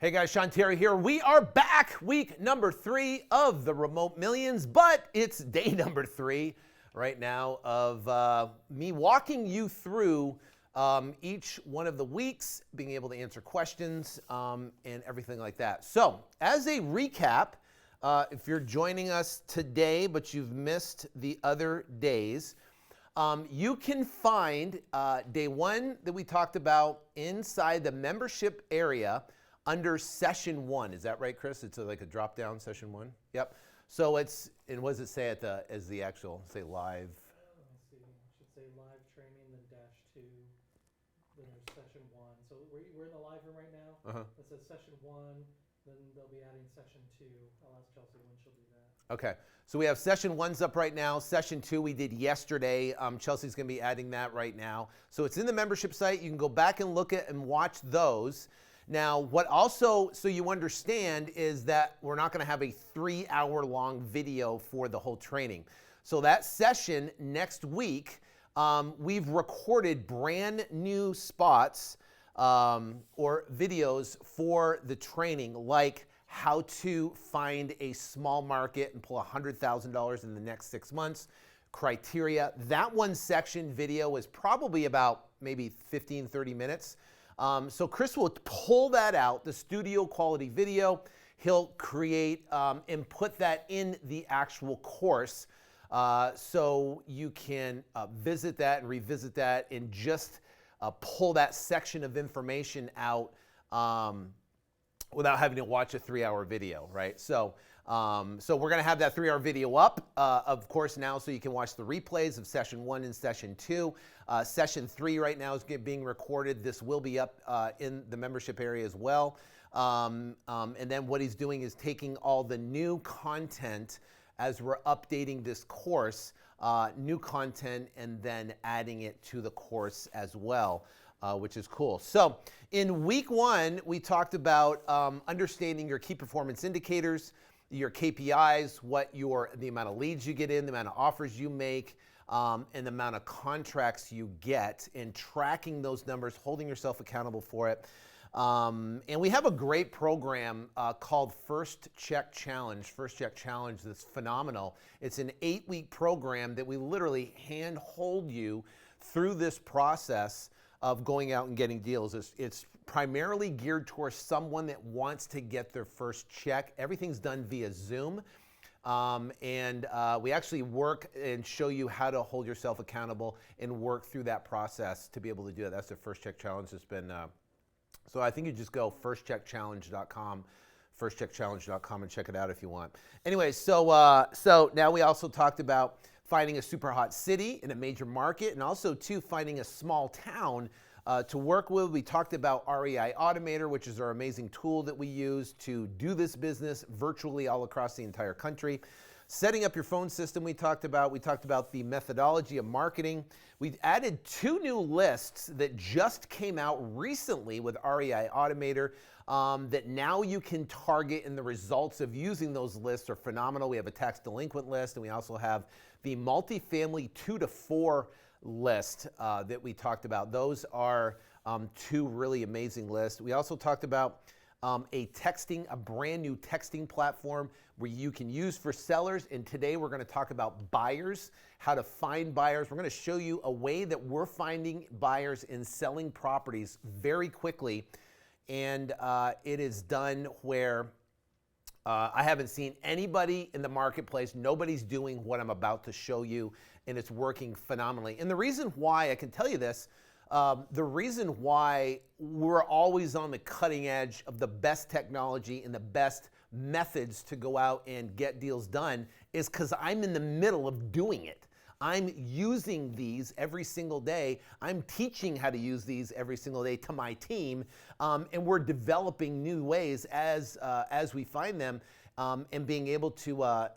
Hey guys, Sean Terry here. We are back, week number 3 of the Remote Millions, but it's day number 3 right now of me walking you through each one of the weeks, being able to answer questions and everything like that. So, as a recap, if you're joining us today but you've missed the other days, you can find day 1 that we talked about inside the membership area under session 1. Is that right, Chris? It's like a drop down session 1? Yep. So it's, and what does it say at the, as the actual, say live? Let me see, it should say live training, then -2, then there's session 1. So we're in the live room right now. It says session 1, then they'll be adding session 2. I'll ask Chelsea when she'll do that. Okay, so we have session 1's up right now. Session 2 we did yesterday. Chelsea's gonna be adding that right now. So it's in the membership site. You can go back and look at and watch those. Now, what also, so you understand, is that we're not gonna have a 3-hour-long video for the whole training. So that session next week, we've recorded brand new spots or videos for the training, like how to find a small market and pull $100,000 in the next 6 months, criteria. That one section video is probably about maybe 15, 30 minutes. So Chris will pull that out, the studio quality video. He'll create and put that in the actual course so you can visit that and revisit that and just pull that section of information out without having to watch a 3-hour video, right? So we're gonna have that 3-hour video up, of course, now, so you can watch the replays of session 1 and session 2. Session 3 right now is being recorded. This will be up in the membership area as well. And then what he's doing is taking all the new content as we're updating this course, new content, and then adding it to the course as well. Which is cool. So in week 1, we talked about understanding your key performance indicators, your KPIs, the amount of leads you get in, the amount of offers you make, and the amount of contracts you get, and tracking those numbers, holding yourself accountable for it. And we have a great program called First Check Challenge. First Check Challenge that's phenomenal. It's an 8-week program that we literally hand-hold you through this process of going out and getting deals. It's primarily geared towards someone that wants to get their first check. Everything's done via Zoom. We actually work and show you how to hold yourself accountable and work through that process to be able to do that. That's the First Check Challenge. It's been, so I think you just go firstcheckchallenge.com, firstcheckchallenge.com, and check it out if you want. Anyway, so now we also talked about finding a super hot city in a major market, and also too finding a small town to work with. We talked about REI Automator, which is our amazing tool that we use to do this business virtually all across the entire country. Setting up your phone system, we talked about the methodology of marketing. We've added 2 new lists that just came out recently with REI Automator that now you can target, and the results of using those lists are phenomenal. We have a tax delinquent list, and we also have the multifamily 2 to 4 list that we talked about. Those are 2 really amazing lists. We also talked about a brand new texting platform where you can use for sellers. And today we're gonna talk about buyers, how to find buyers. We're gonna show you a way that we're finding buyers and selling properties very quickly. And it is done where I haven't seen anybody in the marketplace. Nobody's doing what I'm about to show you, and it's working phenomenally. And the reason why I can tell you this, the reason why we're always on the cutting edge of the best technology and the best methods to go out and get deals done is because I'm in the middle of doing it. I'm using these every single day. I'm teaching how to use these every single day to my team, and we're developing new ways as we find them, and being able to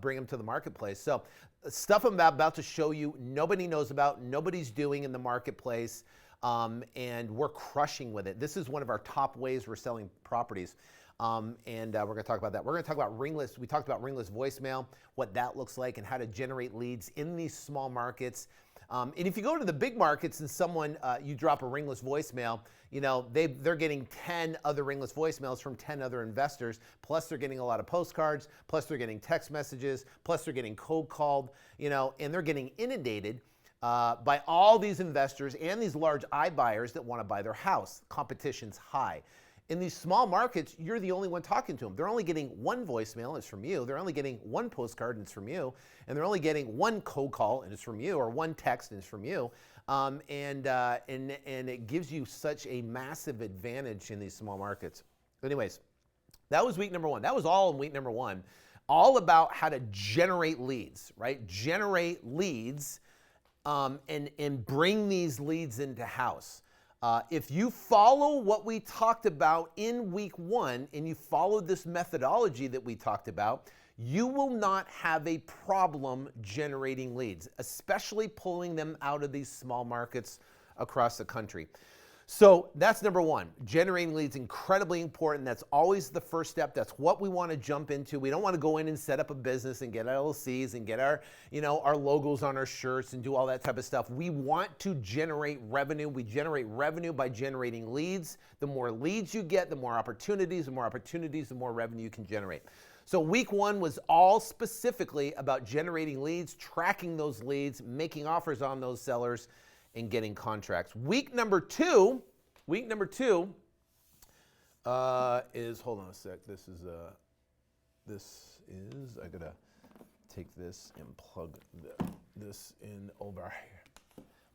bring them to the marketplace. So, stuff I'm about to show you, nobody knows about, nobody's doing in the marketplace, and we're crushing with it. This is one of our top ways we're selling properties. We're going to talk about that. We're going to talk about ringless. We talked about ringless voicemail, what that looks like, and how to generate leads in these small markets. And if you go to the big markets and someone, you drop a ringless voicemail, you know, they're getting 10 other ringless voicemails from 10 other investors, plus they're getting a lot of postcards, plus they're getting text messages, plus they're getting cold called, you know, and they're getting inundated by all these investors and these large iBuyers that want to buy their house. Competition's high. In these small markets, you're the only one talking to them. They're only getting one voicemail, and it's from you. They're only getting one postcard, and it's from you. And they're only getting one cold call, and it's from you, or one text, and it's from you. And it gives you such a massive advantage in these small markets. Anyways, that was week number one. That was all in week number one. All about how to generate leads, right? Generate leads and bring these leads into house. If you follow what we talked about in week one and you follow this methodology that we talked about, you will not have a problem generating leads, especially pulling them out of these small markets across the country. So that's number one. Generating leads, incredibly important. That's always the first step. That's what we want to jump into. We don't want to go in and set up a business and get LLCs and get our, you know, our logos on our shirts and do all that type of stuff. We want to generate revenue. We generate revenue by generating leads. The more leads you get, the more opportunities, the more revenue you can generate. So week one was all specifically about generating leads, tracking those leads, making offers on those sellers, and getting contracts. Week number two is, hold on a sec. I gotta take this and plug this in over here.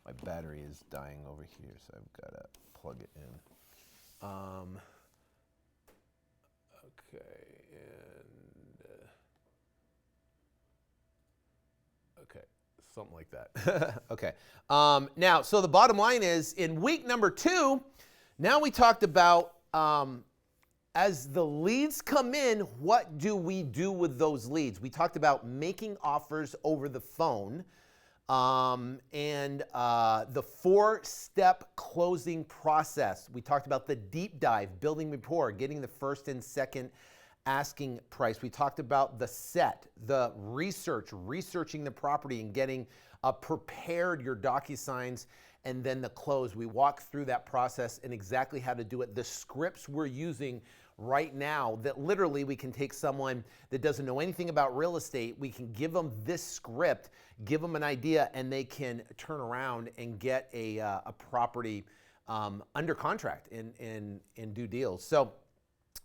My battery is dying over here, so I've gotta plug it in. Okay, okay. Something like that. Okay. Now, so the bottom line is, in week number two, now we talked about as the leads come in, what do we do with those leads? We talked about making offers over the phone and the 4-step closing process. We talked about the deep dive, building rapport, getting the first and second asking price. We talked about the set, the researching the property and getting prepared your DocuSigns, and then the close. We walk through that process and exactly how to do it. The scripts we're using right now that literally we can take someone that doesn't know anything about real estate, we can give them this script, give them an idea, and they can turn around and get a property under contract and do deals. So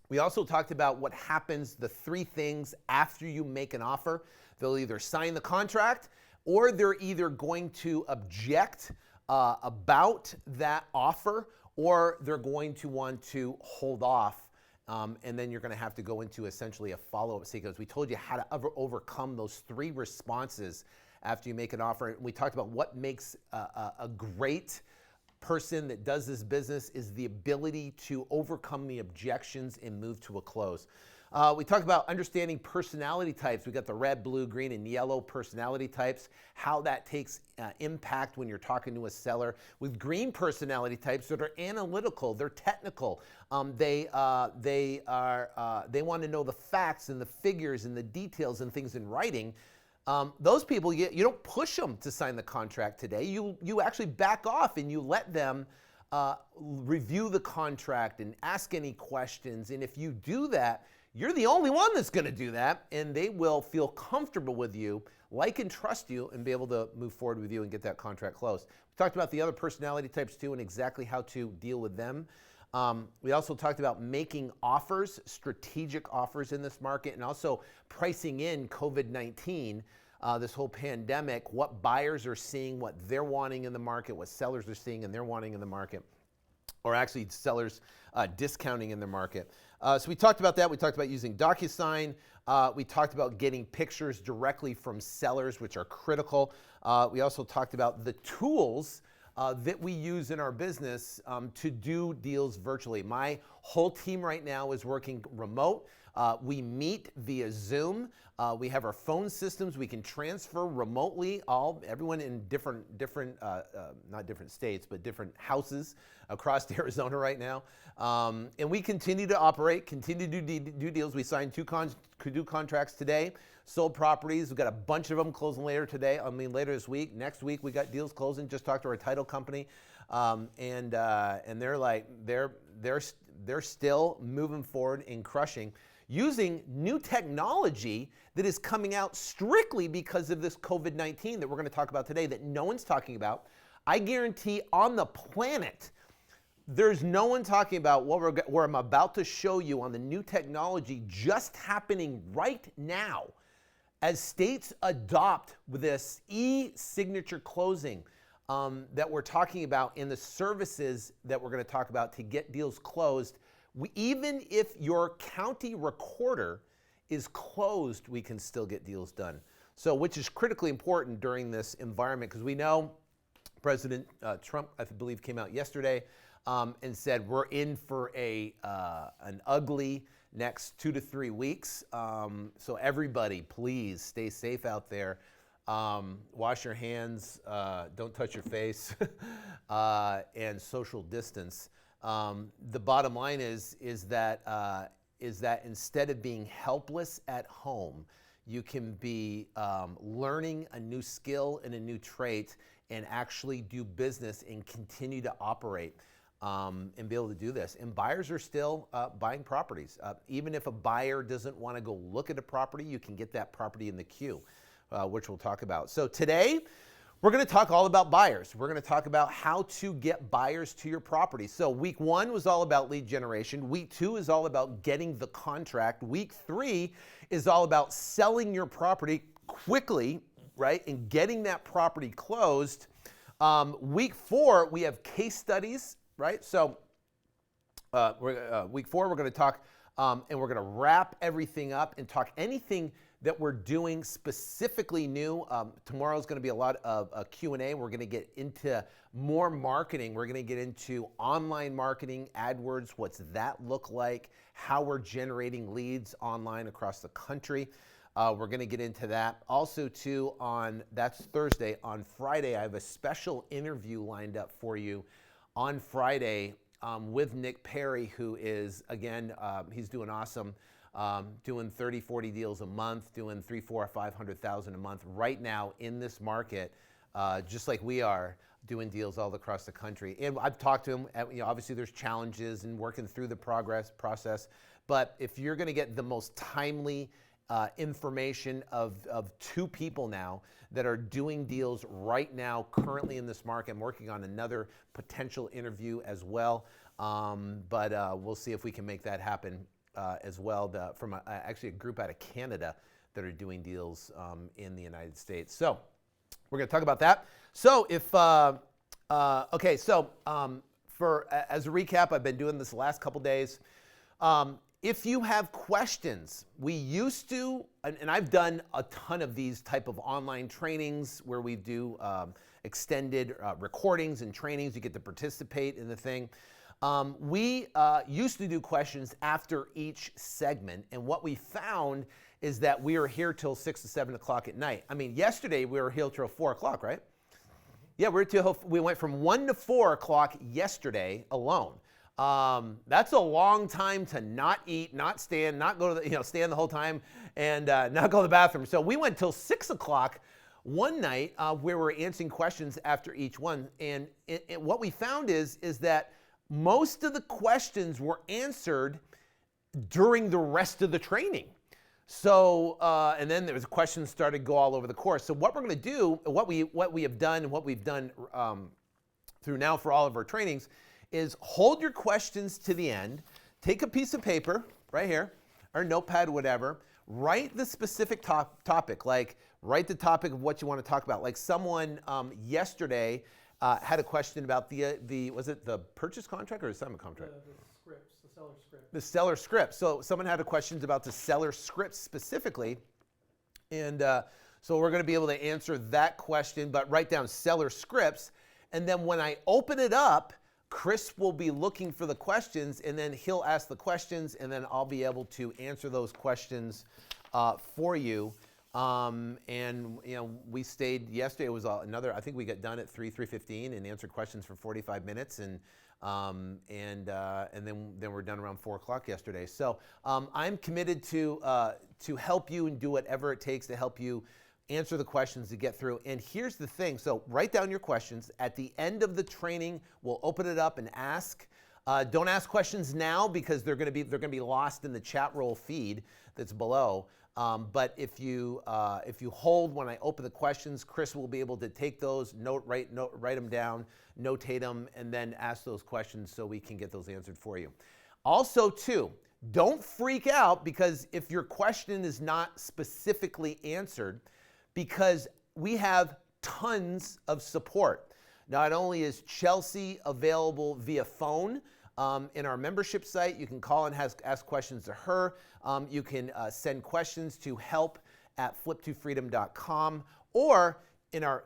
we also talked about what happens, the 3 things after you make an offer. They'll either sign the contract or they're either going to object about that offer, or they're going to want to hold off. And then you're going to have to go into essentially a follow-up sequence. We told you how to overcome those 3 responses after you make an offer. We talked about what makes a great person that does this business is the ability to overcome the objections and move to a close. We talked about understanding personality types. We got the red, blue, green, and yellow personality types, how that takes impact when you're talking to a seller. With green personality types that are analytical, they're technical. They want to know the facts and the figures and the details and things in writing. Those people, you don't push them to sign the contract today. You actually back off and you let them review the contract and ask any questions. And if you do that, you're the only one that's going to do that, and they will feel comfortable with you, like and trust you, and be able to move forward with you and get that contract closed. We talked about the other personality types too and exactly how to deal with them. We also talked about making offers, strategic offers in this market, and also pricing in COVID-19, this whole pandemic, what buyers are seeing, what they're wanting in the market, what sellers are seeing and they're wanting in the market, or actually sellers discounting in the market. So we talked about that. We talked about using DocuSign. We talked about getting pictures directly from sellers, which are critical. We also talked about the tools that we use in our business to do deals virtually. My whole team right now is working remote. We meet via Zoom. We have our phone systems. We can transfer remotely. Everyone in different not different states, but different houses across Arizona right now. And we continue to operate, continue to do deals. We signed two contracts today. Sold properties. We've got a bunch of them closing later today. Later this week. Next week we got deals closing. Just talked to our title company, and they're still moving forward and crushing, using new technology that is coming out strictly because of this COVID-19 that we're going to talk about today that no one's talking about. I guarantee on the planet, there's no one talking about what I'm about to show you on the new technology just happening right now as states adopt this e-signature closing that we're talking about in the services that we're going to talk about to get deals closed. Even if your county recorder is closed, we can still get deals done. So, which is critically important during this environment, because we know President Trump, I believe, came out yesterday and said we're in for an ugly next 2 to 3 weeks. So everybody, please stay safe out there. Wash your hands, don't touch your face, and social distance. The bottom line is that instead of being helpless at home, you can be learning a new skill and a new trait and actually do business and continue to operate and be able to do this. And buyers are still buying properties. Even if a buyer doesn't want to go look at a property, you can get that property in the queue, which we'll talk about. So today, we're going to talk all about buyers. We're going to talk about how to get buyers to your property. So week 1 was all about lead generation. Week 2 is all about getting the contract. Week 3 is all about selling your property quickly, right, and getting that property closed. Week 4, we have case studies, right? So week 4, we're going to talk, and we're going to wrap everything up and talk anything that we're doing specifically new. Tomorrow is going to be a lot of Q&A. We're going to get into more marketing. We're going to get into online marketing, AdWords, what's that look like, how we're generating leads online across the country. We're going to get into that. Also, too, that's Thursday. On Friday, I have a special interview lined up for you on Friday with Nick Perry, who is, again, he's doing awesome. Doing 30, 40 deals a month, doing 300, 400, 500,000 a month right now in this market, just like we are doing deals all across the country. And I've talked to him. Obviously, there's challenges in working through the process. But if you're going to get the most timely information of 2 people now that are doing deals right now, currently in this market, I'm working on another potential interview as well. But we'll see if we can make that happen. As well, from actually a group out of Canada that are doing deals in the United States. So we're going to talk about that. So as a recap, I've been doing this the last couple days. If you have questions, we used to, and I've done a ton of these type of online trainings where we do extended recordings and trainings. You get to participate in the thing. We used to do questions after each segment, and what we found is that we are here till 6 to 7 o'clock at night. Yesterday we were here till 4 o'clock, right? Yeah, we went from 1 to 4 o'clock yesterday alone. That's a long time to not eat, not stand, not go to the, stand the whole time, and not go to the bathroom. So we went till 6 o'clock one night where we're answering questions after each one, and what we found is that most of the questions were answered during the rest of the training. So, and then there was questions started to go all over the course. So what we're going to do, what we have done, and what we've done through now for all of our trainings, is hold your questions to the end. Take a piece of paper right here, or notepad, whatever. Write the specific topic, like write the topic of what you want to talk about. Like someone yesterday had a question about was it the purchase contract or the settlement contract? The seller script. The seller script. So someone had a question about the seller script specifically. And so we're going to be able to answer that question, but write down seller scripts. And then when I open it up, Chris will be looking for the questions, and then he'll ask the questions, and then I'll be able to answer those questions for you. And you know, we stayed yesterday. It was another. I think we got done at 3:15 and answered questions for 45 minutes, and then we're done around 4 o'clock yesterday. So I'm committed to help you and do whatever it takes to help you answer the questions to get through. And here's the thing. So write down your questions. At the end of the training, we'll open it up and ask. Don't ask questions now because they're going to be lost in the chat roll feed that's below. But if you hold when I open the questions, Chris will be able to take those, write them down, notate them, and then ask those questions so we can get those answered for you. Also, too, don't freak out because if your question is not specifically answered, because we have tons of support. Not only is Chelsea available via phone, in our membership site, you can call and ask questions to her. You can send questions to help@flip2freedom.com, or in our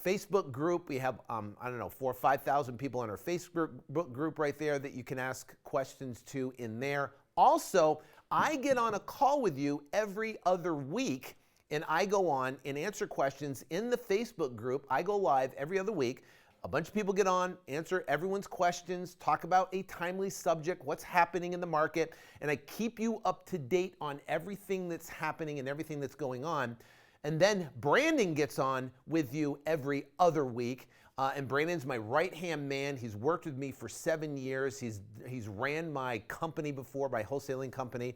Facebook group, we have I don't know 4,000 or 5,000 people in our Facebook group right there that you can ask questions to in there. Also, I get on a call with you every other week, and I go on and answer questions in the Facebook group. I go live every other week. A bunch of people get on, answer everyone's questions, talk about a timely subject, what's happening in the market, and I keep you up to date on everything that's happening and everything that's going on. And then Brandon gets on with you every other week, and Brandon's my right-hand man. He's worked with me for 7 years. He's ran my company before, my wholesaling company.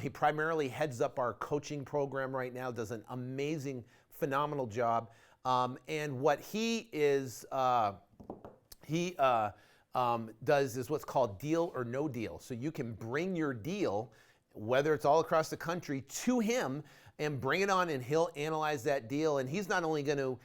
He primarily heads up our coaching program right now, does an amazing, phenomenal job. And what he does is what's called deal or no deal. So you can bring your deal, whether it's all across the country, to him and bring it on, and he'll analyze that deal. And he's not only going to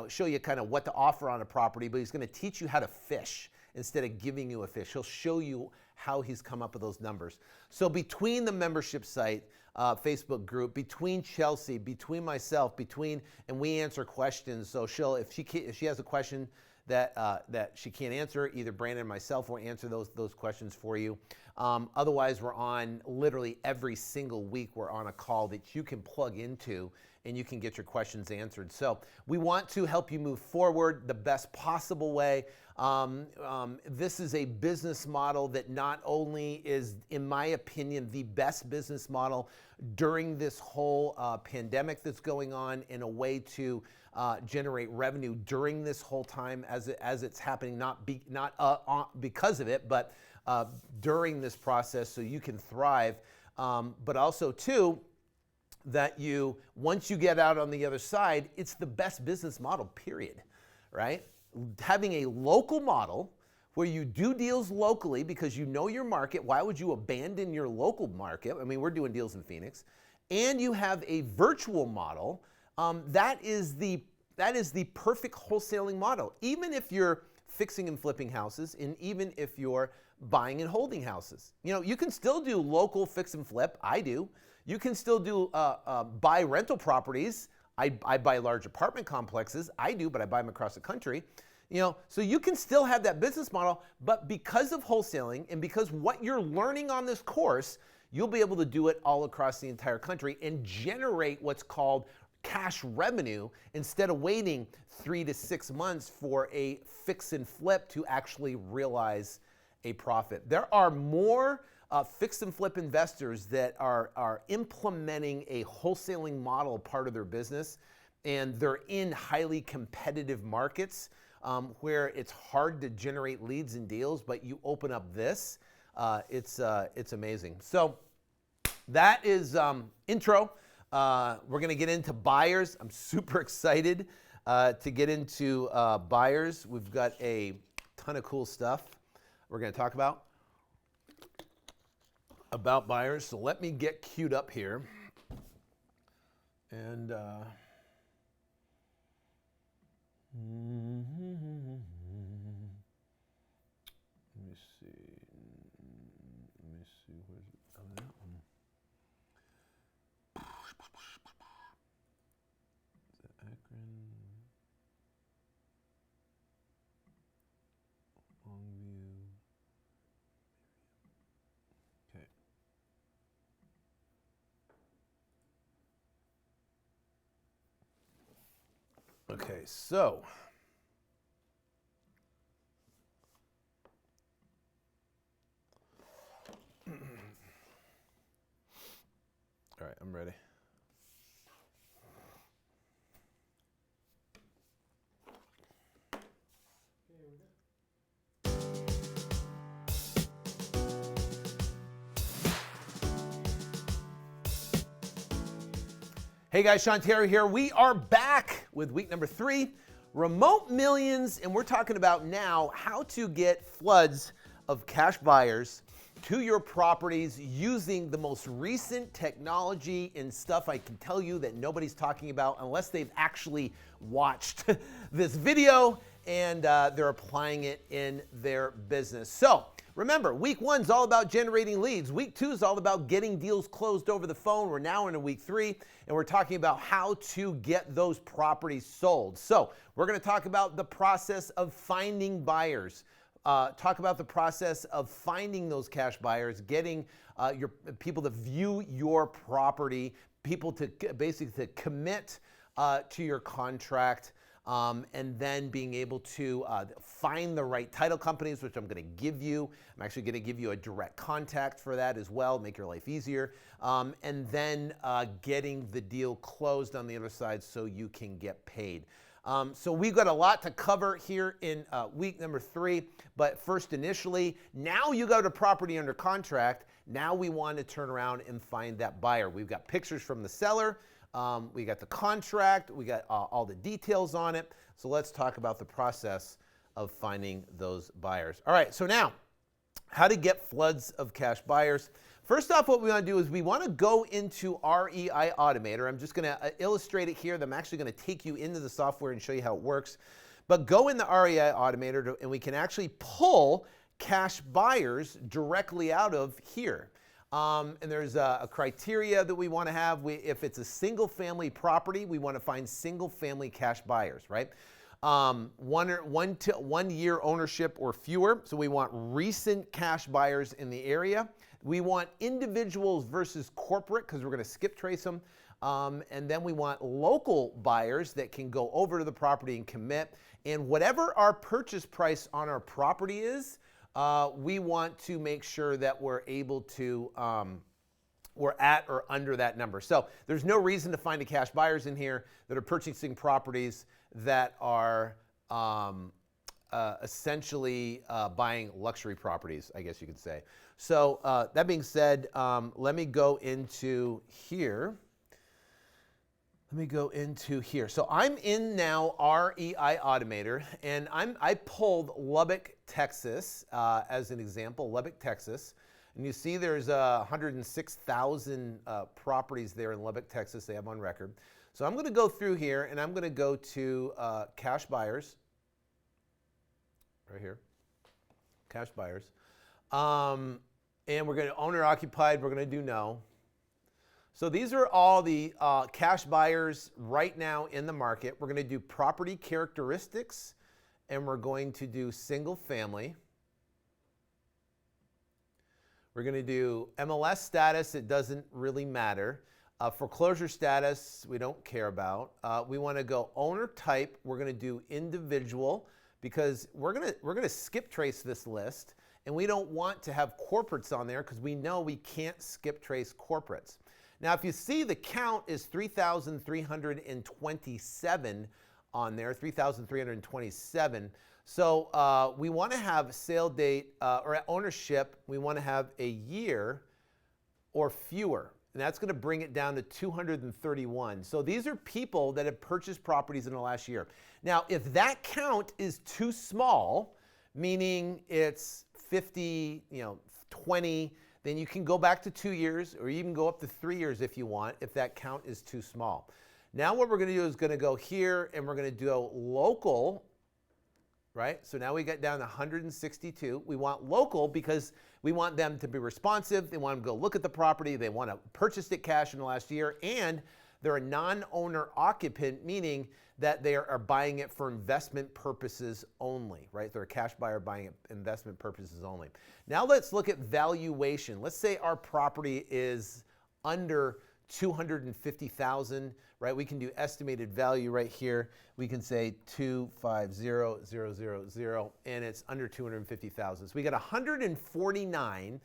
show you kind of what to offer on a property, but he's going to teach you how to fish instead of giving you a fish. He'll show you how he's come up with those numbers. So between the membership site, Facebook group, between Chelsea, between myself, and we answer questions. So if she has a question that she can't answer, either Brandon or myself will answer those questions for you. Otherwise, we're on literally every single week. We're on a call that you can plug into, and you can get your questions answered. So we want to help you move forward the best possible way. This is a business model that not only is, in my opinion, the best business model during this whole pandemic that's going on, in a way to generate revenue during this whole time as it's happening, not because of it, but during this process, so you can thrive. But also, too, that once you get out on the other side, it's the best business model, period, right? Having a local model where you do deals locally because you know your market. Why would you abandon your local market? I mean, we're doing deals in Phoenix. And you have a virtual model. That is the perfect wholesaling model. Even if you're fixing and flipping houses, and even if you're buying and holding houses. You can still do local fix and flip. I do. You can still do buy rental properties. I buy large apartment complexes. I do, but I buy them across the country. So you can still have that business model, but because of wholesaling and because what you're learning on this course, you'll be able to do it all across the entire country and generate what's called cash revenue instead of waiting 3 to 6 months for a fix and flip to actually realize a profit. There are more fix and flip investors that are implementing a wholesaling model part of their business, and they're in highly competitive markets where it's hard to generate leads and deals, but you open up this, it's amazing. So that is intro. We're going to get into buyers. I'm super excited to get into buyers. We've got a ton of cool stuff we're going to talk about buyers. So let me get queued up here. And let me see. Where's it? Oh, that one. Is that Akron? Okay, so all right, I'm ready. Okay, here we go. Hey guys, Sean Terry here. We are back with week number 3, Remote Millions, and we're talking about now how to get floods of cash buyers to your properties using the most recent technology and stuff I can tell you that nobody's talking about unless they've actually watched this video and they're applying it in their business. So remember, week 1 is all about generating leads. Week 2 is all about getting deals closed over the phone. We're now into week 3, and we're talking about how to get those properties sold. So we're going to talk about the process of finding buyers. Talk about the process of finding those cash buyers, getting your people to view your property, people to basically to commit to your contract, and then being able to find the right title companies, which I'm going to give you. I'm actually going to give you a direct contact for that as well, make your life easier, and then getting the deal closed on the other side so you can get paid. So we've got a lot to cover here in week number 3, but first initially, now you got a property under contract. Now we want to turn around and find that buyer. We've got pictures from the seller. We got the contract. We got all the details on it. So let's talk about the process of finding those buyers. All right, so now, how to get floods of cash buyers. First off, what we want to do is we want to go into REI Automator. I'm just going to illustrate it here. I'm actually going to take you into the software and show you how it works. But go in the REI Automator and we can actually pull cash buyers directly out of here. And there's a criteria that we want to have. If it's a single family property, we want to find single family cash buyers, right? 1 year ownership or fewer. So we want recent cash buyers in the area. We want individuals versus corporate because we're going to skip trace them. And then we want local buyers that can go over to the property and commit. And whatever our purchase price on our property is, we want to make sure that we're able to, we're at or under that number. So there's no reason to find the cash buyers in here that are purchasing properties that are essentially buying luxury properties, I guess you could say. So that being said, let me go into here. So I'm in now REI Automator, and I pulled Lubbock, Texas, as an example, Lubbock, Texas. And you see there's 106,000 properties there in Lubbock, Texas they have on record. So I'm going to go through here, and I'm going to go to cash buyers, right here, cash buyers. And we're going to owner occupied, we're going to do no. So these are all the cash buyers right now in the market. We're going to do property characteristics, and we're going to do single family. We're going to do MLS status. It doesn't really matter. Foreclosure status, we don't care about. We want to go owner type. We're going to do individual because we're going to skip trace this list, and we don't want to have corporates on there because we know we can't skip trace corporates. Now, if you see the count is 3,327 on there, 3,327. So we want to have sale date or ownership, we want to have a year or fewer. And that's going to bring it down to 231. So these are people that have purchased properties in the last year. Now, if that count is too small, meaning it's 50, 20, then you can go back to 2 years or even go up to 3 years if you want, if that count is too small. Now what we're going to do is going to go here and we're going to do local, right? So now we get down to 162. We want local because we want them to be responsive. They want them to go look at the property. They want to purchase it cash in the last year, and they're a non-owner occupant, meaning that they are buying it for investment purposes only, right? They're a cash buyer buying it investment purposes only. Now let's look at valuation. Let's say our property is under 250,000, right? We can do estimated value right here. We can say 250,000, and it's under 250,000. So we got 149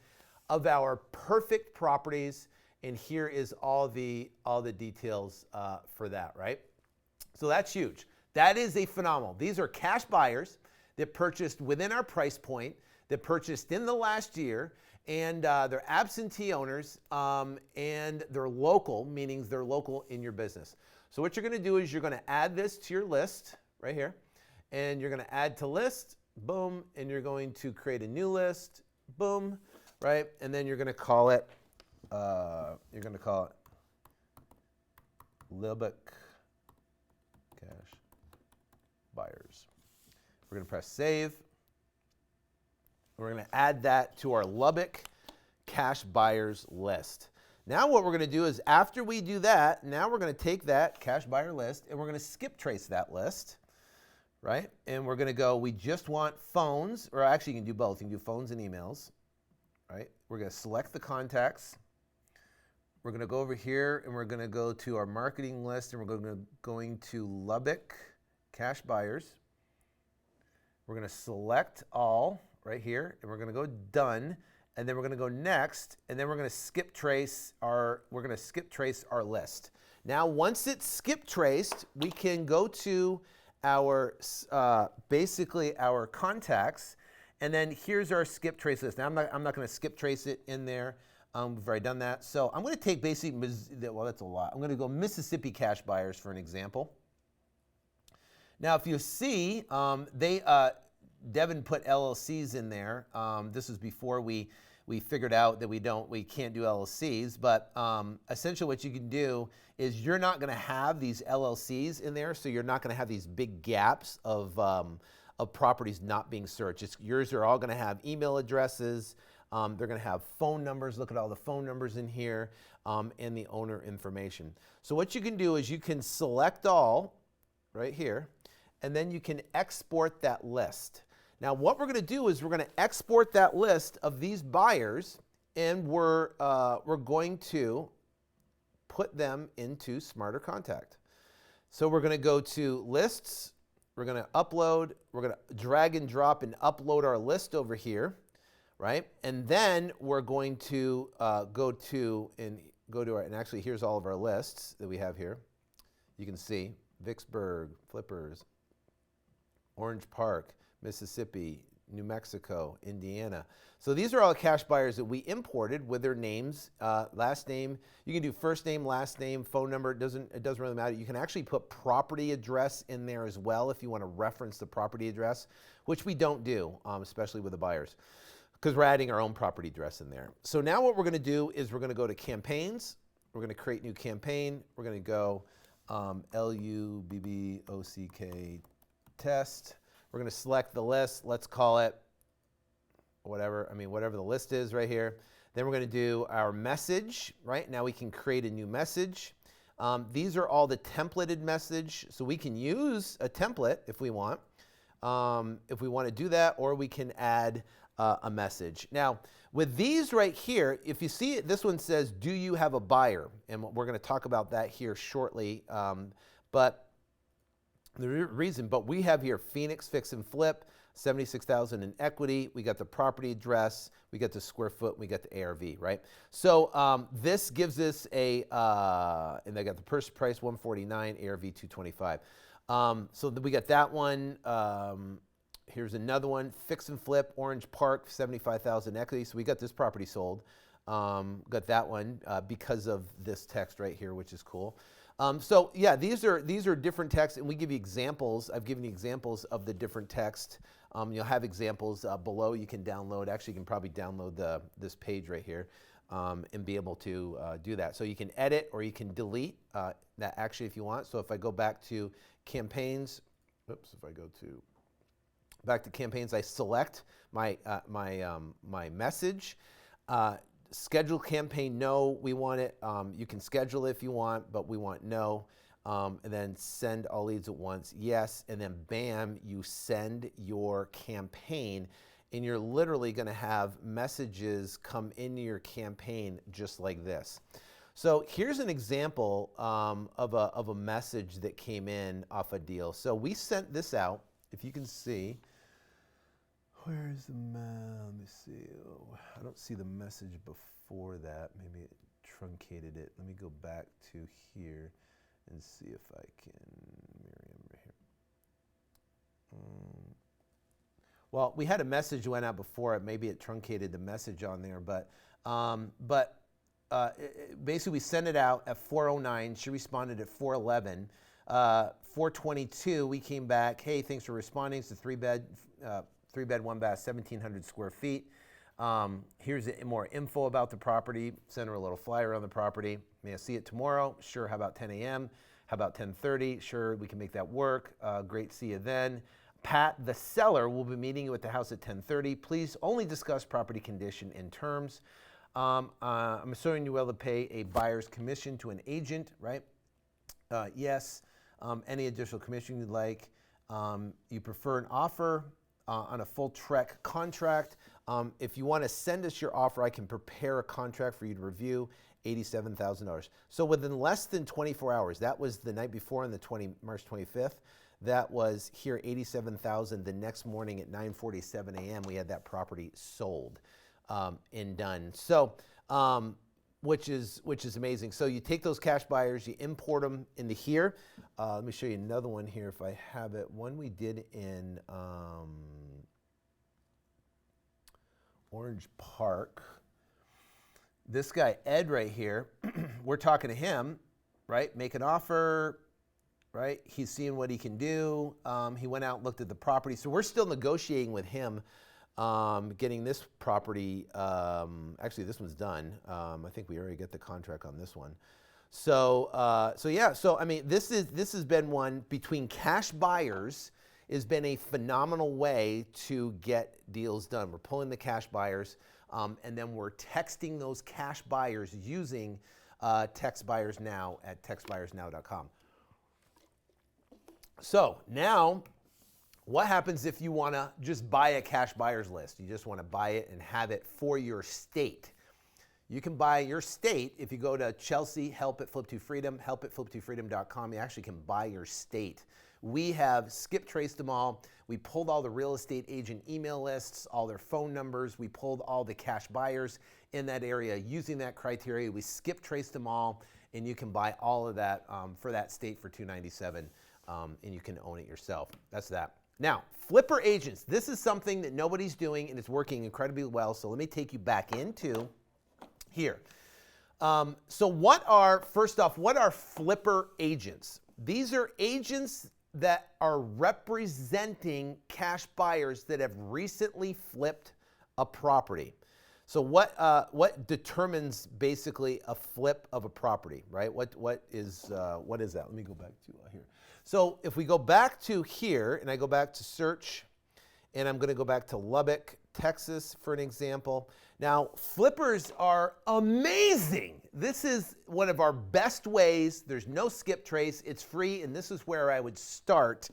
of our perfect properties, and here is all the details for that, right? So that's huge. That is a phenomenal. These are cash buyers that purchased within our price point, that purchased in the last year, and they're absentee owners, and they're local, meaning they're local in your business. So what you're going to do is you're going to add this to your list right here, and you're going to add to list, boom, and you're going to create a new list, boom, right? And then you're going to call it, Lubbock Cash Buyers. We're going to press save. We're going to add that to our Lubbock Cash Buyers list. Now what we're going to do is after we do that, now we're going to take that cash buyer list and we're going to skip trace that list, right? And we're going to go, we just want phones, or actually you can do both. You can do phones and emails, right? We're going to select the contacts. We're going to go over here and we're going to go to our marketing list and we're going to Lubbock Cash Buyers. We're going to select all right here, and we're going to go done, and then we're going to go next, and then we're going to skip trace our list. Now, once it's skip traced, we can go to our basically our contacts, and then here's our skip trace list. Now, I'm not going to skip trace it in there. We've already done that. So I'm going to take basically, well, that's a lot. I'm going to go Mississippi Cash Buyers for an example. Now, if you see, Devin put LLCs in there. This was before we figured out that we can't do LLCs, but essentially what you can do is you're not going to have these LLCs in there, so you're not going to have these big gaps of properties not being searched. Yours are all going to have email addresses. They're going to have phone numbers. Look at all the phone numbers in here, and the owner information. So what you can do is you can select all right here, and then you can export that list. Now what we're going to do is we're going to export that list of these buyers, and we're going to put them into Smarter Contact. So we're going to go to lists, we're going to upload, we're going to drag and drop and upload our list over here, right? And then we're going to go to our, and actually here's all of our lists that we have here. You can see Vicksburg, Flippers, Orange Park, Mississippi, New Mexico, Indiana. So these are all cash buyers that we imported with their names, last name. You can do first name, last name, phone number. It doesn't really matter. You can actually put property address in there as well if you want to reference the property address, which we don't do, especially with the buyers, because we're adding our own property address in there. So now what we're going to do is we're going to go to campaigns. We're going to create new campaign. We're going to go LUBBOCK test. We're going to select the list. Let's call it whatever the list is right here. Then we're going to do our message, right? Now we can create a new message. These are all the templated message. So we can use a template if we want to do that, or we can add a message. Now, with these right here, if you see it, this one says, do you have a buyer? And we're going to talk about that here shortly. But we have here Phoenix Fix and Flip, 76,000 in equity. We got the property address, we got the square foot, we got the ARV, right? So this gives us and they got the purchase price 149, ARV 225. So we got that one. Here's another one, Fix and Flip, Orange Park, 75,000 equity. So we got this property sold. Got that one because of this text right here, which is cool. So yeah, these are different texts, and we give you examples. I've given you examples of the different text. You'll have examples below you can download. Actually, you can probably download this page right here and be able to do that. So you can edit or you can delete that actually if you want. So if I go back to campaigns, back to campaigns, I select my message. Schedule campaign, no, we want it. You can schedule it if you want, but we want no. And then send all leads at once, yes. And then bam, you send your campaign, and you're literally going to have messages come into your campaign just like this. So here's an example of a message that came in off a deal. So we sent this out, if you can see. Where's the let me see. Oh, I don't see the message before that. Maybe it truncated it. Let me go back to here and see if I can Miriam right here. Well, we had a message went out before it. Maybe it truncated the message on there, but basically we sent it out at 4:09. She responded at 4:11. 4:22, we came back. Hey, thanks for responding. It's a three bed, one bath, 1,700 square feet. Here's more info about the property. Send her a little flyer on the property. May I see it tomorrow? Sure. How about 10 a.m.? How about 10:30? Sure, we can make that work. Great, see you then. Pat, the seller, will be meeting you at the house at 10:30. Please only discuss property condition and terms. I'm assuming you will to pay a buyer's commission to an agent, right? Yes. Any additional commission you'd like. You prefer an offer on a full TREC contract. If you want to send us your offer, I can prepare a contract for you to review. $87,000. So within less than 24 hours, that was the night before on the March 25th. That was here, $87,000. The next morning at 9:47 a.m., we had that property sold and done. So, which is amazing. So you take those cash buyers, you import them into here. Let me show you another one here if I have it. One we did in Orange Park. This guy, Ed, right here, we're talking to him, right? Make an offer, right? He's seeing what he can do. He went out and looked at the property. So we're still negotiating with him, getting this property. Actually, this one's done. I think we already get the contract on this one. So yeah. So I mean, this has been one between cash buyers. Has been a phenomenal way to get deals done. We're pulling the cash buyers, and then we're texting those cash buyers using Text Buyers Now at textbuyersnow.com. So now, what happens if you want to just buy a cash buyers list? You just want to buy it and have it for your state. You can buy your state if you go to Chelsea, help at Flip2Freedom, help at flip2freedom.com. You actually can buy your state. We have skip traced them all. We pulled all the real estate agent email lists, all their phone numbers. We pulled all the cash buyers in that area using that criteria. We skip traced them all, and you can buy all of that for that state for $297, and you can own it yourself. That's that. Now, flipper agents. This is something that nobody's doing, and it's working incredibly well. So let me take you back into here. So first off, what are flipper agents? These are agents that are representing cash buyers that have recently flipped a property. So what determines basically a flip of a property, right? What is that? Let me go back to here. So if we go back to here, and I go back to search, and I'm going to go back to Lubbock, Texas, for an example. Now, flippers are amazing. This is one of our best ways. There's no skip trace. It's free, and this is where I would start.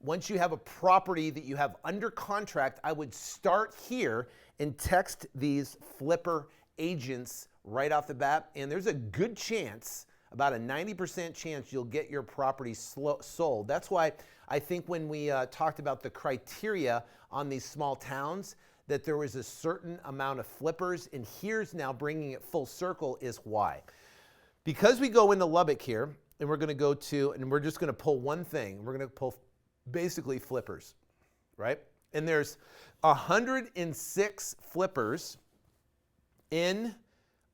Once you have a property that you have under contract, I would start here and text these flipper agents right off the bat, and there's a good chance, about a 90% chance, you'll get your property sold. That's why I think when we talked about the criteria on these small towns, that there was a certain amount of flippers, and here's now bringing it full circle is why. Because we go into Lubbock here, and we're going to go to, and we're just going to pull one thing. We're going to pull basically flippers, right? And there's 106 flippers in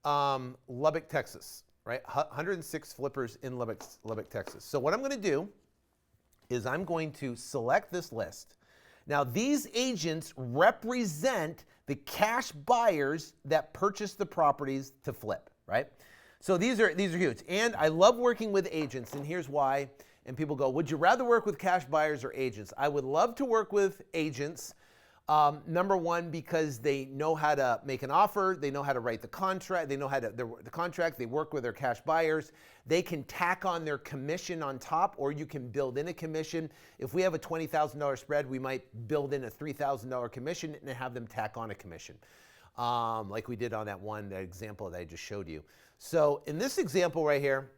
Lubbock, Texas, right? 106 flippers in Lubbock, Texas. So what I'm going to do is I'm going to select this list. Now, these agents represent the cash buyers that purchase the properties to flip, right? So these are huge. And I love working with agents, and here's why. And people go, would you rather work with cash buyers or agents? I would love to work with agents. Number one, because they know how to make an offer, they know how to write the contract, they know how to the contract, they work with their cash buyers, they can tack on their commission on top, or you can build in a commission. If we have a $20,000 spread, we might build in a $3,000 commission and have them tack on a commission. like we did on that example that I just showed you. So in this example right here,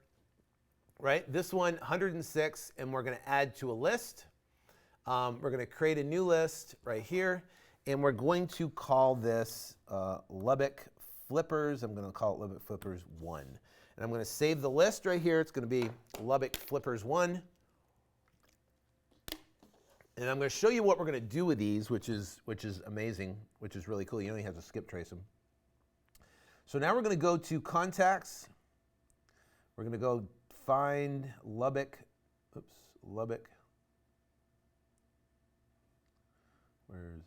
right, this one, 106, and we're going to add to a list. We're going to create a new list right here, and we're going to call this Lubbock Flippers. I'm going to call it Lubbock Flippers 1. And I'm going to save the list right here. It's going to be Lubbock Flippers 1. And I'm going to show you what we're going to do with these, which is amazing, which is really cool. You only have to skip trace them. So now we're going to go to contacts. We're going to go find Lubbock. Oops, Lubbock. Where's?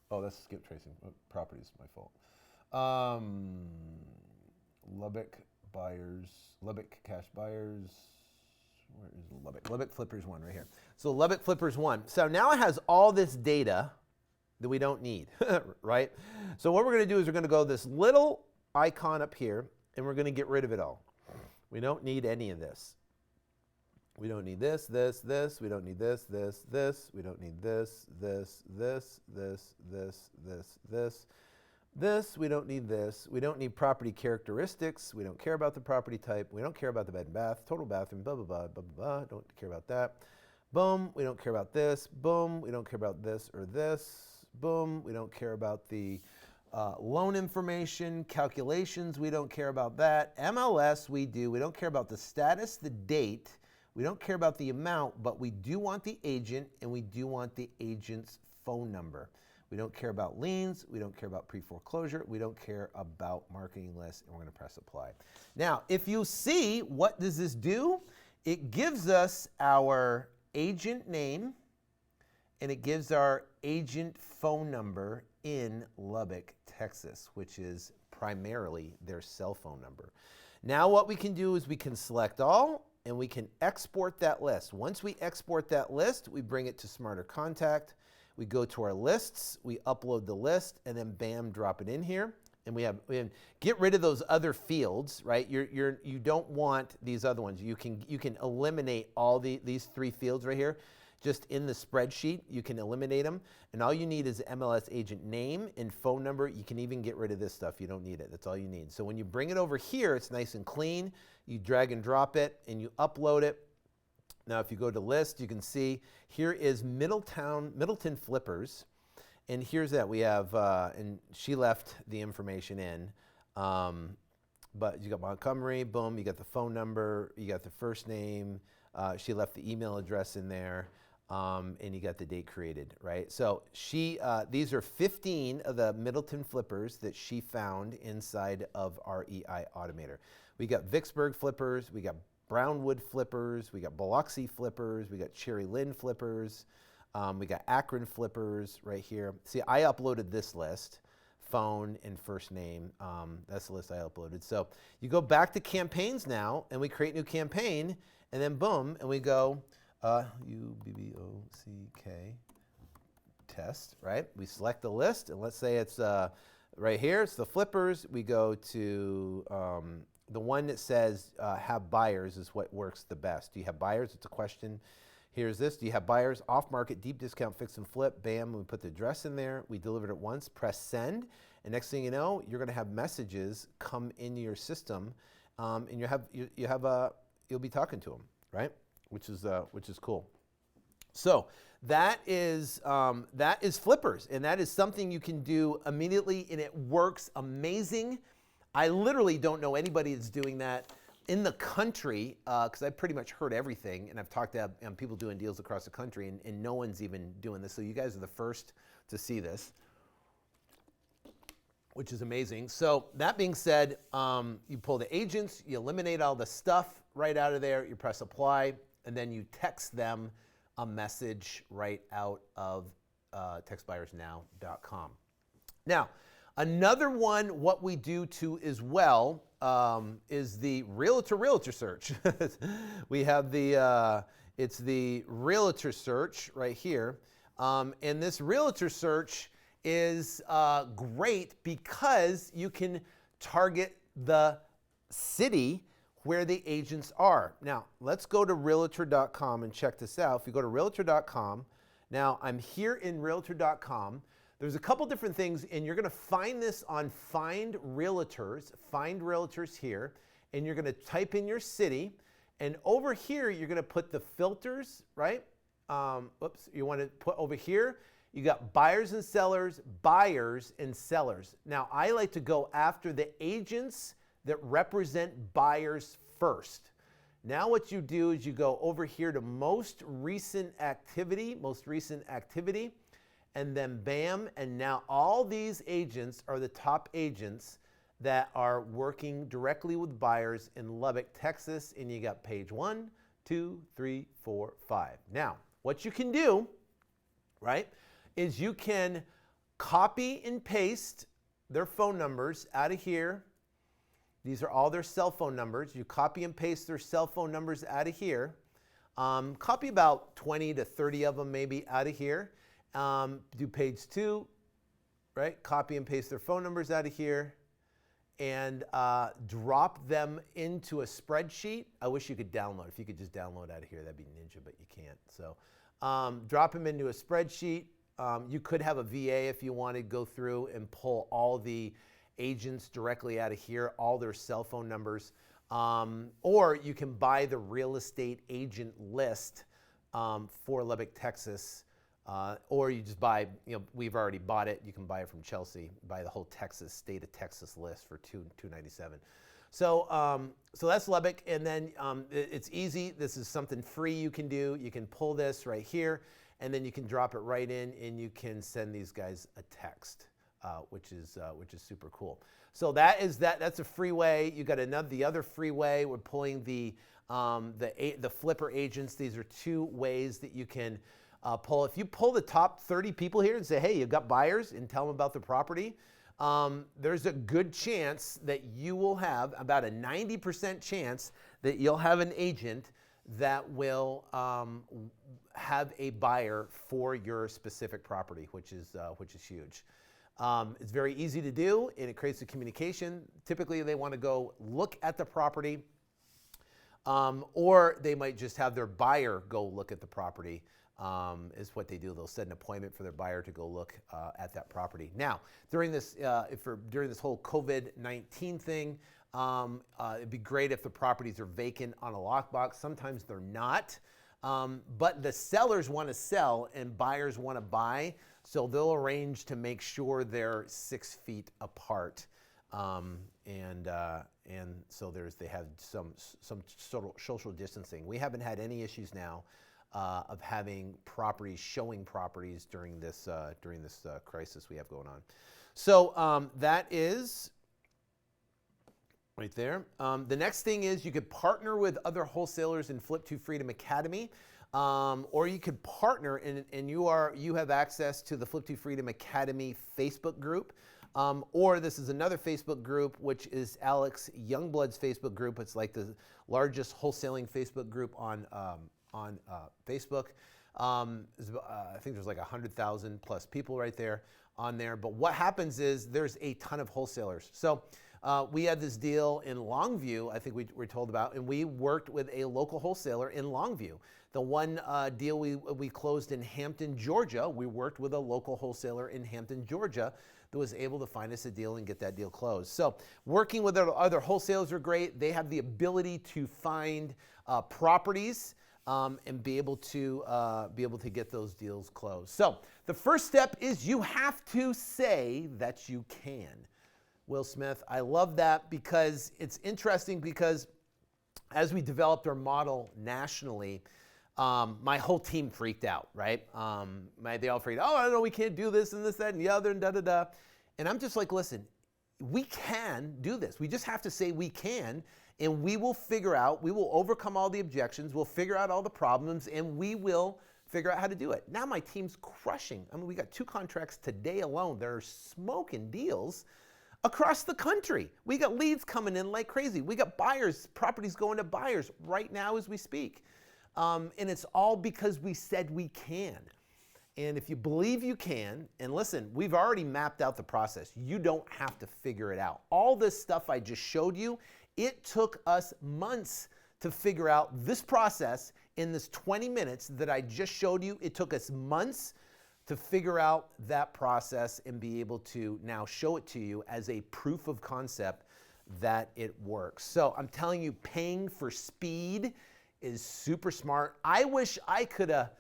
Oh, that's skip tracing. Oh, properties, my fault. Lubbock buyers, Lubbock cash buyers. Where is Lubbock? Lubbock Flippers 1 right here. So Lubbock Flippers 1. So now it has all this data that we don't need, right? So what we're going to do is we're going to go this little icon up here, and we're going to get rid of it all. We don't need any of this. We don't need this, this, this. We don't need this, this, this. We don't need this, this, this, this, this, this, this. This, we don't need this. We don't need property characteristics. We don't care about the property type. We don't care about the bed and bath, total bathroom, blah, blah, blah, blah, blah, blah. Don't care about that. Boom, we don't care about this. Boom, we don't care about this or this. Boom, we don't care about the loan information, calculations, we don't care about that. MLS, we do. We don't care about the status, the date. We don't care about the amount, but we do want the agent, and we do want the agent's phone number. We don't care about liens. We don't care about pre-foreclosure. We don't care about marketing lists, and we're going to press apply. Now, if you see, what does this do? It gives us our agent name, and it gives our agent phone number in Lubbock, Texas, which is primarily their cell phone number. Now what we can do is we can select all, and we can export that list. Once we export that list, we bring it to Smarter Contact. We go to our lists, we upload the list, and then bam, drop it in here. And we have get rid of those other fields, right? You don't want these other ones. You can eliminate all these 3 fields right here. Just in the spreadsheet, you can eliminate them. And all you need is MLS agent name and phone number. You can even get rid of this stuff. You don't need it. That's all you need. So when you bring it over here, it's nice and clean. You drag and drop it, and you upload it. Now, if you go to list, you can see here is Middleton Flippers. And here's that. We have, and she left the information in. But you got Montgomery, boom, you got the phone number, you got the first name. She left the email address in there. And you got the date created, right? So these are 15 of the Middleton Flippers that she found inside of our EI Automator. We got Vicksburg Flippers, we got Brownwood Flippers, we got Biloxi Flippers, we got Cherry Lynn Flippers, we got Akron Flippers right here. See, I uploaded this list, phone and first name. That's the list I uploaded. So you go back to campaigns now, and we create new campaign, and then boom, and we go UBBOCK test, right? We select the list, and let's say it's right here, it's the Flippers. We go to the one that says have buyers is what works the best. Do you have buyers? It's a question. Here's this. Do you have buyers? Off-market, deep discount, fix and flip. Bam, we put the address in there. We delivered it once. Press send. And next thing you know, you're going to have messages come into your system, and you'll be talking to them, right? Which is cool. So that is Flippers, and that is something you can do immediately, and it works amazing. I literally don't know anybody that's doing that in the country, because I've pretty much heard everything, and I've talked to people doing deals across the country, and no one's even doing this. So you guys are the first to see this, which is amazing. So that being said, you pull the agents, you eliminate all the stuff right out of there, you press apply, and then you text them a message right out of textbuyersnow.com. Now, another one, what we do too as well, is the realtor search. We have it's the realtor search right here. And this realtor search is great because you can target the city where the agents are. Now, let's go to realtor.com and check this out. If you go to realtor.com, now I'm here in realtor.com. there's a couple different things, and you're going to find this on Find Realtors here, and you're going to type in your city, and over here you're going to put the filters, right? You want to put over here, you got buyers and sellers. Now, I like to go after the agents that represent buyers first. Now what you do is you go over here to most recent activity, and then bam, and now all these agents are the top agents that are working directly with buyers in Lubbock, Texas, and you got page 1, 2, 3, 4, 5. Now, what you can do, right, is you can copy and paste their phone numbers out of here. These are all their cell phone numbers. You copy and paste their cell phone numbers out of here. Copy about 20 to 30 of them maybe out of here. Do page 2, right? Copy and paste their phone numbers out of here and drop them into a spreadsheet. I wish you could download. If you could just download out of here, that'd be ninja, but you can't. So drop them into a spreadsheet. You could have a VA if you wanted to go through and pull all the agents directly out of here, all their cell phone numbers. Or you can buy the real estate agent list for Lubbock, Texas. Or you just buy, we've already bought it. You can buy it from Chelsea, buy the whole state of Texas list for $297. So that's Lubbock, and then it's easy. This is something free you can do. You can pull this right here, and then you can drop it right in, and you can send these guys a text, which is super cool. So that's a free way. You got the other free way. We're pulling the flipper agents. These are 2 ways that you can pull. If you pull the top 30 people here and say, hey, you've got buyers, and tell them about the property, there's a good chance that you will have, about a 90% chance that you'll have an agent that will have a buyer for your specific property, which is huge. It's very easy to do, and it creates a communication. Typically, they want to go look at the property, or they might just have their buyer go look at the property. Is what they do. They'll set an appointment for their buyer to go look at that property. Now, during this whole COVID-19 thing, it'd be great if the properties are vacant on a lockbox. Sometimes they're not, but the sellers want to sell and buyers want to buy, so they'll arrange to make sure they're 6 feet apart, and so they have some social distancing. We haven't had any issues now of having showing properties during this crisis we have going on. So that is right there. The next thing is you could partner with other wholesalers in Flip to Freedom Academy, or you could partner and you have access to the Flip to Freedom Academy Facebook group. Or this is another Facebook group, which is Alex Youngblood's Facebook group. It's like the largest wholesaling Facebook group on Facebook. I think there's like 100,000 plus people right there on there. But what happens is there's a ton of wholesalers. So we had this deal in Longview, I think we were told about, and we worked with a local wholesaler in Longview. The one deal we closed in Hampton, Georgia, we worked with a local wholesaler in Hampton, Georgia, that was able to find us a deal and get that deal closed. So working with other wholesalers are great. They have the ability to find properties and be able to get those deals closed. So the first step is you have to say that you can. Will Smith, I love that because it's interesting because as we developed our model nationally, my whole team freaked out, right? They all freaked out. Oh, I don't know, we can't do this and this, that, and the other, and da-da-da. And I'm just like, listen, we can do this. We just have to say we can, and we will overcome all the objections, we'll figure out all the problems, and we will figure out how to do it. Now my team's crushing. I mean, we got 2 contracts today alone. They're smoking deals across the country. We got leads coming in like crazy. We got buyers, properties going to buyers right now as we speak. And it's all because we said we can. And if you believe you can, and listen, we've already mapped out the process. You don't have to figure it out. All this stuff I just showed you, it took us months to figure out this process in this 20 minutes that I just showed you. It took us months to figure out that process and be able to now show it to you as a proof of concept that it works. So I'm telling you, paying for speed is super smart. I wish I could have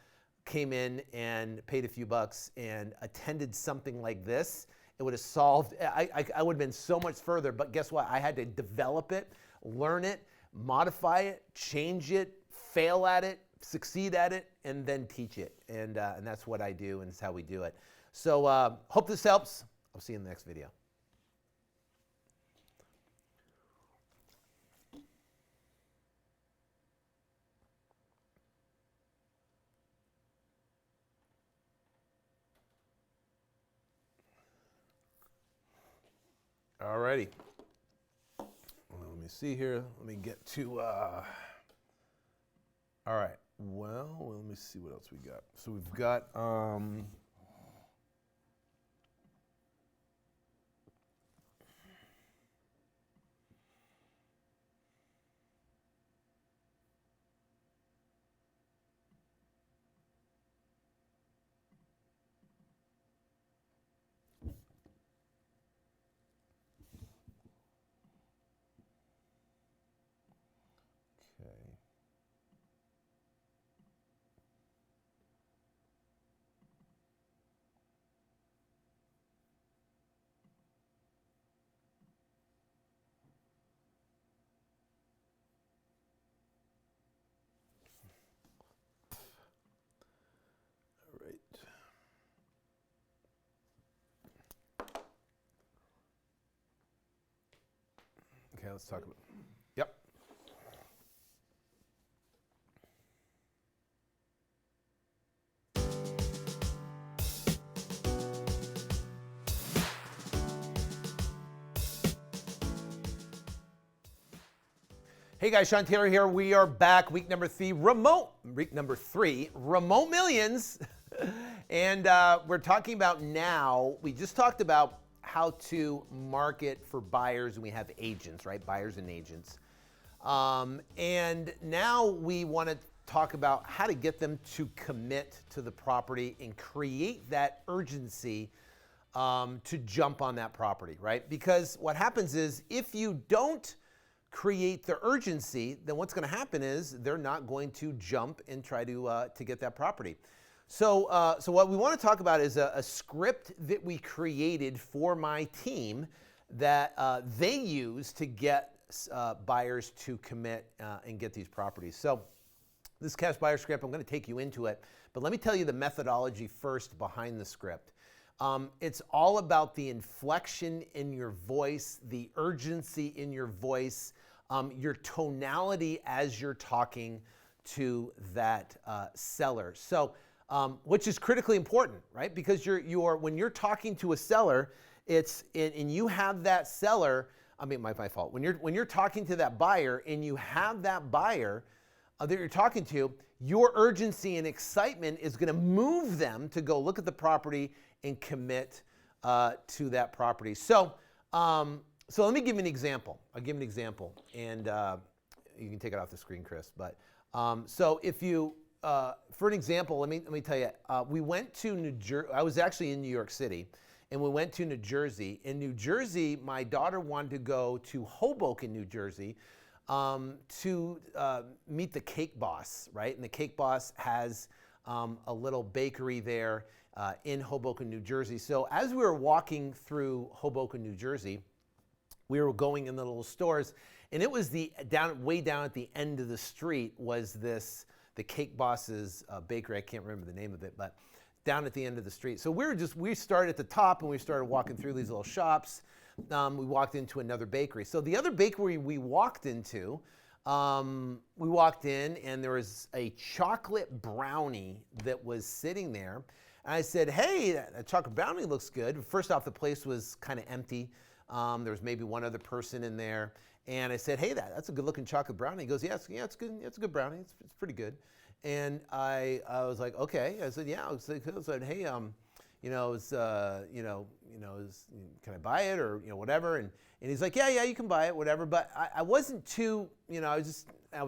came in and paid a few bucks and attended something like this. It would have solved, I would have been so much further, but guess what? I had to develop it, learn it, modify it, change it, fail at it, succeed at it, and then teach it. And that's what I do, and it's how we do it. So hope this helps. I'll see you in the next video. All righty. Well, let me see here. Let me get to, all right. Well, let me see what else we got. So we've got, okay. All right. Okay, let's talk about, yep. Hey guys, Sean Taylor here. We are back, week number three, remote millions. And we're talking about now, we just talked about how to market for buyers, and we have agents, right? Buyers and agents. And now we want to talk about how to get them to commit to the property and create that urgency to jump on that property, right? Because what happens is if you don't create the urgency, then what's going to happen is they're not going to jump and try to get that property. So, so what we want to talk about is a script that we created for my team that they use to get buyers to commit and get these properties. So this cash buyer script, I'm going to take you into it, but let me tell you the methodology first behind the script. It's all about the inflection in your voice, the urgency in your voice, your tonality as you're talking to that seller. So, which is critically important, right? Because when you're talking to a seller, and you have that seller. I mean, my fault. When you're talking to that buyer and you have that buyer that you're talking to, your urgency and excitement is going to move them to go look at the property and commit to that property. So, so let me give you an example. I'll give you an example, and you can take it off the screen, Chris. But so if you, for an example, let me tell you, we went to New Jersey. I was actually in New York City, and we went to New Jersey. In New Jersey, my daughter wanted to go to Hoboken, New Jersey, to meet the Cake Boss, right? And the Cake Boss has a little bakery there in Hoboken, New Jersey. So as we were walking through Hoboken, New Jersey, we were going in the little stores, and it was way down at the end of the street was the Cake Boss's bakery. I can't remember the name of it, but down at the end of the street. So we started at the top, and we started walking through these little shops. We walked into another bakery. So the other bakery we walked into, we walked in, and there was a chocolate brownie that was sitting there. And I said, hey, that chocolate brownie looks good. First off, the place was kind of empty. There was maybe one other person in there. And I said, hey, that's a good looking chocolate brownie. He goes, yeah, it's good. It's a good brownie. It's pretty good. And I was like, okay. I said, yeah. I said, hey, can I buy it or whatever? And he's like, yeah, you can buy it, whatever. But I wasn't too, I was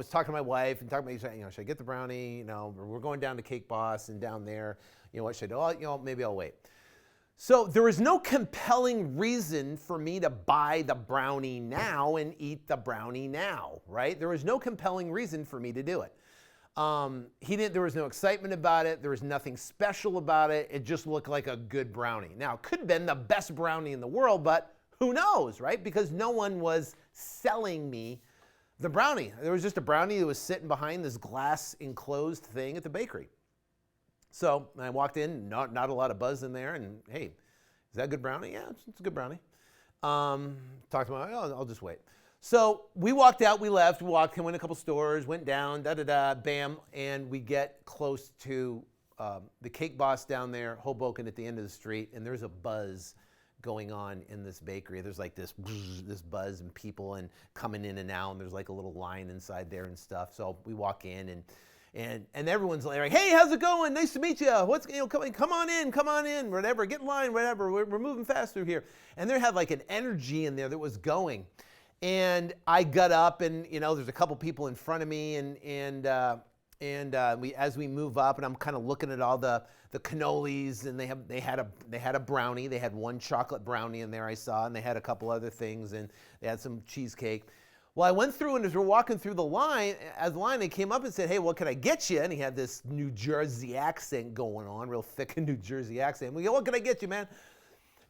talking to my wife and talking about, should I get the brownie? We're going down to Cake Boss, and down there, You know, what should I do? Oh, you know, maybe I'll wait. So there was no compelling reason for me to buy the brownie now and eat the brownie now, right? There was no compelling reason for me to do it. There was no excitement about it. There was nothing special about it. It just looked like a good brownie. Now, it could have been the best brownie in the world, but who knows, right? Because no one was selling me the brownie. There was just a brownie that was sitting behind this glass enclosed thing at the bakery. So I walked in, not a lot of buzz in there, and hey, is that a good brownie? Yeah, it's a good brownie. Talked to my, I'll just wait. So we walked out, we left, went a couple stores, went down, bam, and we get close to the Cake Boss down there, Hoboken at the end of the street, and there's a buzz going on in this bakery. There's like this buzz and people and coming in and out, and there's like a little line inside there and stuff. So we walk in and everyone's like, hey, how's it going? Nice to meet you. What's, you know, come on in, whatever, get in line, whatever. We're moving fast through here. And there had like an energy in there that was going. And I got up and, you know, there's a couple people in front of me as we move up, and I'm kind of looking at all the cannolis, and they had a brownie. They had one chocolate brownie in there I saw, and they had a couple other things, and they had some cheesecake. Well, I went through, and as we're walking through the line, they came up and said, hey, what can I get you? And he had this New Jersey accent going on, real thick New Jersey accent. We go, what can I get you, man?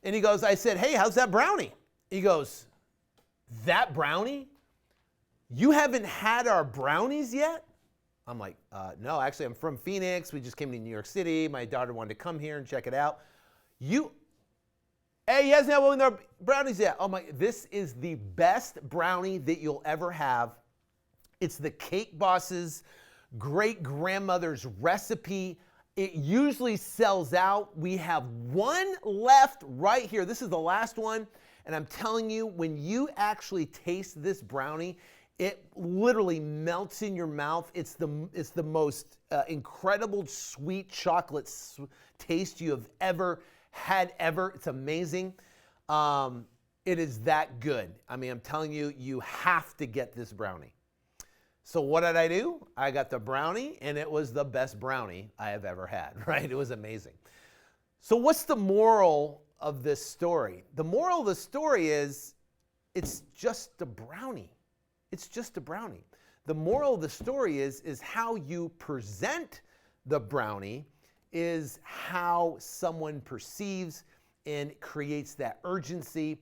And he goes, I said, hey, how's that brownie? He goes, that brownie? You haven't had our brownies yet? I'm like, no, actually, I'm from Phoenix. We just came to New York City. My daughter wanted to come here and check it out. Hey, he hasn't had one of their brownies yet. Oh my, this is the best brownie that you'll ever have. It's the Cake Boss's great-grandmother's recipe. It usually sells out. We have one left right here. This is the last one. And I'm telling you, when you actually taste this brownie, it literally melts in your mouth. It's the most incredible sweet chocolate taste you have ever had ever. It's amazing. It is that good. I mean, I'm telling you, you have to get this brownie. So what did I do? I got the brownie, and it was the best brownie I have ever had, right? It was amazing. So what's the moral of this story? The moral of the story is it's just a brownie. It's just a brownie. The moral of the story is how you present the brownie is how someone perceives and creates that urgency.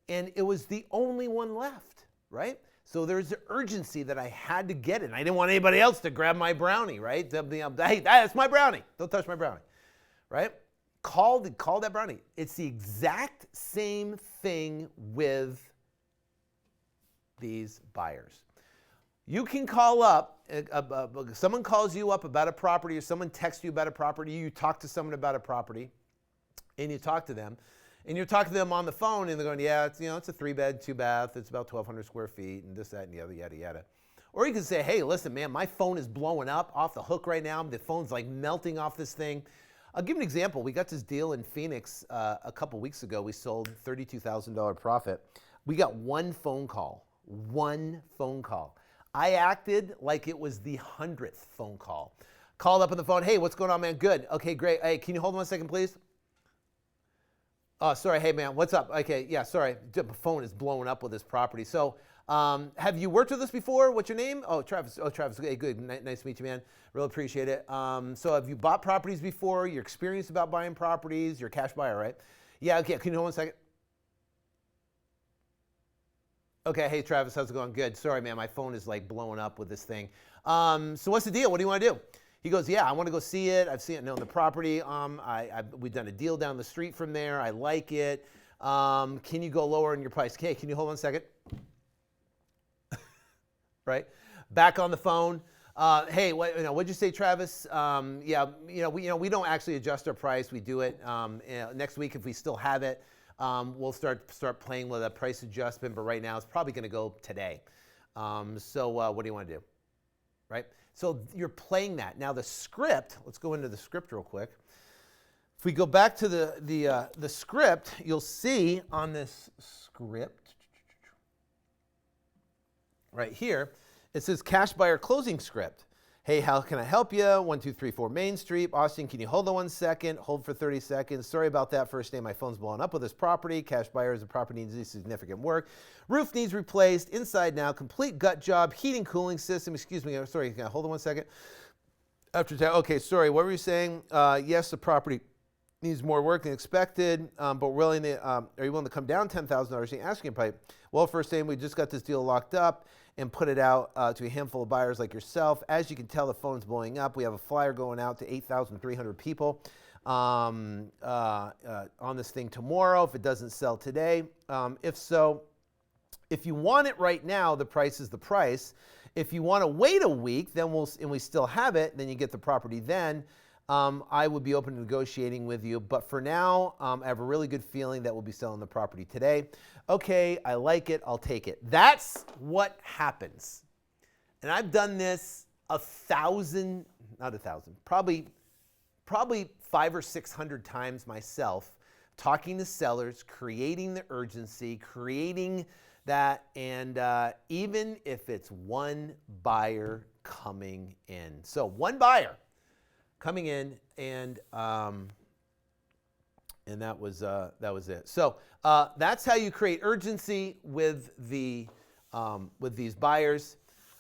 And it was the only one left, right? So there's an urgency that I had to get it. I didn't want anybody else to grab my brownie, right? Hey, that's my brownie. Don't touch my brownie, right? Call that brownie. It's the exact same thing with these buyers. You can call up, someone calls you up about a property, or someone texts you about a property, you talk to someone about a property, and you talk to them, and you're talking to them on the phone, and they're going, yeah, it's a 3-bed, 2-bath, it's about 1,200 square feet, and this, that, and the other, yada, yada. Or you can say, hey, listen, man, my phone is blowing up off the hook right now. The phone's like melting off this thing. I'll give you an example. We got this deal in Phoenix a couple weeks ago. We sold $32,000 profit. We got one phone call. I acted like it was the 100th phone call. Called up on the phone. Hey, what's going on, man? Good. Okay, great. Hey, can you hold on 1 second, please? Oh, sorry. Hey, man, what's up? Okay, yeah, sorry. The phone is blowing up with this property. So have you worked with us before? What's your name? Oh, Travis. Oh, Travis. Hey, good. Nice to meet you, man. Really appreciate it. So have you bought properties before? You're experienced about buying properties? You're a cash buyer, right? Yeah, okay. Can you hold on 1 second? Okay, hey, Travis, how's it going? Good. Sorry, man, my phone is like blowing up with this thing. So what's the deal? What do you want to do? He goes, yeah, I want to go see it. I've seen it on the property. We've done a deal down the street from there. I like it. Can you go lower in your price? Okay, can you hold on 1 second? Right? Back on the phone. Hey, what'd you say, Travis? Yeah, we don't actually adjust our price. We do it next week if we still have it. We'll start playing with a price adjustment, but right now it's probably going to go today. So what do you want to do? Right? So you're playing that. Now the script, let's go into the script real quick. If we go back to the script, you'll see on this script right here, it says cash buyer closing script. Hey, how can I help you? 1234 Main Street. Austin, can you hold on 1 second? Hold for 30 seconds. Sorry about that. First day, my phone's blowing up with this property. Cash buyers, the property needs significant work. Roof needs replaced. Inside now. Complete gut job. Heating, cooling system. Excuse me. Sorry. Can I hold on 1 second? Okay, sorry. What were you saying? Yes, the property needs more work than expected, but we're willing to, are you willing to come down $10,000? You're asking pipe. Well, first thing, we just got this deal locked up and put it out to a handful of buyers like yourself. As you can tell, the phone's blowing up. We have a flyer going out to 8,300 people on this thing tomorrow if it doesn't sell today. If so, if you want it right now, the price is the price. If you want to wait a week, then we still have it, then you get the property then. I would be open to negotiating with you, but for now, I have a really good feeling that we'll be selling the property today. Okay, I like it, I'll take it. That's what happens. And I've done this probably 500 or 600 times myself, talking to sellers, creating the urgency, creating that, and even if it's one buyer coming in. So one buyer coming in, and that was it. So that's how you create urgency with these buyers.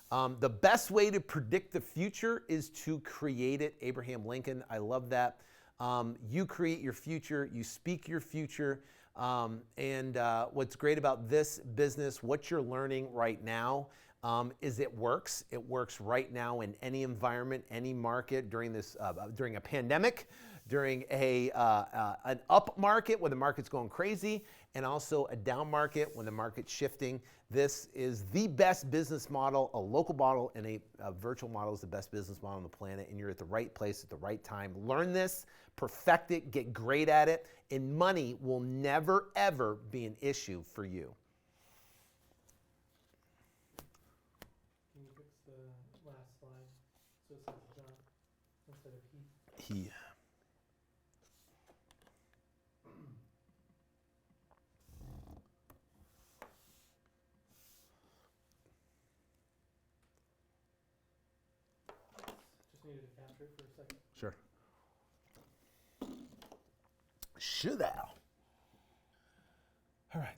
The best way to predict the future is to create it. Abraham Lincoln, I love that. You create your future, you speak your future, and what's great about this business, what you're learning right now, is it works. It works right now in any environment, any market, during a pandemic, during an up market when the market's going crazy, and also a down market when the market's shifting. This is the best business model. A local model and a virtual model is the best business model on the planet, and you're at the right place at the right time. Learn this, perfect it, get great at it, and money will never, ever be an issue for you. Last slide, so it says John instead of he. He. Just needed to capture it for a second. Sure. Should thou? All right.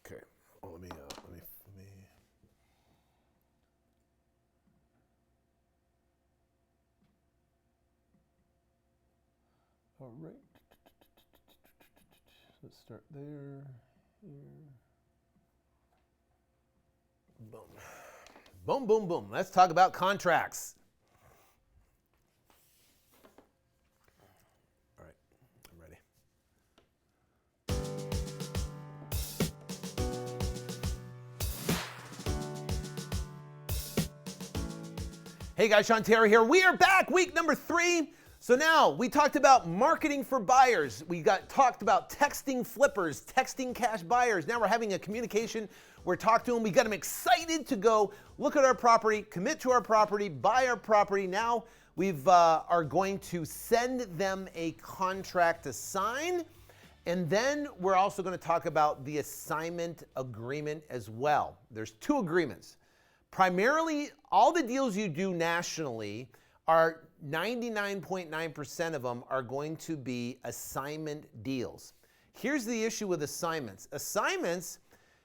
Okay. Well, let me. All right. Let's start there. Here. Boom. Boom, boom, boom. Let's talk about contracts. All right. I'm ready. Hey guys, Sean Taylor here. We are back, week number 3. So now we talked about marketing for buyers. We talked about texting flippers, texting cash buyers. Now we're having a communication. We're talking to them. We got them excited to go look at our property, commit to our property, buy our property. Now we are going to send them a contract to sign. And then we're also going to talk about the assignment agreement as well. There's 2 agreements. Primarily, all the deals you do nationally are 99.9% of them are going to be assignment deals. Here's the issue with assignments. Assignments,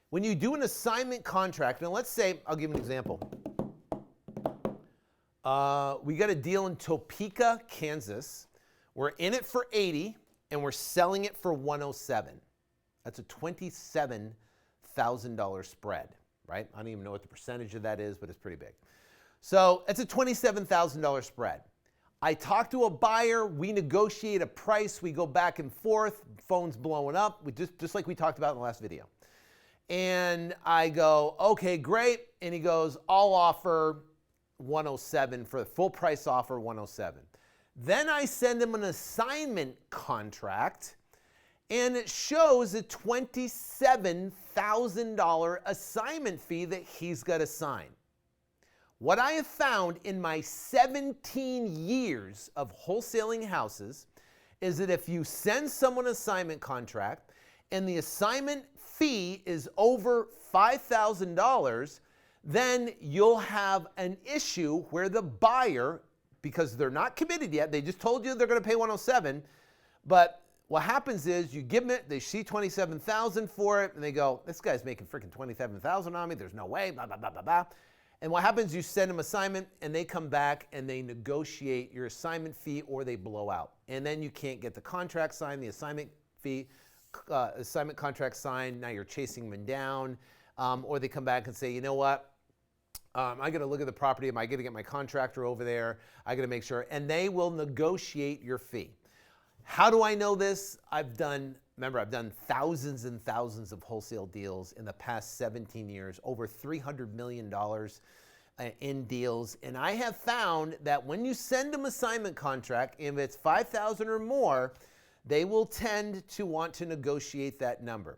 when you do an assignment contract, now let's say, I'll give you an example. We got a deal in Topeka, Kansas. We're in it for 80 and we're selling it for 107. That's a $27,000 spread, right? I don't even know what the percentage of that is, but it's pretty big. So it's a $27,000 spread. I talk to a buyer, we negotiate a price, we go back and forth, phone's blowing up, just like we talked about in the last video. And I go, okay, great. And he goes, I'll offer 107 for the full price offer, 107. Then I send him an assignment contract, and it shows a $27,000 assignment fee that he's got to sign. What I have found in my 17 years of wholesaling houses is that if you send someone an assignment contract and the assignment fee is over $5,000, then you'll have an issue where the buyer, because they're not committed yet, they just told you they're going to pay 107, but what happens is you give them it, they see 27,000 for it, and they go, this guy's making freaking 27,000 on me, there's no way, blah, blah, blah, blah, blah. And what happens, you send them assignment, and they come back, and they negotiate your assignment fee, or they blow out. And then you can't get the contract signed, the assignment contract signed, now you're chasing them down, or they come back and say, you know what, I got to look at the property, am I going to get my contractor over there, I got to make sure, and they will negotiate your fee. How do I know this? I've done thousands and thousands of wholesale deals in the past 17 years, over $300 million in deals. And I have found that when you send them assignment contract, if it's $5,000 or more, they will tend to want to negotiate that number.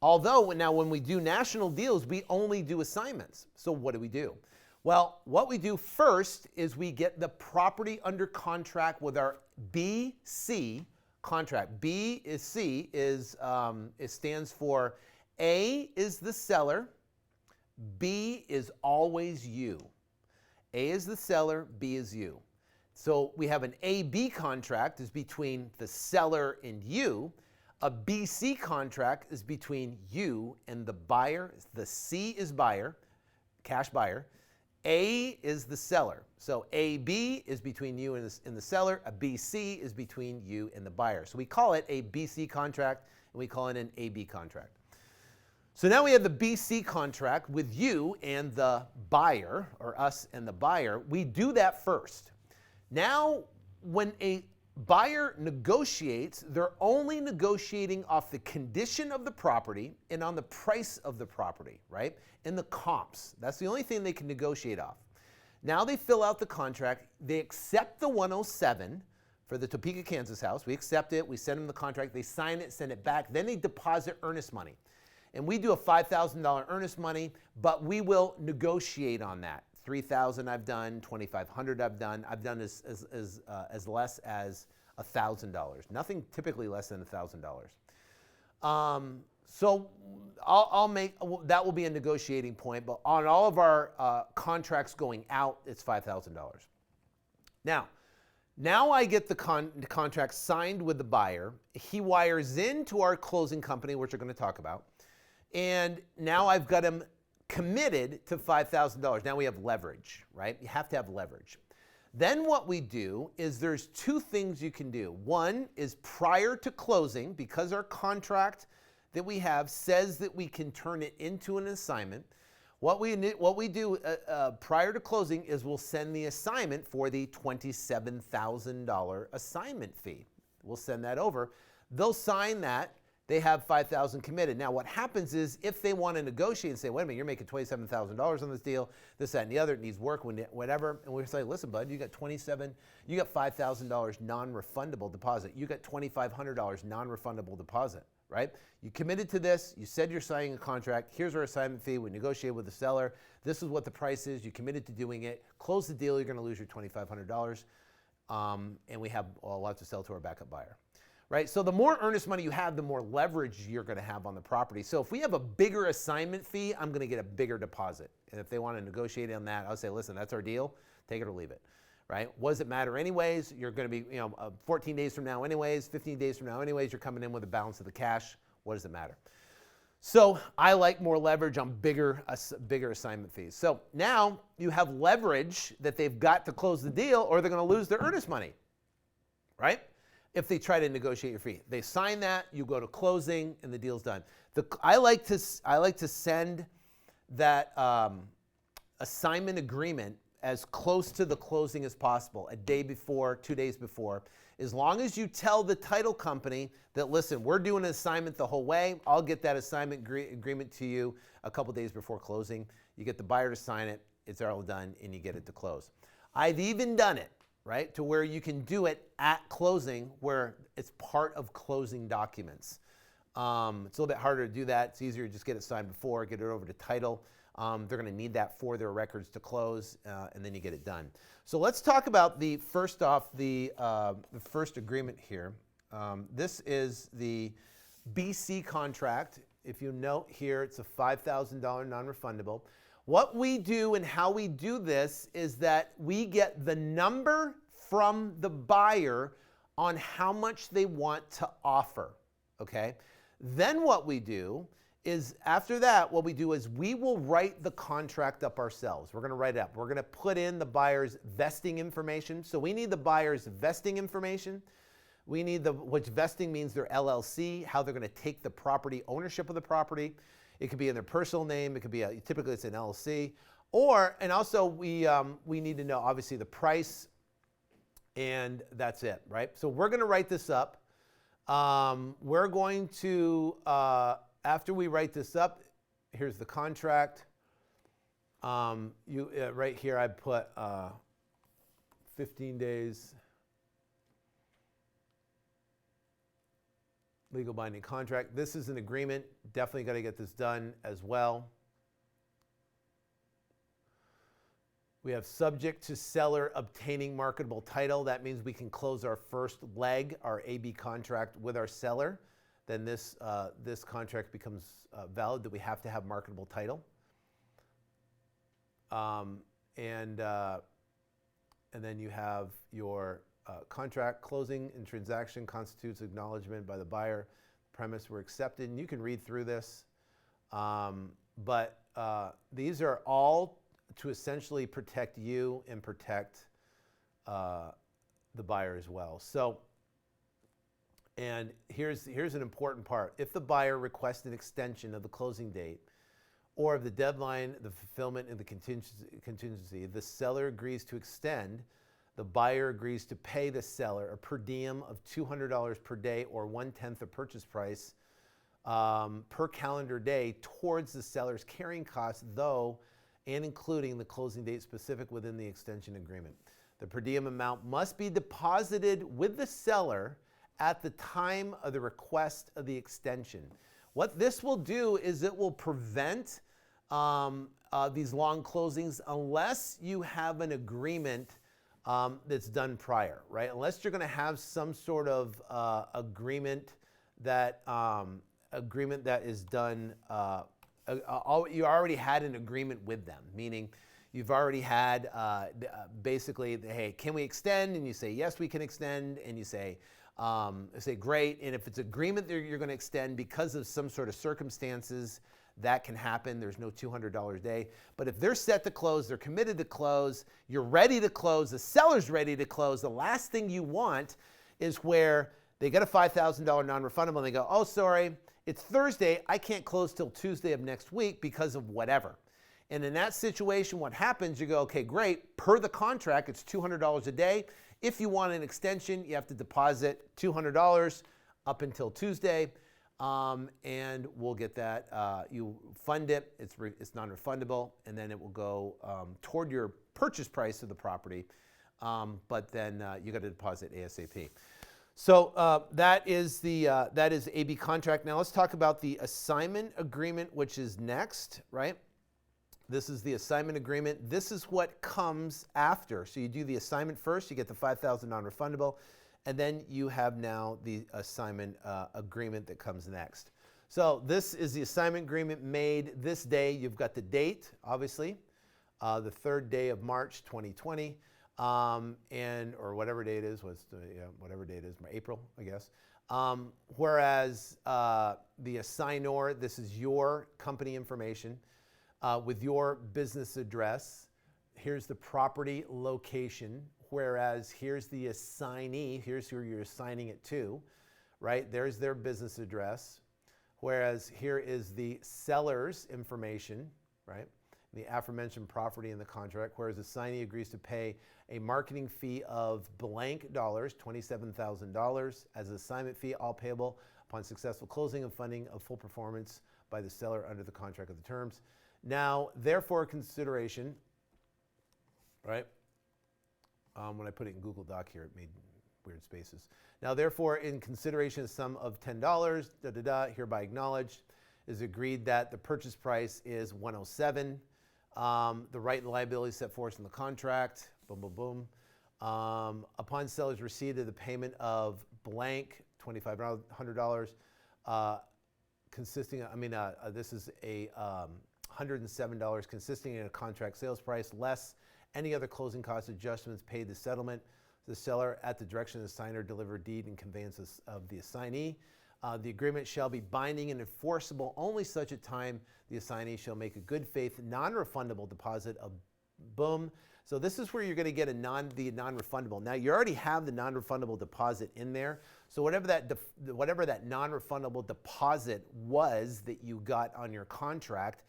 Although now when we do national deals, we only do assignments. So what do? Well, what we do first is we get the property under contract with our BC contract. B is C is it stands for A is the seller, B is always you. A is the seller, B is you. So we have an AB contract is between the seller and you. A BC contract is between you and the buyer. The C is buyer, cash buyer. A is the seller. So AB is between you and the seller. A BC is between you and the buyer. So we call it a BC contract, and we call it an AB contract. So now we have the BC contract with you and the buyer, or us and the buyer. We do that first. Now, when a buyer negotiates, they're only negotiating off the condition of the property and on the price of the property, right? And the comps. That's the only thing they can negotiate off. Now they fill out the contract. They accept the 107 for the Topeka, Kansas house. We accept it. We send them the contract. They sign it, send it back. Then they deposit earnest money. And we do a $5,000 earnest money, but we will negotiate on that. $3,000 I've done, $2,500 I've done. I've done as less as $1,000. Nothing typically less than $1,000. So I'll make, that will be a negotiating point, but on all of our contracts going out, it's $5,000. Now I get the contract signed with the buyer. He wires into our closing company, which we're going to talk about. And now I've got him committed to $5,000. Now we have leverage, right? You have to have leverage. Then what we do is there's two things you can do. One is prior to closing, because our contract that we have says that we can turn it into an assignment. What we do prior to closing is we'll send the assignment for the $27,000 assignment fee. We'll send that over. They'll sign that. They have $5,000 committed. Now, what happens is if they want to negotiate and say, wait a minute, you're making $27,000 on this deal, this, that, and the other, it needs work, whatever, and we say, listen, bud, you got $5,000 non-refundable deposit. You got $2,500 non-refundable deposit, right? You committed to this. You said you're signing a contract. Here's our assignment fee. We negotiated with the seller. This is what the price is. You committed to doing it. Close the deal. You're going to lose your $2,500, and we have lots to sell to our backup buyer. Right? So the more earnest money you have, the more leverage you're going to have on the property. So if we have a bigger assignment fee, I'm going to get a bigger deposit. And if they want to negotiate on that, I'll say, listen, that's our deal. Take it or leave it. Right? What does it matter anyways? You're going to be, 14 days from now anyways, 15 days from now anyways, you're coming in with a balance of the cash. What does it matter? So I like more leverage on bigger assignment fees. So now you have leverage that they've got to close the deal, or they're going to lose their earnest money. Right? If they try to negotiate your fee. They sign that, you go to closing, and the deal's done. I like to send that assignment agreement as close to the closing as possible, a day before, 2 days before. As long as you tell the title company that, listen, we're doing an assignment the whole way, I'll get that assignment agreement to you a couple days before closing. You get the buyer to sign it, it's all done, and you get it to close. I've even done it, right, to where you can do it at closing, where it's part of closing documents. It's a little bit harder to do that. It's easier to just get it signed before, get it over to title. They're going to need that for their records to close, and then you get it done. So let's talk about the first off the first agreement here. This is the BC contract. If you note here, it's a $5,000 non-refundable. What we do and how we do this is that we get the number from the buyer on how much they want to offer, okay? Then what we do is after that, what we do is we will write the contract up ourselves. We're going to write it up. We're going to put in the buyer's vesting information. So we need the buyer's vesting information. We need which vesting means their LLC, how they're going to take the property, ownership of the property. It could be in their personal name. It could be, typically it's an LLC. And also we need to know obviously the price, and that's it, right? So we're going to write this up. We're going to, after we write this up, here's the contract. Right here I put 15 days legal binding contract. This is an agreement. Definitely got to get this done as well. We have subject to seller obtaining marketable title. That means we can close our first leg, our AB contract, with our seller. Then this contract becomes valid, that we have to have marketable title. And then you have your contract closing and transaction constitutes acknowledgement by the buyer. Premise were accepted. And you can read through this. But these are all to essentially protect you and protect the buyer as well. So, and here's an important part. If the buyer requests an extension of the closing date or of the deadline, the fulfillment, and the contingency, the seller agrees to extend, the buyer agrees to pay the seller a per diem of $200 per day or 1/10 of purchase price per calendar day towards the seller's carrying costs, though and including the closing date specific within the extension agreement. The per diem amount must be deposited with the seller at the time of the request of the extension. What this will do is it will prevent these long closings unless you have an agreement that's done prior, right? Unless you're going to have some sort of agreement that is done. You already had an agreement with them, meaning you've already had basically, hey, can we extend? And you say, yes, we can extend. And you say great. And if it's agreement that you're going to extend because of some sort of circumstances, that can happen. There's no $200 a day. But if they're set to close, they're committed to close, you're ready to close, the seller's ready to close, the last thing you want is where they get a $5,000 non-refundable and they go, oh, sorry, it's Thursday, I can't close till Tuesday of next week because of whatever. And in that situation, what happens, you go, okay, great, per the contract, it's $200 a day. If you want an extension, you have to deposit $200 up until Tuesday, and we'll get that. You fund it, it's non-refundable, and then it will go toward your purchase price of the property, but then you got to deposit ASAP. So that is AB contract. Now let's talk about the assignment agreement, which is next, right? This is the assignment agreement. This is what comes after. So you do the assignment first, you get the $5,000 non-refundable, and then you have now the assignment agreement that comes next. So this is the assignment agreement made this day. You've got the date, obviously, the 3rd day of March 2020. Or whatever date it is, whatever date it is, April, I guess. Whereas the assignor, this is your company information with your business address. Here's the property location. Whereas here's the assignee, here's who you're assigning it to, right? There's their business address. Whereas here is the seller's information, right? The aforementioned property in the contract, whereas the assignee agrees to pay a marketing fee of blank dollars, $27,000, as an assignment fee, all payable upon successful closing and funding of full performance by the seller under the contract of the terms. Now, therefore, consideration, right? When I put it in Google Doc here, it made weird spaces. Now, therefore, in consideration of sum of $10, hereby acknowledged, is agreed that the purchase price is $107. The right and liability set forth in the contract. Boom, boom, boom. Upon seller's receipt of the payment of blank $2,500, consisting. This is a $107 consisting in a contract sales price less any other closing cost adjustments paid to settlement. The seller, at the direction of the signer, deliver deed and conveyance of the assignee. The agreement shall be binding and enforceable only such a time the assignee shall make a good faith non-refundable deposit of boom. So this is where you're going to get the non-refundable. Now you already have the non-refundable deposit in there. So whatever that non-refundable deposit was that you got on your contract,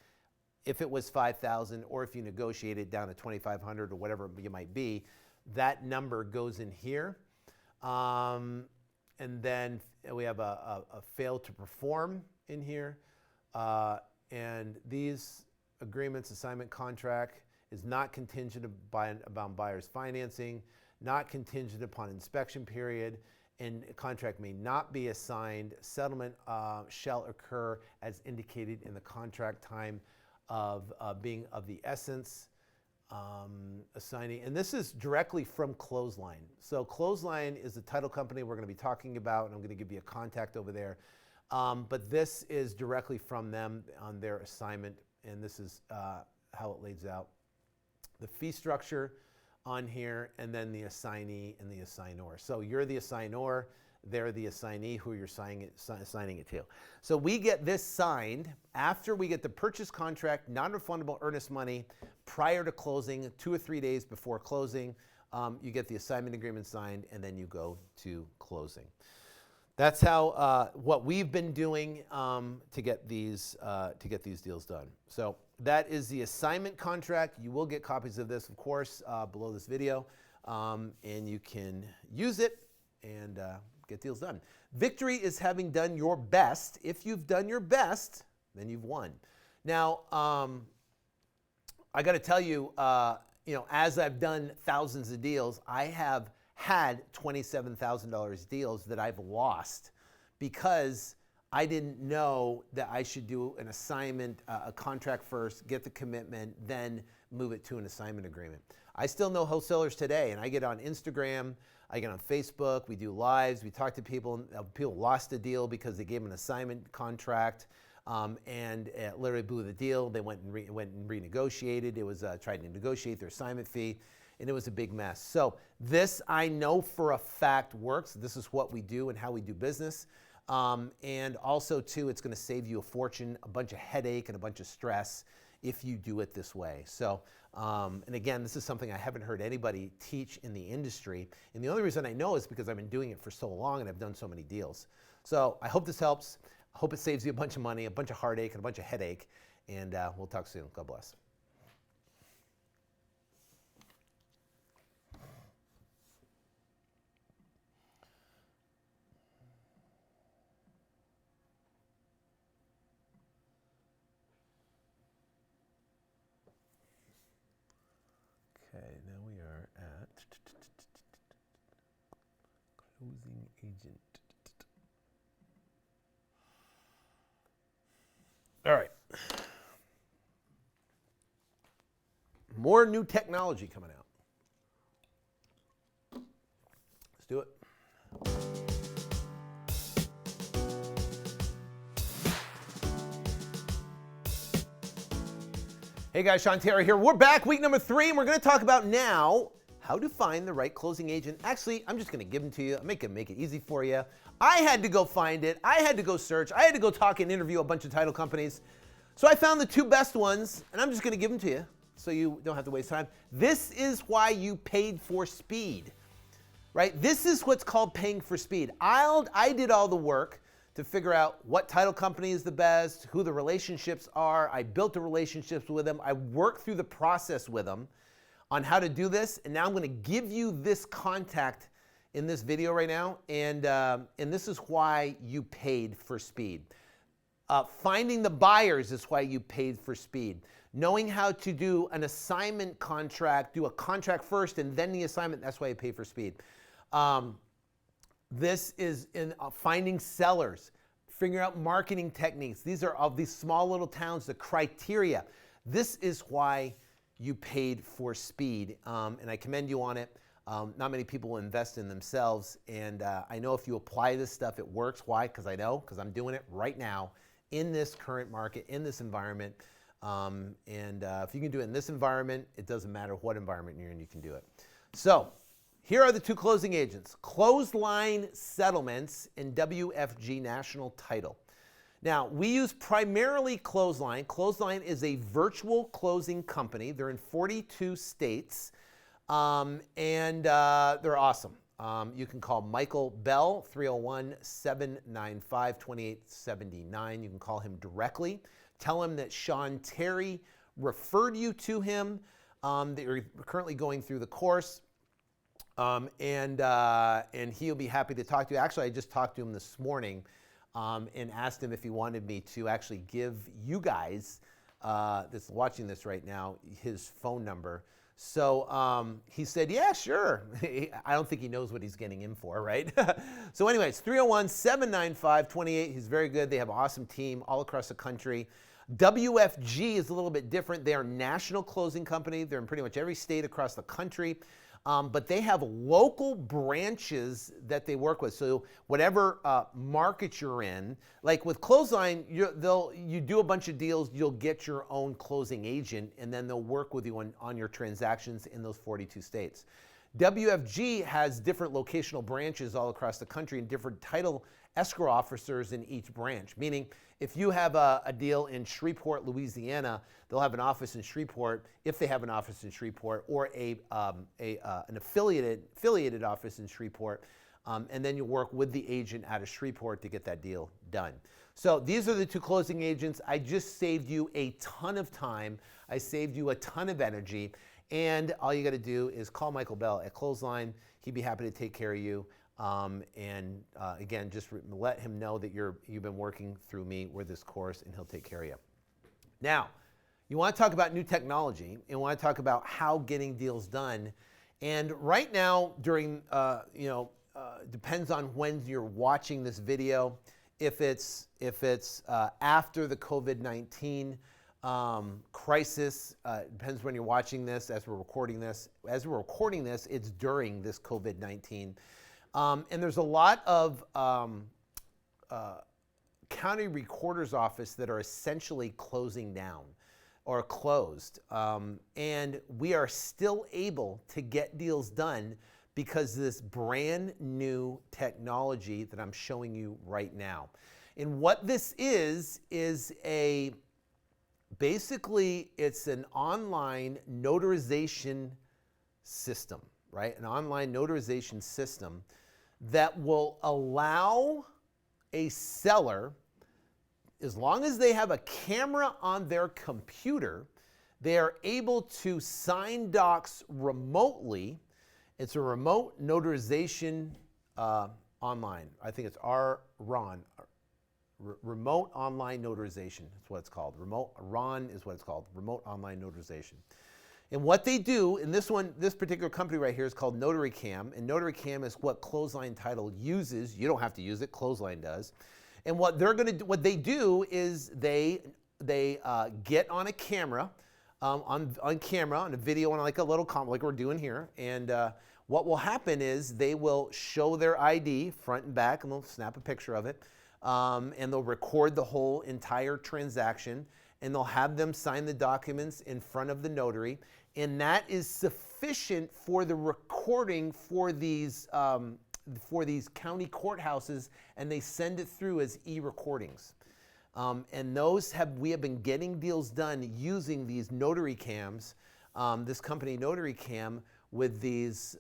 if it was $5,000 or if you negotiate it down to $2,500 or whatever you might be, that number goes in here. And then we have a fail to perform in here. And these agreements, assignment contract, is not contingent upon buyer's financing, not contingent upon inspection period, and a contract may not be assigned. Settlement shall occur as indicated in the contract. Time of being of the essence. Assignee, and this is directly from Clothesline. So Clothesline is the title company we're going to be talking about, and I'm going to give you a contact over there. But this is directly from them on their assignment, and this is how it lays out. The fee structure on here, and then the assignee and the assignor. So you're the assignor, they're the assignee who you're assigning it to. So we get this signed after we get the purchase contract, non-refundable earnest money prior to closing, 2 or 3 days before closing. You get the assignment agreement signed, and then you go to closing. That's how what we've been doing to get these deals done. So that is the assignment contract. You will get copies of this, of course, below this video, and you can use it and get deals done. Victory is having done your best. If you've done your best, then you've won. Now, I got to tell you, as I've done thousands of deals, I have had $27,000 deals that I've lost because I didn't know that I should do an assignment, a contract first, get the commitment, then move it to an assignment agreement. I still know wholesalers today, and I get on Instagram, I get on Facebook, we do lives, we talk to people. People lost a deal because they gave them an assignment contract, and it literally blew the deal. They went and renegotiated. It was tried to negotiate their assignment fee, and it was a big mess. So this I know for a fact works. This is what we do and how we do business. And also, too, it's going to save you a fortune, a bunch of headache, and a bunch of stress if you do it this way. So, and again, this is something I haven't heard anybody teach in the industry. And the only reason I know is because I've been doing it for so long and I've done so many deals. So I hope this helps. I hope it saves you a bunch of money, a bunch of heartache, and a bunch of headache. And we'll talk soon. God bless. Okay, now we are at closing agent. All right. More new technology coming out. Let's do it. Hey guys, Sean Terry here. We're back, week number 3, and we're going to talk about now how to find the right closing agent. Actually, I'm just going to give them to you. I'm going to make it easy for you. I had to go find it. I had to go search. I had to go talk and interview a bunch of title companies. So I found the 2 best ones, and I'm just going to give them to you so you don't have to waste time. This is why you paid for speed, right? This is what's called paying for speed. I did all the work to figure out what title company is the best, who the relationships are. I built the relationships with them. I worked through the process with them on how to do this, and now I'm going to give you this contact in this video right now, and this is why you paid for speed. Finding the buyers is why you paid for speed. Knowing how to do an assignment contract, do a contract first and then the assignment, that's why you pay for speed. This is in finding sellers, figuring out marketing techniques. These are of these small little towns, the criteria. This is why you paid for speed, and I commend you on it. Not many people invest in themselves, and I know if you apply this stuff, it works. Why? Because I know, because I'm doing it right now in this current market, in this environment. If you can do it in this environment, it doesn't matter what environment you're in, you can do it. So here are the two closing agents, Clothesline Settlements and WFG National Title. Now, we use primarily Clothesline. Clothesline is a virtual closing company. They're in 42 states, and they're awesome. You can call Michael Bell, 301-795-2879. You can call him directly. Tell him that Sean Terry referred you to him, that you're currently going through the course, and he'll be happy to talk to you. Actually, I just talked to him this morning and asked him if he wanted me to actually give you guys that's watching this right now his phone number. So he said, yeah, sure. I don't think he knows what he's getting in for, right? So anyways, 301-795-28. He's very good. They have an awesome team all across the country. WFG is a little bit different. They are a national closing company. They're in pretty much every state across the country. But they have local branches that they work with. So whatever market you're in, like with Clothesline, you do a bunch of deals, you'll get your own closing agent, and then they'll work with you on your transactions in those 42 states. WFG has different locational branches all across the country and different title escrow officers in each branch, meaning if you have a deal in Shreveport, Louisiana, they'll have an office in Shreveport, if they have an office in Shreveport, or an affiliated office in Shreveport, and then you work with the agent out of Shreveport to get that deal done. So these are the two closing agents. I just saved you a ton of time. I saved you a ton of energy, and all you got to do is call Michael Bell at Clothesline. He'd be happy to take care of you. Again, just let him know that you've been working through me with this course, and he'll take care of you. Now, you want to talk about new technology, and want to talk about how getting deals done. And right now, during depends on when you're watching this video. If it's after the COVID-19 crisis, depends when you're watching this. As we're recording this, it's during this COVID-19. And there's a lot of county recorder's office that are essentially closing down or closed. And we are still able to get deals done because of this brand new technology that I'm showing you right now. And what this is basically it's an online notarization system, right? An online notarization system that will allow a seller, as long as they have a camera on their computer, they are able to sign docs remotely. It's a remote notarization online. I think it's RON, remote online notarization. That's what it's called. RON is what it's called, remote online notarization. And what they do, and this particular company right here is called Notary Cam, and Notary Cam is what Clothesline Title uses. You don't have to use it, Clothesline does. And what they do is they get on a camera, on a video, on like a little like we're doing here, and what will happen is they will show their ID front and back, and they'll snap a picture of it, and they'll record the whole entire transaction, and they'll have them sign the documents in front of the notary, and that is sufficient for the recording for these county courthouses, and they send it through as e-recordings. And we have been getting deals done using these notary cams, this company Notary Cam, with these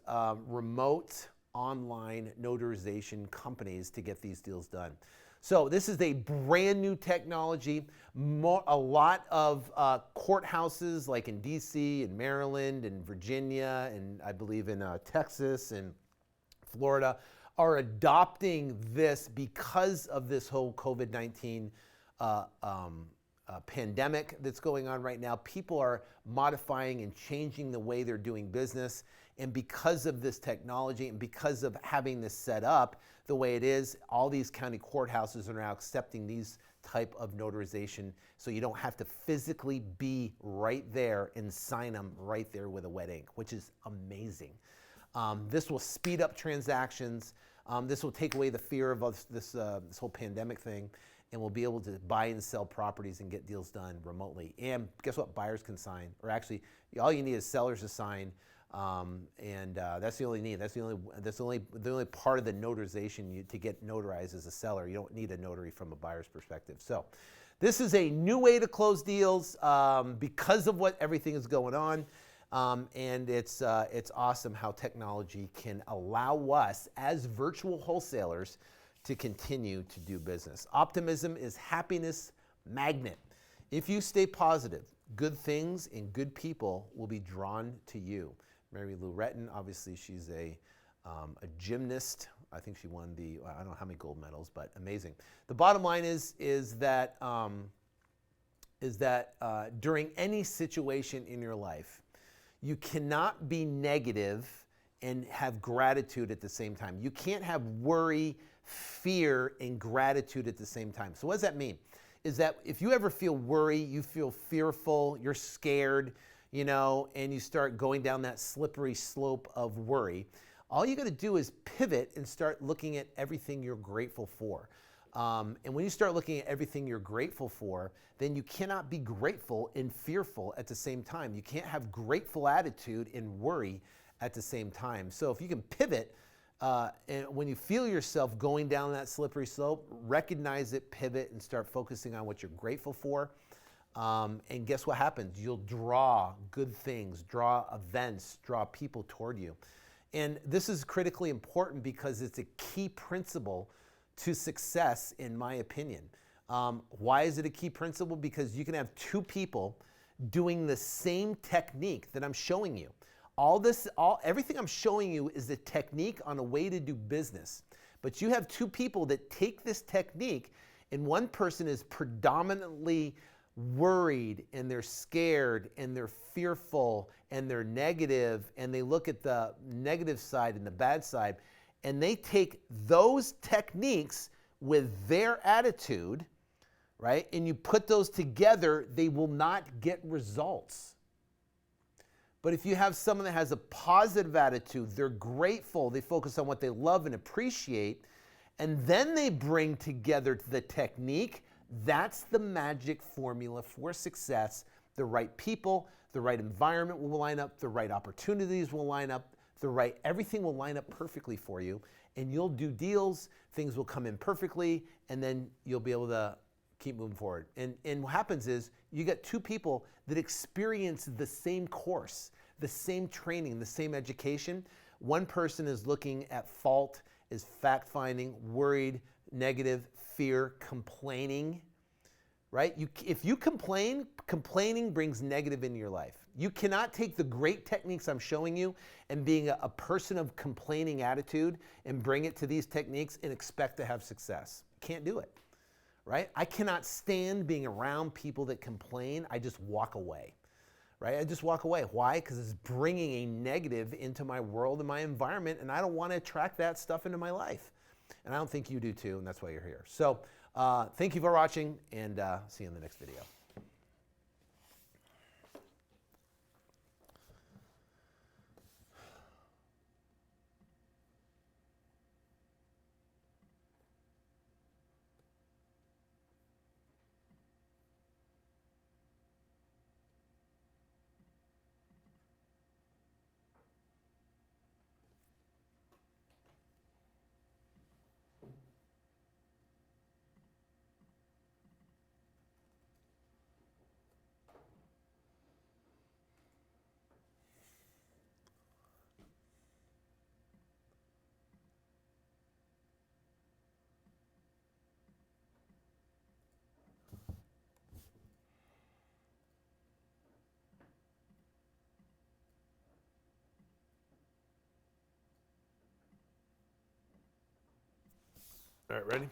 remote online notarization companies to get these deals done. So this is a brand new technology. A lot of courthouses like in DC and Maryland and Virginia and I believe in Texas and Florida are adopting this because of this whole COVID-19 pandemic that's going on right now. People are modifying and changing the way they're doing business. And because of this technology and because of having this set up the way it is, all these county courthouses are now accepting these type of notarization, so you don't have to physically be right there and sign them right there with a wet ink, which is amazing. This will speed up transactions. This will take away the fear of this whole pandemic thing, and we'll be able to buy and sell properties and get deals done remotely. And guess what? Buyers can sign, or actually, all you need is sellers to sign. That's the only need. That's the only part of the notarization to get notarized as a seller. You don't need a notary from a buyer's perspective. So, this is a new way to close deals because of what everything is going on, and it's awesome how technology can allow us as virtual wholesalers to continue to do business. Optimism is happiness magnet. If you stay positive, good things and good people will be drawn to you. Mary Lou Retton, obviously she's a gymnast. I think she won I don't know how many gold medals, but amazing. The bottom line is that during any situation in your life, you cannot be negative and have gratitude at the same time. You can't have worry, fear, and gratitude at the same time. So what does that mean? Is that if you ever feel worry, you feel fearful, you're scared, and you start going down that slippery slope of worry, all you got to do is pivot and start looking at everything you're grateful for. And when you start looking at everything you're grateful for, then you cannot be grateful and fearful at the same time. You can't have grateful attitude and worry at the same time. So if you can pivot, and when you feel yourself going down that slippery slope, recognize it, pivot, and start focusing on what you're grateful for. And guess what happens? You'll draw good things, draw events, draw people toward you. And this is critically important because it's a key principle to success, in my opinion. Why is it a key principle? Because you can have two people doing the same technique that I'm showing you. Everything I'm showing you is a technique on a way to do business. But you have two people that take this technique, and one person is predominantly worried, and they're scared, and they're fearful, and they're negative, and they look at the negative side and the bad side, and they take those techniques with their attitude, right? And you put those together, they will not get results. But if you have someone that has a positive attitude, they're grateful, they focus on what they love and appreciate, and then they bring together the technique, that's the magic formula for success. The right people, the right environment will line up, the right opportunities will line up, everything will line up perfectly for you, and you'll do deals, things will come in perfectly, and then you'll be able to keep moving forward. And what happens is you get two people that experience the same course, the same training, the same education. One person is looking at fault, is fact-finding, worried, negative, fear, complaining, right? If you complain, complaining brings negative into your life. You cannot take the great techniques I'm showing you and being a person of complaining attitude and bring it to these techniques and expect to have success. Can't do it, right? I cannot stand being around people that complain. I just walk away, right? I just walk away. Why? Because it's bringing a negative into my world and my environment, and I don't want to attract that stuff into my life. And I don't think you do too, and that's why you're here. So thank you for watching, and see you in the next video. All right, ready?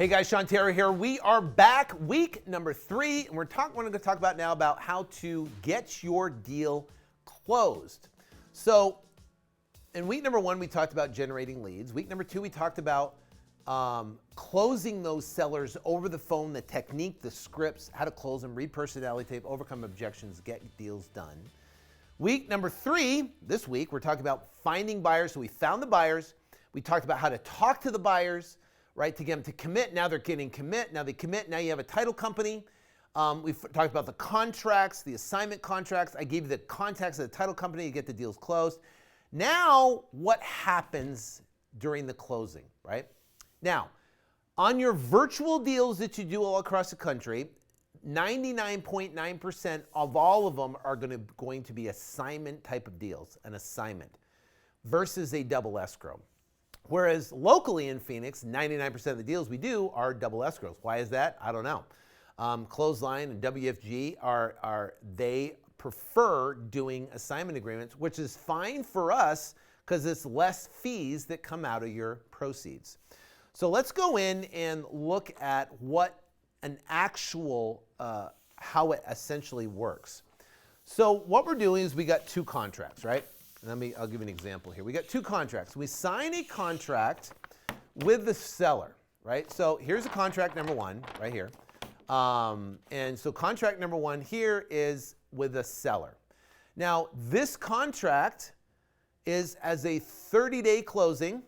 Hey guys, Sean Taylor here. We are back, week number 3, and we're going to talk about now about how to get your deal closed. So, in week number 1, we talked about generating leads. Week number 2, we talked about closing those sellers over the phone, the technique, the scripts, how to close them, read personality tape, overcome objections, get deals done. Week number 3, this week, we're talking about finding buyers. So we found the buyers. We talked about how to talk to the buyers, right, to get them to commit. Now they're getting commit. Now they commit. Now you have a title company. We've talked about the contracts, the assignment contracts. I gave you the contacts of the title company to get the deals closed. Now, what happens during the closing, right? Now, on your virtual deals that you do all across the country, 99.9% of all of them are going to be assignment type of deals, an assignment, versus a double escrow. Whereas locally in Phoenix, 99% of the deals we do are double escrows. Why is that? I don't know. Clothesline and WFG they prefer doing assignment agreements, which is fine for us because it's less fees that come out of your proceeds. So let's go in and look at what an actual, how it essentially works. So what we're doing is we got 2 contracts, right? I'll give you an example here. We got 2 contracts. We sign a contract with the seller, right? So here's a contract number 1 right here. And so contract number 1 here is with the seller. Now this contract is as a 30-day closing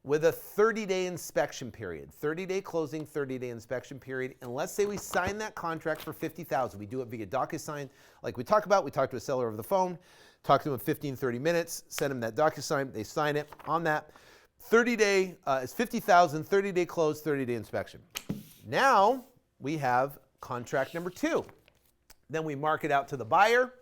with a 30-day inspection period. 30-day closing, 30-day inspection period. And let's say we sign that contract for $50,000. We do it via DocuSign like we talked about. We talk to a seller over the phone. Talk to them in 15, 30 minutes, send them that DocuSign, they sign it on that. 30-day is $50,000, 30-day close, 30-day inspection. Now we have contract number 2. Then we mark it out to the buyer,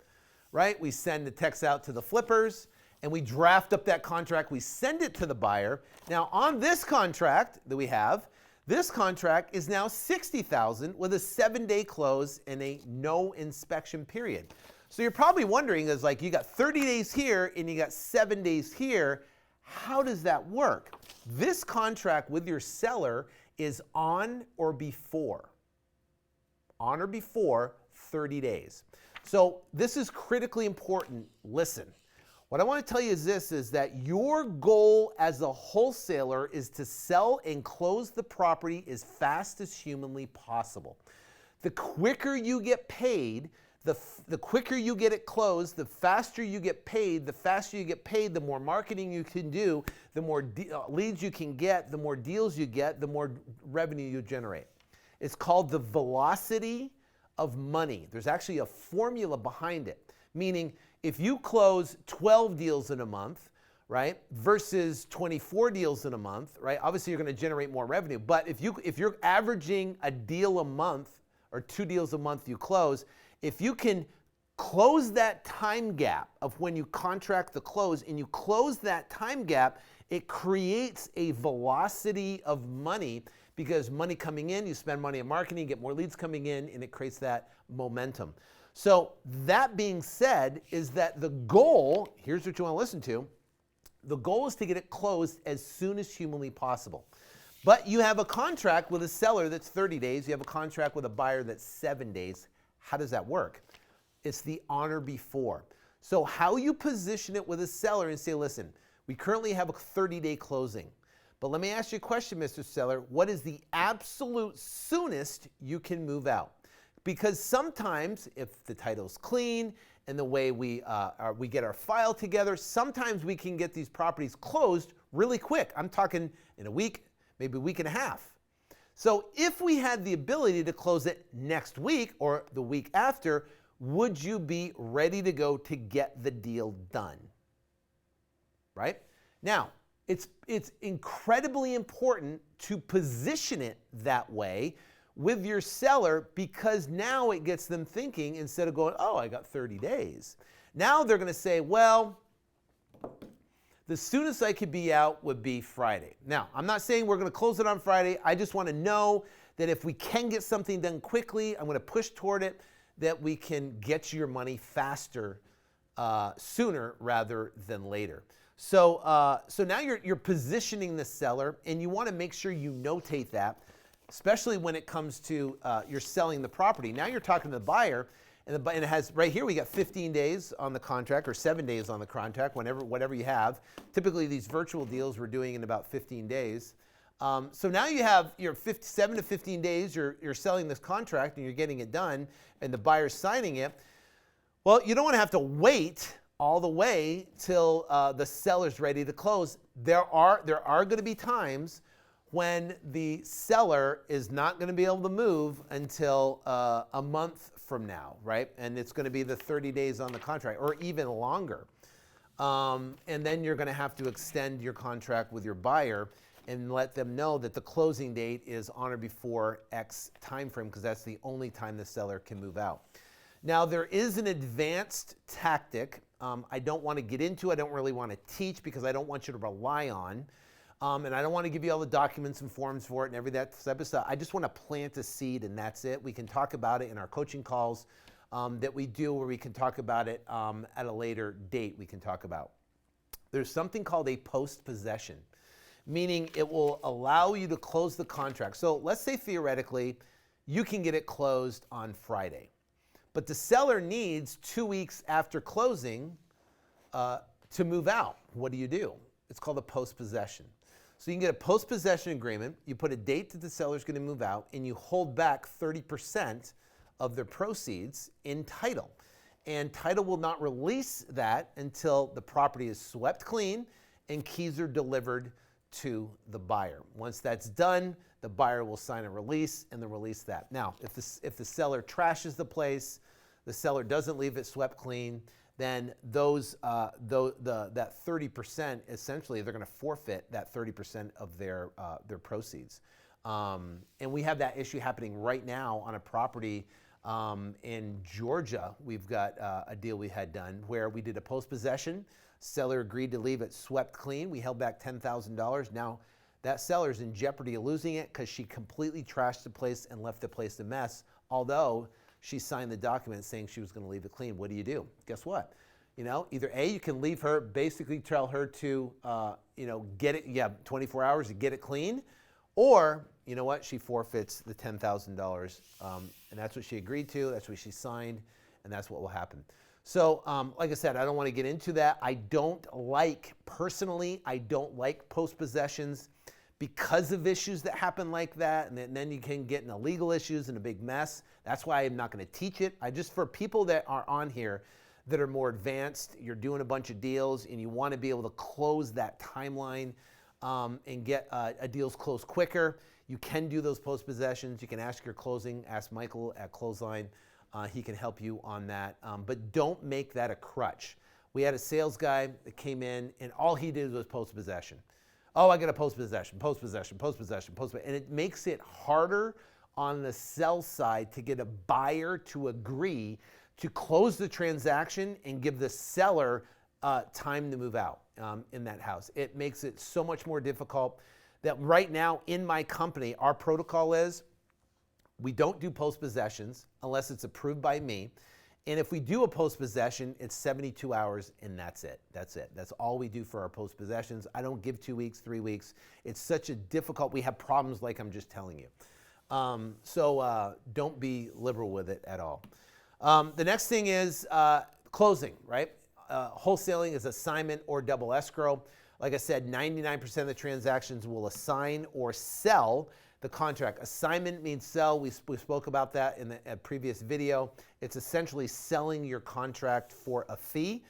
right? We send the text out to the flippers, and we draft up that contract. We send it to the buyer. Now on this contract that we have, this contract is now $60,000 with a 7-day close and a no inspection period. So you're probably wondering, is like you got 30 days here and you got 7 days here. How does that work? This contract with your seller is on or before 30 days. So this is critically important. Listen, what I want to tell you is this, is that your goal as a wholesaler is to sell and close the property as fast as humanly possible. The quicker you get paid, the quicker you get it closed, the faster you get paid. The faster you get paid, the more marketing you can do, the more leads you can get, the more deals you get, the more revenue you generate. It's called the velocity of money. There's actually a formula behind it, meaning if you close 12 deals in a month, right, versus 24 deals in a month, right, obviously you're going to generate more revenue. But if you're averaging a deal a month or 2 deals a month you close, if you can close that time gap of when you contract the close and you close that time gap, it creates a velocity of money because money coming in, you spend money on marketing, you get more leads coming in, and it creates that momentum. So that being said, is that the goal, here's what you want to listen to, the goal is to get it closed as soon as humanly possible. But you have a contract with a seller that's 30 days, you have a contract with a buyer that's 7 days. How does that work? It's the on or before. So how you position it with a seller and say, listen, we currently have a 30-day closing. But let me ask you a question, Mr. Seller. What is the absolute soonest you can move out? Because sometimes if the title's clean and the way we get our file together, sometimes we can get these properties closed really quick. I'm talking in a week, maybe a week and a half. So if we had the ability to close it next week or the week after, would you be ready to go to get the deal done? Right? Now, it's incredibly important to position it that way with your seller because now it gets them thinking instead of going, oh, I got 30 days. Now they're going to say, well, the soonest I could be out would be Friday. Now, I'm not saying we're going to close it on Friday. I just want to know that if we can get something done quickly, I'm going to push toward it, that we can get your money faster, sooner rather than later. So now you're positioning the seller, and you want to make sure you notate that. especially when it comes to you're selling the property. Now you're talking to the buyer, and it has right here we got 15 days on the contract or 7 days on the contract, whatever you have. Typically these virtual deals we're doing in about 15 days. So now you have your 7 to 15 days. You're selling this contract and you're getting it done, and the buyer's signing it. Well, you don't want to have to wait all the way till the seller's ready to close. There are going to be times when the seller is not going to be able to move until a month from now, right? And it's going to be the 30 days on the contract or even longer. And then you're going to have to extend your contract with your buyer and let them know that the closing date is on or before X time frame, because that's the only time the seller can move out. Now, there is an advanced tactic I don't want to get into. I don't really want to teach because I don't want you to rely on. And I don't want to give you all the documents and forms for it and every that type of stuff. I just want to plant a seed, and that's it. We can talk about it in our coaching calls that we do, where we can talk about it at a later date. We can talk about. There's something called a post-possession, meaning it will allow you to close the contract. So let's say theoretically you can get it closed on Friday, but the seller needs 2 weeks after closing to move out. What do? It's called a post-possession. So you can get a post-possession agreement, you put a date that the seller's going to move out, and you hold back 30% of their proceeds in title. And title will not release that until the property is swept clean and keys are delivered to the buyer. Once that's done, the buyer will sign a release and then release that. Now, if the seller trashes the place, the seller doesn't leave it swept clean, then that 30%, essentially, they're going to forfeit that 30% of their proceeds. And we have that issue happening right now on a property in Georgia. We've got a deal we had done where we did a post-possession. Seller agreed to leave it swept clean. We held back $10,000. Now, that seller's in jeopardy of losing it because she completely trashed the place and left the place a mess, although she signed the document saying she was going to leave it clean. What do? Guess what? Either A, you can leave her, basically tell her to, get it, 24 hours to get it clean, or, you know what, she forfeits the $10,000. And that's what she agreed to, that's what she signed, and that's what will happen. So, like I said, I don't want to get into that. Personally, I don't like post-possessions because of issues that happen like that, and then you can get into legal issues and a big mess. That's why I'm not going to teach it. For people that are on here that are more advanced, you're doing a bunch of deals and you want to be able to close that timeline and get deals closed quicker, you can do those post-possessions. You can ask Michael at Clothesline. He can help you on that. But don't make that a crutch. We had a sales guy that came in and all he did was post-possession. Oh, I got a post-possession, and it makes it harder on the sell side to get a buyer to agree to close the transaction and give the seller time to move out in that house. It makes it so much more difficult that right now in my company, our protocol is we don't do post-possessions unless it's approved by me. And if we do a post-possession, it's 72 hours and that's it. That's all we do for our post-possessions. I don't give 2 weeks, 3 weeks. It's such a difficult, we have problems like I'm just telling you. So don't be liberal with it at all. The next thing is closing, right? Wholesaling is assignment or double escrow. Like I said, 99% of the transactions will assign or sell the contract. Assignment means sell. We spoke about that in a previous video. It's essentially selling your contract for a fee.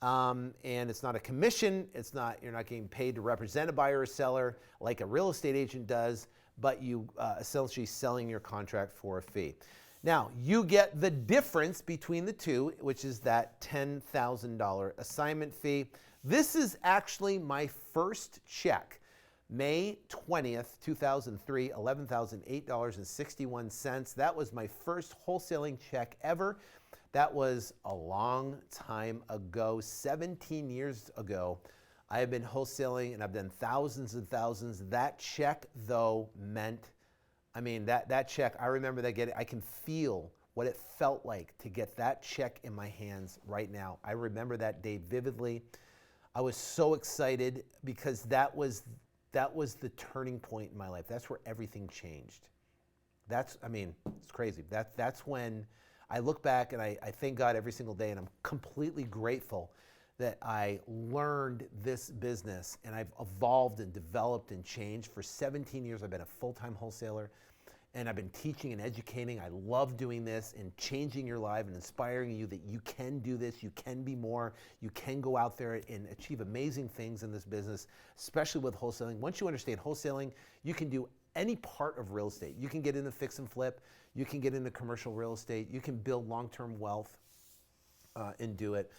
And it's not a commission. You're not getting paid to represent a buyer or seller like a real estate agent does, but you essentially selling your contract for a fee. Now, you get the difference between the two, which is that $10,000 assignment fee. This is actually my first check. May 20th, 2003, $11,008.61. That was my first wholesaling check ever. That was a long time ago, 17 years ago. I have been wholesaling and I've done thousands and thousands. That check, though, meant, that check, I remember I can feel what it felt like to get that check in my hands right now. I remember that day vividly. I was so excited because that was that was the turning point in my life. That's where everything changed. It's crazy. That's when I look back and I thank God every single day, and I'm completely grateful that I learned this business, and I've evolved and developed and changed. For 17 years, I've been a full-time wholesaler, and I've been teaching and educating. I love doing this and changing your life and inspiring you that you can do this, you can be more, you can go out there and achieve amazing things in this business, especially with wholesaling. Once you understand wholesaling, you can do any part of real estate. You can get into fix and flip, you can get into commercial real estate, you can build long-term wealth and do it.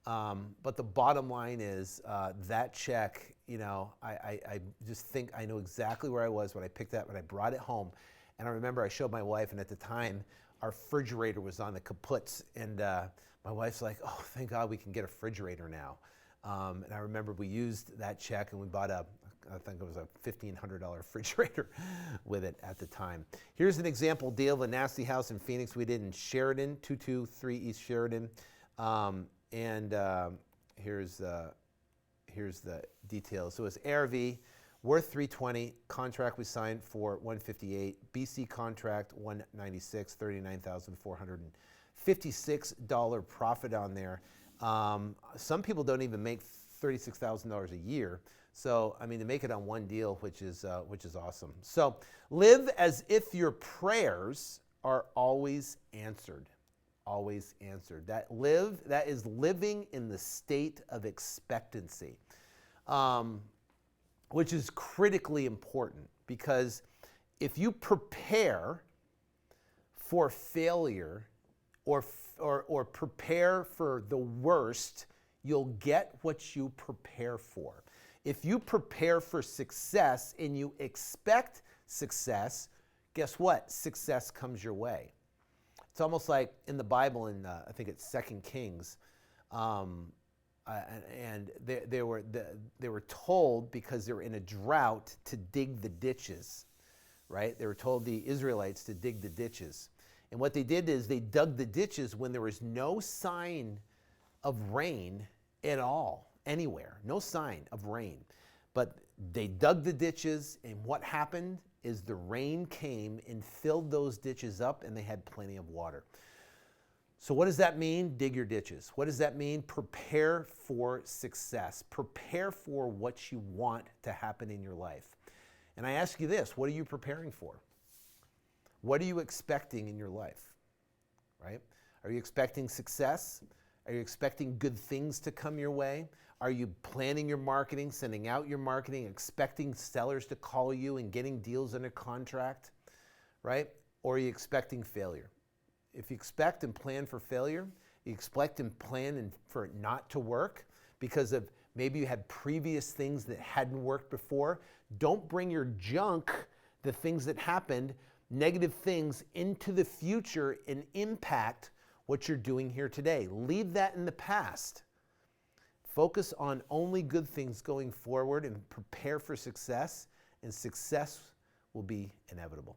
But the bottom line is that check, I just think I know exactly where I was when I picked that, when I brought it home. And I remember I showed my wife, and at the time, our refrigerator was on the kaputs. And my wife's like, oh, thank God we can get a refrigerator now. And I remember we used that check, and we bought I think it was a $1,500 refrigerator with it at the time. Here's an example deal of a nasty house in Phoenix we did in Sheridan, 223 East Sheridan. Here's the details. So it's ARV, worth $320, contract we signed for $158, BC contract $196, $39,456 profit on there. Some people don't even make $36,000 a year. So, to make it on one deal, which is awesome. So, live as if your prayers are always answered. Always answered. That is living in the state of expectancy, which is critically important, because if you prepare for failure or prepare for the worst, you'll get what you prepare for. If you prepare for success and you expect success, guess what? Success comes your way. It's almost like in the Bible, in I think it's 2 Kings, and they were told, because they were in a drought, to dig the ditches, right? They were told, the Israelites, to dig the ditches. And what they did is they dug the ditches when there was no sign of rain at all, anywhere, no sign of rain. But they dug the ditches, and what happened is the rain came and filled those ditches up, and they had plenty of water. So what does that mean? Dig your ditches. What does that mean? Prepare for success. Prepare for what you want to happen in your life. And I ask you this, what are you preparing for? What are you expecting in your life, right? Are you expecting success? Are you expecting good things to come your way? Are you planning your marketing, sending out your marketing, expecting sellers to call you and getting deals under contract, right? Or are you expecting failure? If you expect and plan for failure, you expect and plan for it not to work because of maybe you had previous things that hadn't worked before, don't bring your junk, the things that happened, negative things, into the future and impact what you're doing here today. Leave that in the past. Focus on only good things going forward and prepare for success, and success will be inevitable.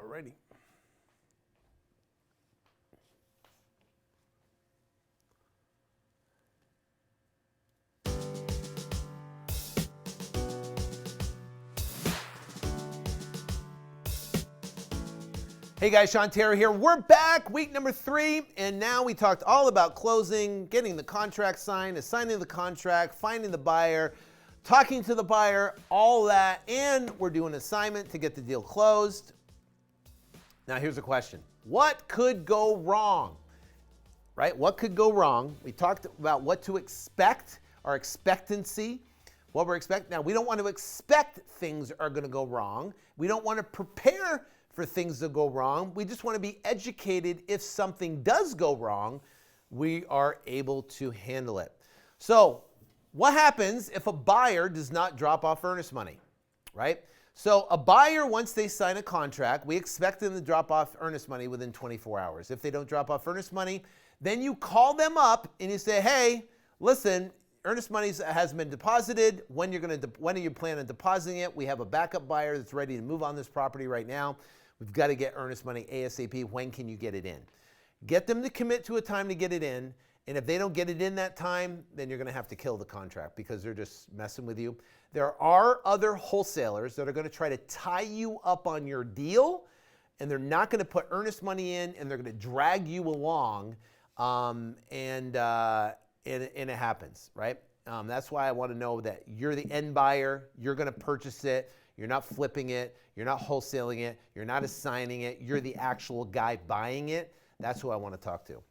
Alrighty. Hey guys, Sean Terry here. We're back, week number 3, and now we talked all about closing, getting the contract signed, assigning the contract, finding the buyer, talking to the buyer, all that, and we're doing an assignment to get the deal closed. Now here's a question. What could go wrong? Right? What could go wrong? We talked about what to expect, our expectancy, what we're expecting. Now we don't want to expect things are going to go wrong. We don't want to prepare for things to go wrong. We just want to be educated if something does go wrong, we are able to handle it. So what happens if a buyer does not drop off earnest money, right? So a buyer, once they sign a contract, we expect them to drop off earnest money within 24 hours. If they don't drop off earnest money, then you call them up and you say, hey, listen, earnest money has been deposited. When are you planning on depositing it? We have a backup buyer that's ready to move on this property right now. We've got to get earnest money ASAP. When can you get it in? Get them to commit to a time to get it in. And if they don't get it in that time, then you're going to have to kill the contract because they're just messing with you. There are other wholesalers that are going to try to tie you up on your deal, and they're not going to put earnest money in, and they're going to drag you along, and it happens, right? That's why I want to know that you're the end buyer. You're going to purchase it. You're not flipping it. You're not wholesaling it. You're not assigning it. You're the actual guy buying it. That's who I want to talk to.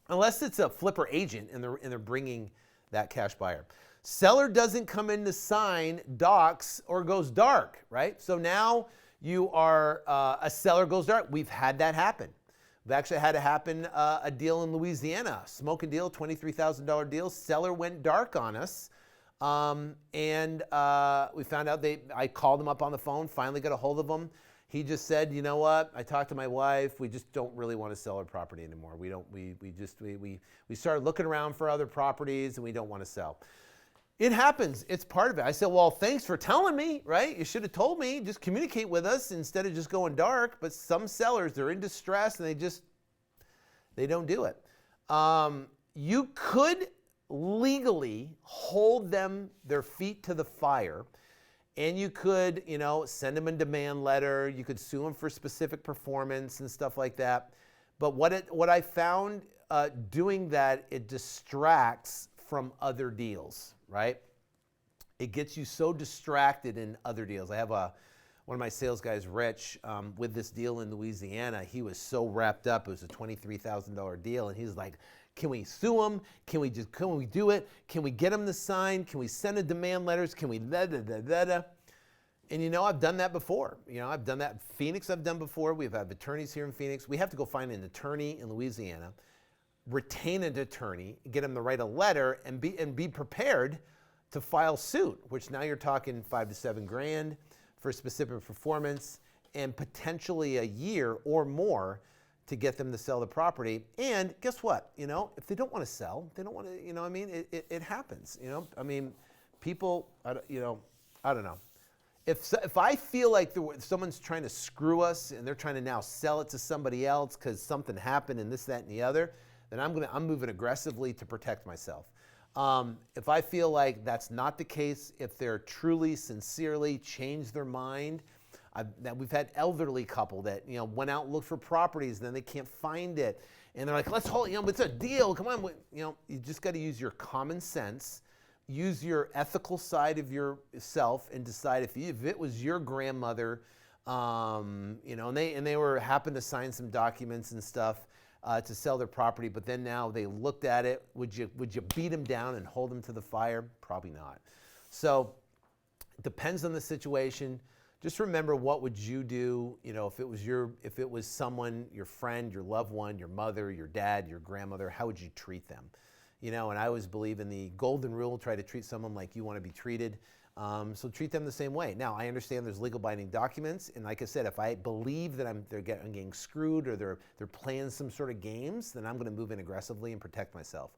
Unless it's a flipper agent and they're bringing that cash buyer. Seller doesn't come in to sign, docs, or goes dark, right? So now you are, a seller goes dark. We've had that happen. We've actually had it happen, a deal in Louisiana, smoking deal, $23,000 deal. Seller went dark on us. And we found out I called him up on the phone, finally got a hold of him. He just said, you know what? I talked to my wife. We just don't really want to sell our property anymore. We started looking around for other properties and we don't want to sell. It happens. It's part of it. I said, well, thanks for telling me, right? You should have told me. Just communicate with us instead of just going dark. But some sellers, they're in distress and they don't do it. You could legally hold their feet to the fire. And you could, send them a demand letter. You could sue them for specific performance and stuff like that. But what I found doing that, it distracts from other deals, right? It gets you so distracted in other deals. I have one of my sales guys, Rich, with this deal in Louisiana. He was so wrapped up. It was a $23,000 deal, and he's like, can we sue them? Can we do it? Can we get them to sign? Can we send a demand letters? Can we da-da-da-da-da? And I've done that before. I've done that in Phoenix. I've done before. We've had attorneys here in Phoenix. We have to go find an attorney in Louisiana, retain an attorney, get them to write a letter, and be prepared to file suit, which now you're talking $5,000 to $7,000 for specific performance and potentially a year or more to get them to sell the property. And guess what? If they don't want to sell, they don't want to, it happens, people, I don't know. If I feel like someone's trying to screw us and they're trying to now sell it to somebody else because something happened and this, that, and the other, then I'm moving aggressively to protect myself. If I feel like that's not the case, if they're truly, sincerely changed their mind, we've had elderly couple that went out and looked for properties, and then they can't find it, and they're like, let's hold, it's a deal. Come on, you just got to use your common sense, use your ethical side of yourself, and decide if it was your grandmother, and they happened to sign some documents and stuff to sell their property, but then now they looked at it. Would you beat them down and hold them to the fire? Probably not. So it depends on the situation. Just remember, what would you do, if it was someone, your friend, your loved one, your mother, your dad, your grandmother, how would you treat them? And I always believe in the golden rule, try to treat someone like you want to be treated. So treat them the same way. Now, I understand there's legal binding documents, and like I said, if I believe that I'm getting screwed or they're playing some sort of games, then I'm going to move in aggressively and protect myself.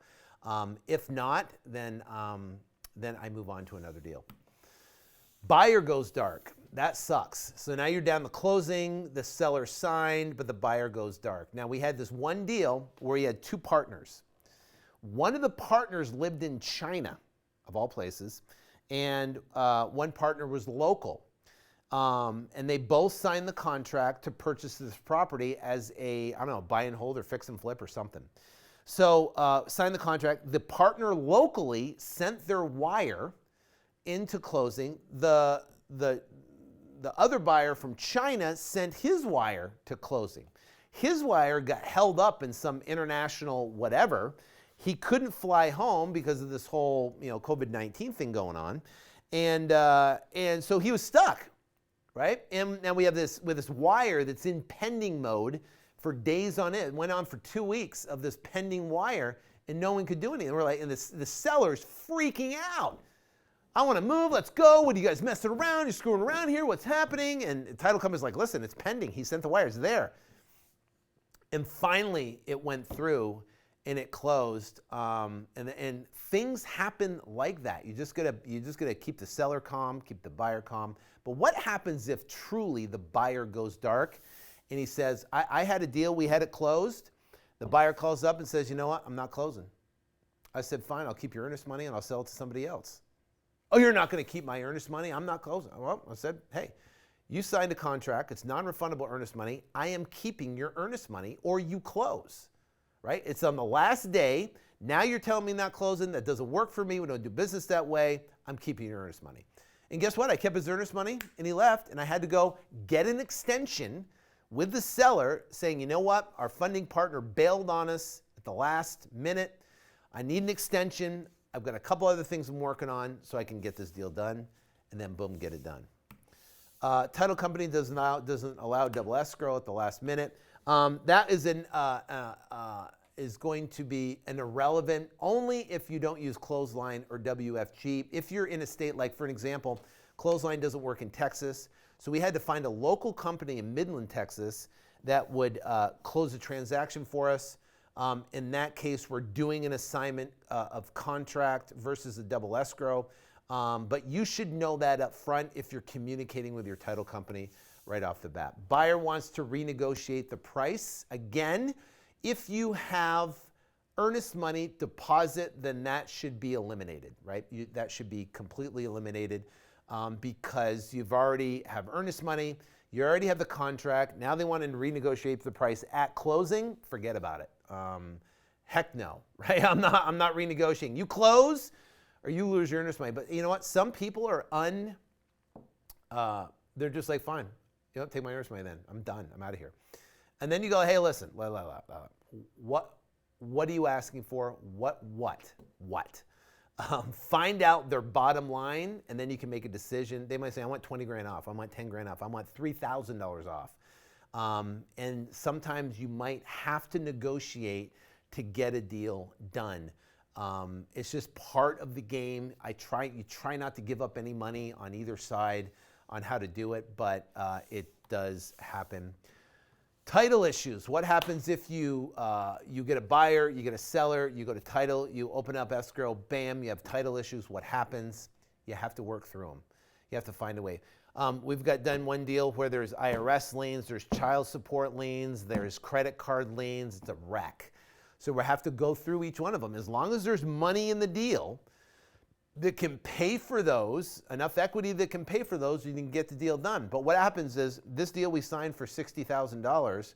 If not, then I move on to another deal. Buyer goes dark. That sucks. So now you're down to closing, the seller signed, but the buyer goes dark. Now, we had this one deal where you had two partners. One of the partners lived in China, of all places, and one partner was local. And they both signed the contract to purchase this property as buy and hold or fix and flip or something. So signed the contract. The partner locally sent their wire into closing. The other buyer from China sent his wire to closing. His wire got held up in some international whatever. He couldn't fly home because of this whole COVID-19 thing going on. And so he was stuck, right? And now we have this with this wire that's in pending mode for days on end. It went on for 2 weeks of this pending wire, and no one could do anything. We're like, and the seller's freaking out. I want to move. Let's go. What are you guys messing around? You're screwing around here. What's happening? And the title company's like, listen, it's pending. He sent the wire. It's there. And finally, it went through, and it closed. And things happen like that. You just gotta keep the seller calm, keep the buyer calm. But what happens if truly the buyer goes dark, and he says, I had a deal. We had it closed. The buyer calls up and says, you know what? I'm not closing. I said, fine. I'll keep your earnest money, and I'll sell it to somebody else. Oh, you're not going to keep my earnest money? I'm not closing. Well, I said, hey, you signed a contract. It's non-refundable earnest money. I am keeping your earnest money, or you close, right? It's on the last day. Now you're telling me not closing. That doesn't work for me. We don't do business that way. I'm keeping your earnest money. And guess what? I kept his earnest money, and he left, and I had to go get an extension with the seller saying, you know what? Our funding partner bailed on us at the last minute. I need an extension. I've got a couple other things I'm working on so I can get this deal done, and then boom, get it done. Title company doesn't allow double escrow at the last minute. That is going to be an irrelevant only if you don't use clothesline or WFG. If you're in a state like, for an example, clothesline doesn't work in Texas, so we had to find a local company in Midland, Texas that would close a transaction for us. In that case, we're doing an assignment of contract versus a double escrow. But you should know that up front if you're communicating with your title company right off the bat. Buyer wants to renegotiate the price. Again, if you have earnest money deposit, then that should be eliminated, right? That should be completely eliminated because you've already have earnest money. You already have the contract. Now they want to renegotiate the price at closing. Forget about it. Heck no, right? I'm not renegotiating. You close or you lose your earnest money. But you know what? Some people are they're just like, fine, you know, take my earnest money then. I'm done. I'm out of here. And then you go, hey, listen, what are you asking for? What? Find out their bottom line, and then you can make a decision. They might say, I want 20 grand off. I want 10 grand off. I want $3,000 off. And sometimes you might have to negotiate to get a deal done. It's just part of the game. You try not to give up any money on either side on how to do it, but it does happen. Title issues. What happens if you get a buyer, you get a seller, you go to title, you open up escrow, bam, you have title issues. What happens? You have to work through them. You have to find a way. We've done one deal where there's IRS liens, there's child support liens, there's credit card liens. It's a wreck. So we have to go through each one of them. As long as there's money in the deal that can pay for those, enough equity that can pay for those, you can get the deal done. But what happens is this deal we signed for $60,000,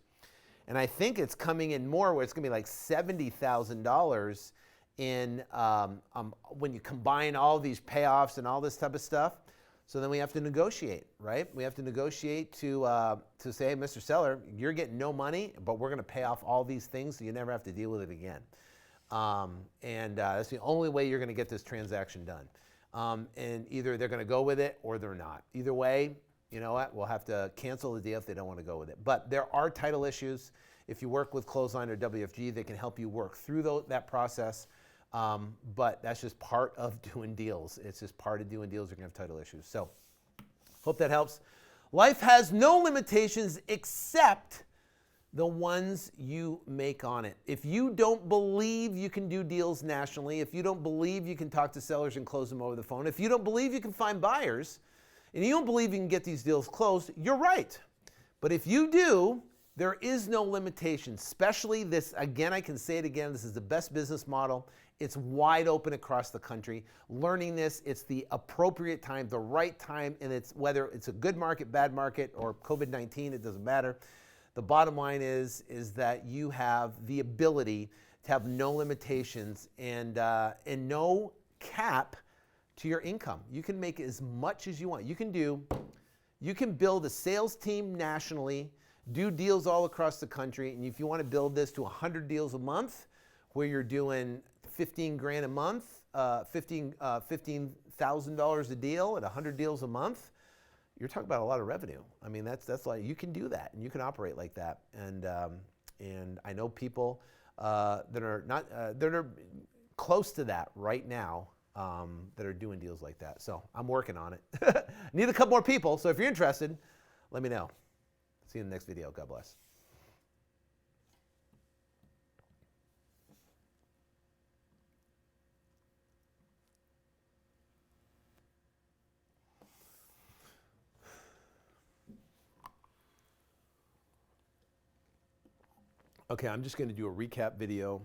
and I think it's coming in more where it's going to be like $70,000 in when you combine all these payoffs and all this type of stuff. So then we have to negotiate, right? We have to negotiate to say, hey, Mr. Seller, you're getting no money, but we're going to pay off all these things so you never have to deal with it again. That's the only way you're going to get this transaction done. And either they're going to go with it or they're not. Either way, you know what? We'll have to cancel the deal if they don't want to go with it. But there are title issues. If you work with Clothesline or WFG, they can help you work through that process. But that's just part of doing deals. It's just part of doing deals. You're going to have title issues. So hope that helps. Life has no limitations except the ones you make on it. If you don't believe you can do deals nationally, if you don't believe you can talk to sellers and close them over the phone, if you don't believe you can find buyers, and you don't believe you can get these deals closed, you're right. But if you do, there is no limitation, especially this, again, I can say it again, this is the best business model. It's wide open across the country. Learning this, it's the appropriate time, the right time, and it's whether it's a good market, bad market, or COVID-19, it doesn't matter. The bottom line is that you have the ability to have no limitations and no cap to your income. You can make as much as you want. You can build a sales team nationally, do deals all across the country, and if you want to build this to 100 deals a month, where you're doing 15 grand a month, $15,000 a deal at 100 deals a month, you're talking about a lot of revenue. I mean, that's like, you can do that and you can operate like that. And I know people that are not that are close to that right now that are doing deals like that. So I'm working on it. Need a couple more people. So if you're interested, let me know. See you in the next video. God bless. Okay, I'm just going to do a recap video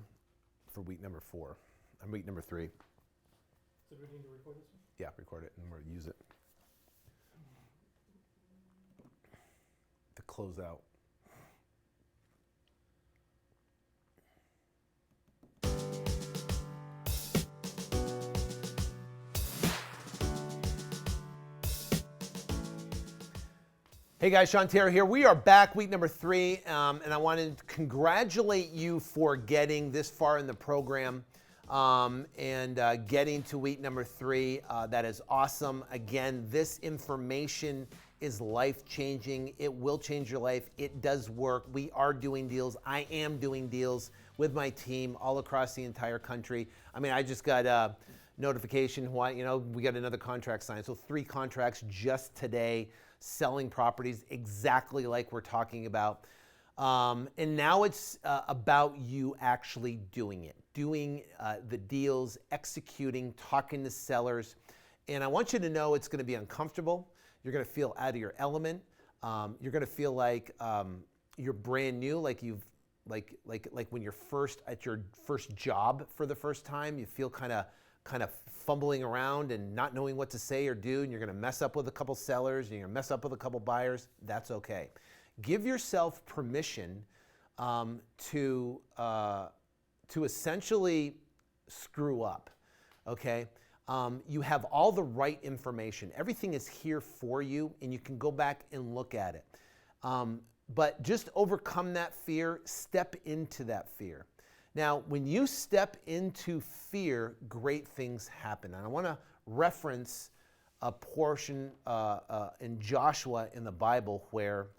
for week number 4. I'm week number 3. So do we need to record this one? Yeah, record it and we'll use it to close out. Hey guys, Sean Terry here. We are back, week number 3, and I want to congratulate you for getting this far in the program and getting to week number 3. That is awesome. Again, this information is life-changing. It will change your life. It does work. We are doing deals. I am doing deals with my team all across the entire country. I mean, I just got a notification, we got another contract signed. So 3 contracts just today, selling properties exactly like we're talking about. And now it's about you actually doing it, doing the deals, executing, talking to sellers. And I want you to know it's going to be uncomfortable. You're going to feel out of your element. You're going to feel like you're brand new, like when you're first at your first job for the first time. You feel kind of fumbling around and not knowing what to say or do, and you're going to mess up with a couple sellers, and you're going to mess up with a couple buyers. That's okay. Give yourself permission to essentially screw up, okay? You have all the right information. Everything is here for you, and you can go back and look at it. But just overcome that fear, step into that fear. Now, when you step into fear, great things happen. And I want to reference a portion in Joshua in the Bible where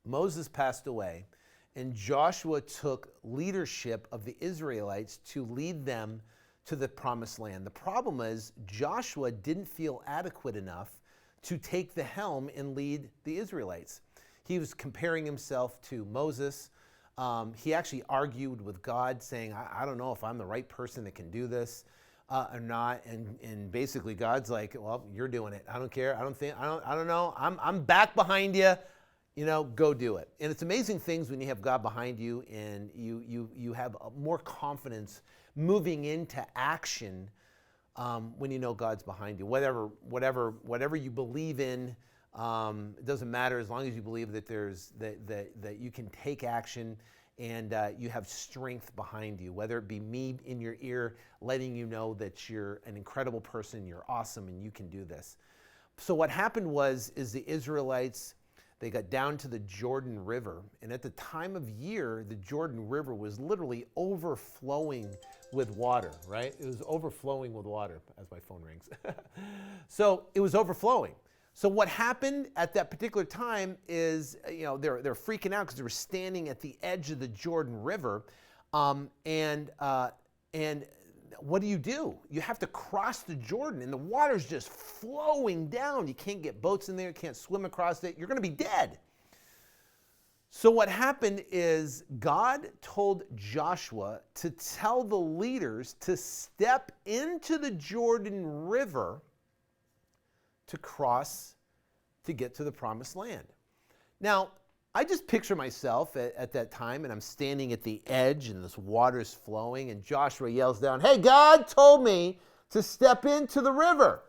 Moses passed away, and Joshua took leadership of the Israelites to lead them to the promised land. The problem is Joshua didn't feel adequate enough to take the helm and lead the Israelites. He was comparing himself to Moses. He actually argued with God, saying, I don't know if I'm the right person that can do this or not. And basically God's like, well, you're doing it. I don't care. I don't know. I'm back behind you. Go do it. And it's amazing things when you have God behind you and you have more confidence moving into action when you know God's behind you. Whatever you believe in, it doesn't matter as long as you believe that that you can take action and you have strength behind you, whether it be me in your ear letting you know that you're an incredible person, you're awesome, and you can do this. So what happened is the Israelites, they got down to the Jordan River, and at the time of year, the Jordan River was literally overflowing with water, right? It was overflowing with water, as my phone rings. So it was overflowing. So what happened at that particular time is, they're freaking out because they were standing at the edge of the Jordan River, and what do? You have to cross the Jordan, and the water's just flowing down. You can't get boats in there, you can't swim across it. You're going to be dead. So what happened is God told Joshua to tell the leaders to step into the Jordan River to cross to get to the promised land. Now, I just picture myself at that time, and I'm standing at the edge, and this water's flowing, and Joshua yells down, "Hey, God told me to step into the river."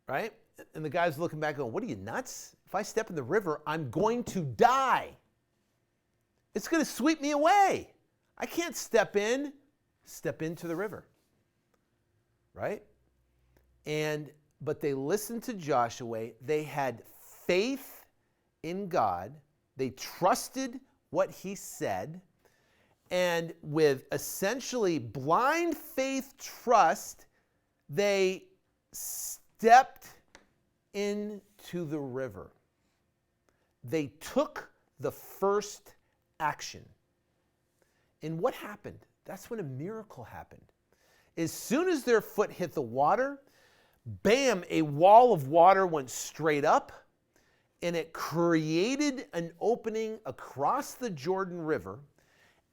Right? And the guy's looking back going, "What are you, nuts? If I step in the river, I'm going to die. It's going to sweep me away. I can't step into the river." Right? But they listened to Joshua. They had faith in God. They trusted what he said. And with essentially blind faith trust, they stepped into the river. They took the first action. And what happened? That's when a miracle happened. As soon as their foot hit the water, bam, a wall of water went straight up, and it created an opening across the Jordan River,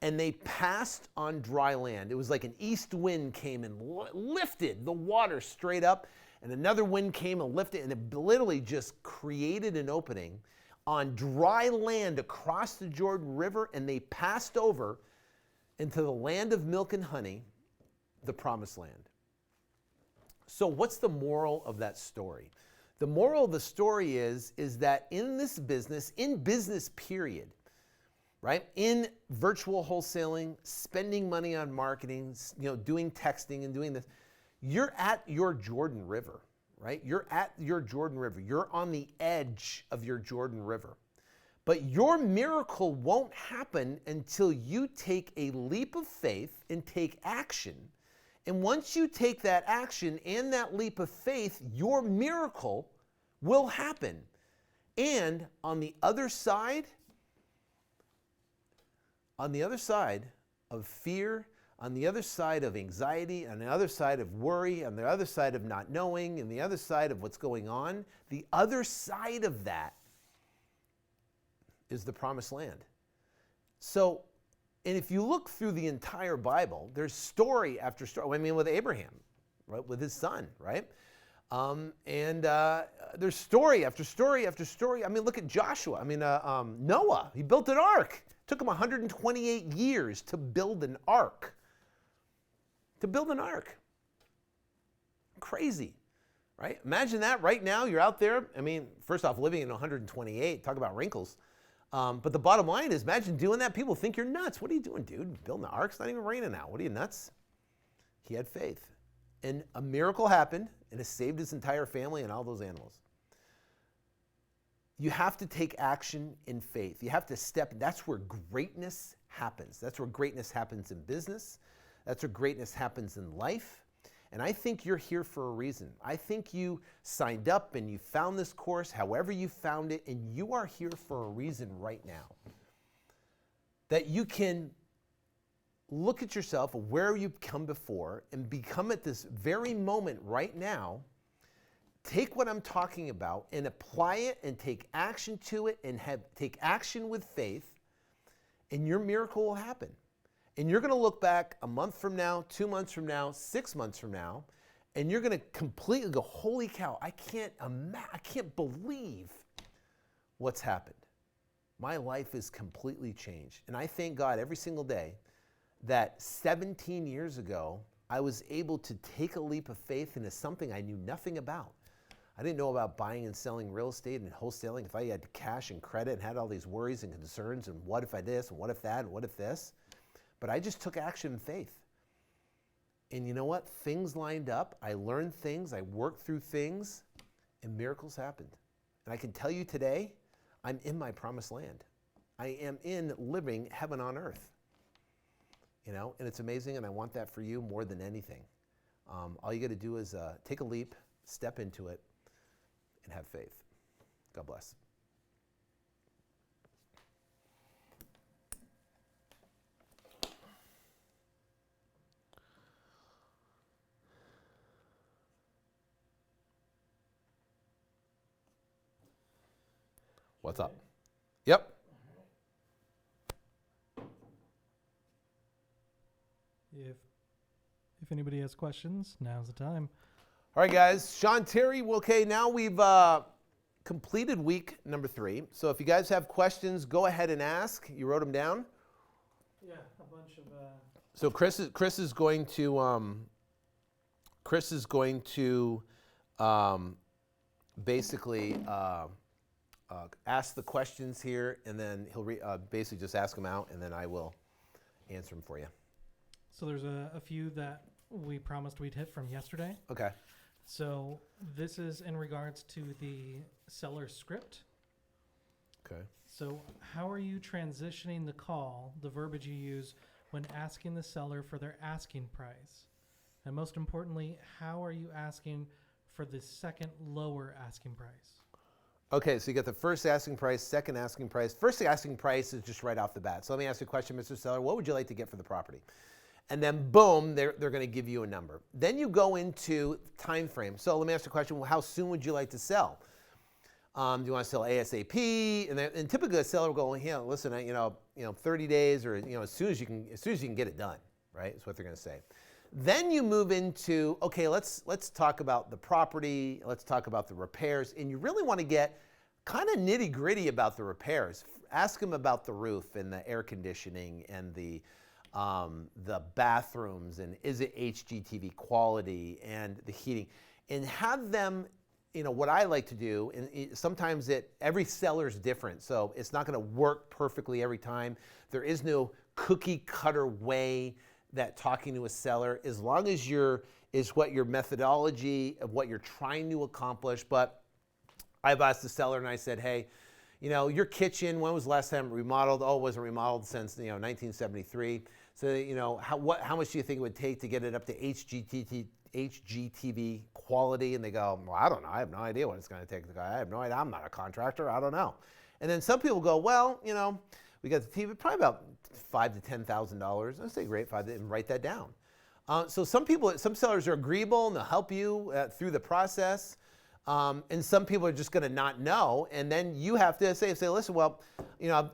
and they passed on dry land. It was like an east wind came and lifted the water straight up, and another wind came and lifted it, and it literally just created an opening on dry land across the Jordan River, and they passed over into the land of milk and honey, the promised land. So what's the moral of that story? The moral of the story is that in this business, in business period, right? In virtual wholesaling, spending money on marketing, doing texting and doing this, you're at your Jordan River, right? You're at your Jordan River. You're on the edge of your Jordan River. But your miracle won't happen until you take a leap of faith and take action. And once you take that action and that leap of faith, your miracle will happen. And on the other side of fear, on the other side of anxiety, on the other side of worry, on the other side of not knowing, and the other side of what's going on, the other side of that is the promised land. So, and if you look through the entire Bible, there's story after story. I mean, with Abraham, right, with his son, right? There's story after story after story. I mean, look at Joshua. I mean, Noah, he built an ark. It took him 128 years to build an ark. Crazy, right? Imagine that right now. You're out there. I mean, first off, living in 128, talk about wrinkles. But the bottom line is, imagine doing that. People think you're nuts. What are you doing, dude? Building an ark? It's not even raining out. What are you, nuts? He had faith. And a miracle happened, and it saved his entire family and all those animals. You have to take action in faith. You have to step. That's where greatness happens. That's where greatness happens in business. That's where greatness happens in life. And I think you're here for a reason. I think you signed up and you found this course, however you found it, and you are here for a reason right now. That you can look at yourself, where you've come before, and become at this very moment right now. Take what I'm talking about and apply it and take action to it and take action with faith, and your miracle will happen. And you're going to look back a month from now, 2 months from now, 6 months from now, and you're going to completely go, holy cow, I can't believe what's happened. My life is completely changed. And I thank God every single day that 17 years ago, I was able to take a leap of faith into something I knew nothing about. I didn't know about buying and selling real estate and wholesaling. If I had cash and credit and had all these worries and concerns and what if I this and what if that and what if this. But I just took action in faith. And you know what? Things lined up. I learned things. I worked through things. And miracles happened. And I can tell you today, I'm in my promised land. I am in living heaven on earth. And it's amazing, and I want that for you more than anything. All you got to do is take a leap, step into it, and have faith. God bless. What's up? Yep. If anybody has questions, now's the time. All right, guys. Sean Terry. Okay, now we've completed week number 3. So if you guys have questions, go ahead and ask. You wrote them down? Yeah, a bunch of. So Chris is going to basically ask the questions here, and then he'll basically just ask them out, and then I will answer them for you. So there's a few that we promised we'd hit from yesterday. Okay. So this is in regards to the seller script. Okay. So how are you transitioning the call, the verbiage you use when asking the seller for their asking price? And most importantly, how are you asking for the second lower asking price? Okay, so you get the first asking price, second asking price. First asking price is just right off the bat. So let me ask you a question, Mr. Seller. What would you like to get for the property? And then boom, they're going to give you a number. Then you go into time frame. So let me ask you a question. Well, how soon would you like to sell? Do you want to sell ASAP? And typically a seller will go, yeah, listen, 30 days or as soon as you can get it done, right? That's what they're going to say. Then you move into, okay, let's talk about the property, let's talk about the repairs, and you really want to get kind of nitty gritty about the repairs. Ask them about the roof and the air conditioning and the bathrooms, and is it HGTV quality and the heating, and have them. What I like to do, and sometimes every seller is different, so it's not going to work perfectly every time. There is no cookie cutter way that talking to a seller, as long as what your methodology of what you're trying to accomplish. But I've asked the seller and I said, hey, your kitchen, when was the last time remodeled? Oh, it wasn't remodeled since 1973. So how much do you think it would take to get it up to HGTV quality? And they go, well, I don't know. I have no idea what it's going to take. I have no idea. I'm not a contractor. I don't know. And then some people go, well, we got the TV, probably about $5,000 to $10,000. I say great, and write that down. So some sellers are agreeable and they'll help you through the process. And some people are just going to not know. And then you have to say, listen, well,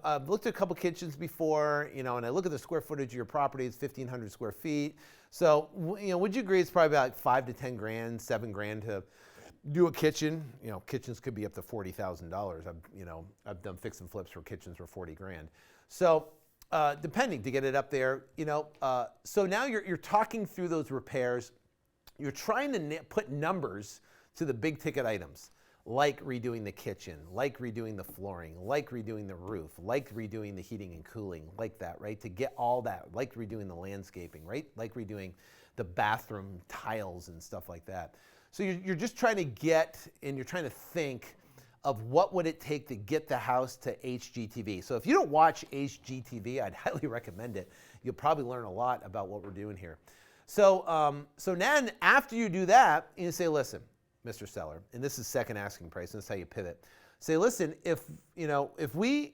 I've looked at a couple kitchens before, and I look at the square footage of your property, it's 1,500 square feet. So, would you agree it's probably about $5,000 to $10,000, $7,000 to do a kitchen? Kitchens could be up to $40,000. I've done fix and flips for kitchens for $40,000. So, depending to get it up there, so now you're talking through those repairs. You're trying to put numbers to the big ticket items, like redoing the kitchen, like redoing the flooring, like redoing the roof, like redoing the heating and cooling, like that, right? To get all that, like redoing the landscaping, right? Like redoing the bathroom tiles and stuff like that. So you're just trying to you're trying to think of what would it take to get the house to HGTV. So if you don't watch HGTV, I'd highly recommend it. You'll probably learn a lot about what we're doing here. So then after you do that, you say, listen, Mr. Seller, and this is second asking price, and that's how you pivot. Say, listen, if we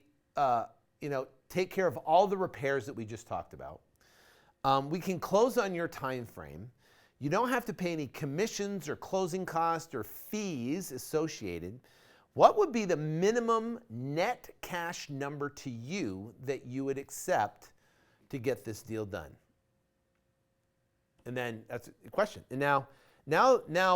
take care of all the repairs that we just talked about, we can close on your time frame. You don't have to pay any commissions or closing costs or fees associated. What would be the minimum net cash number to you that you would accept to get this deal done? And then that's a question. And now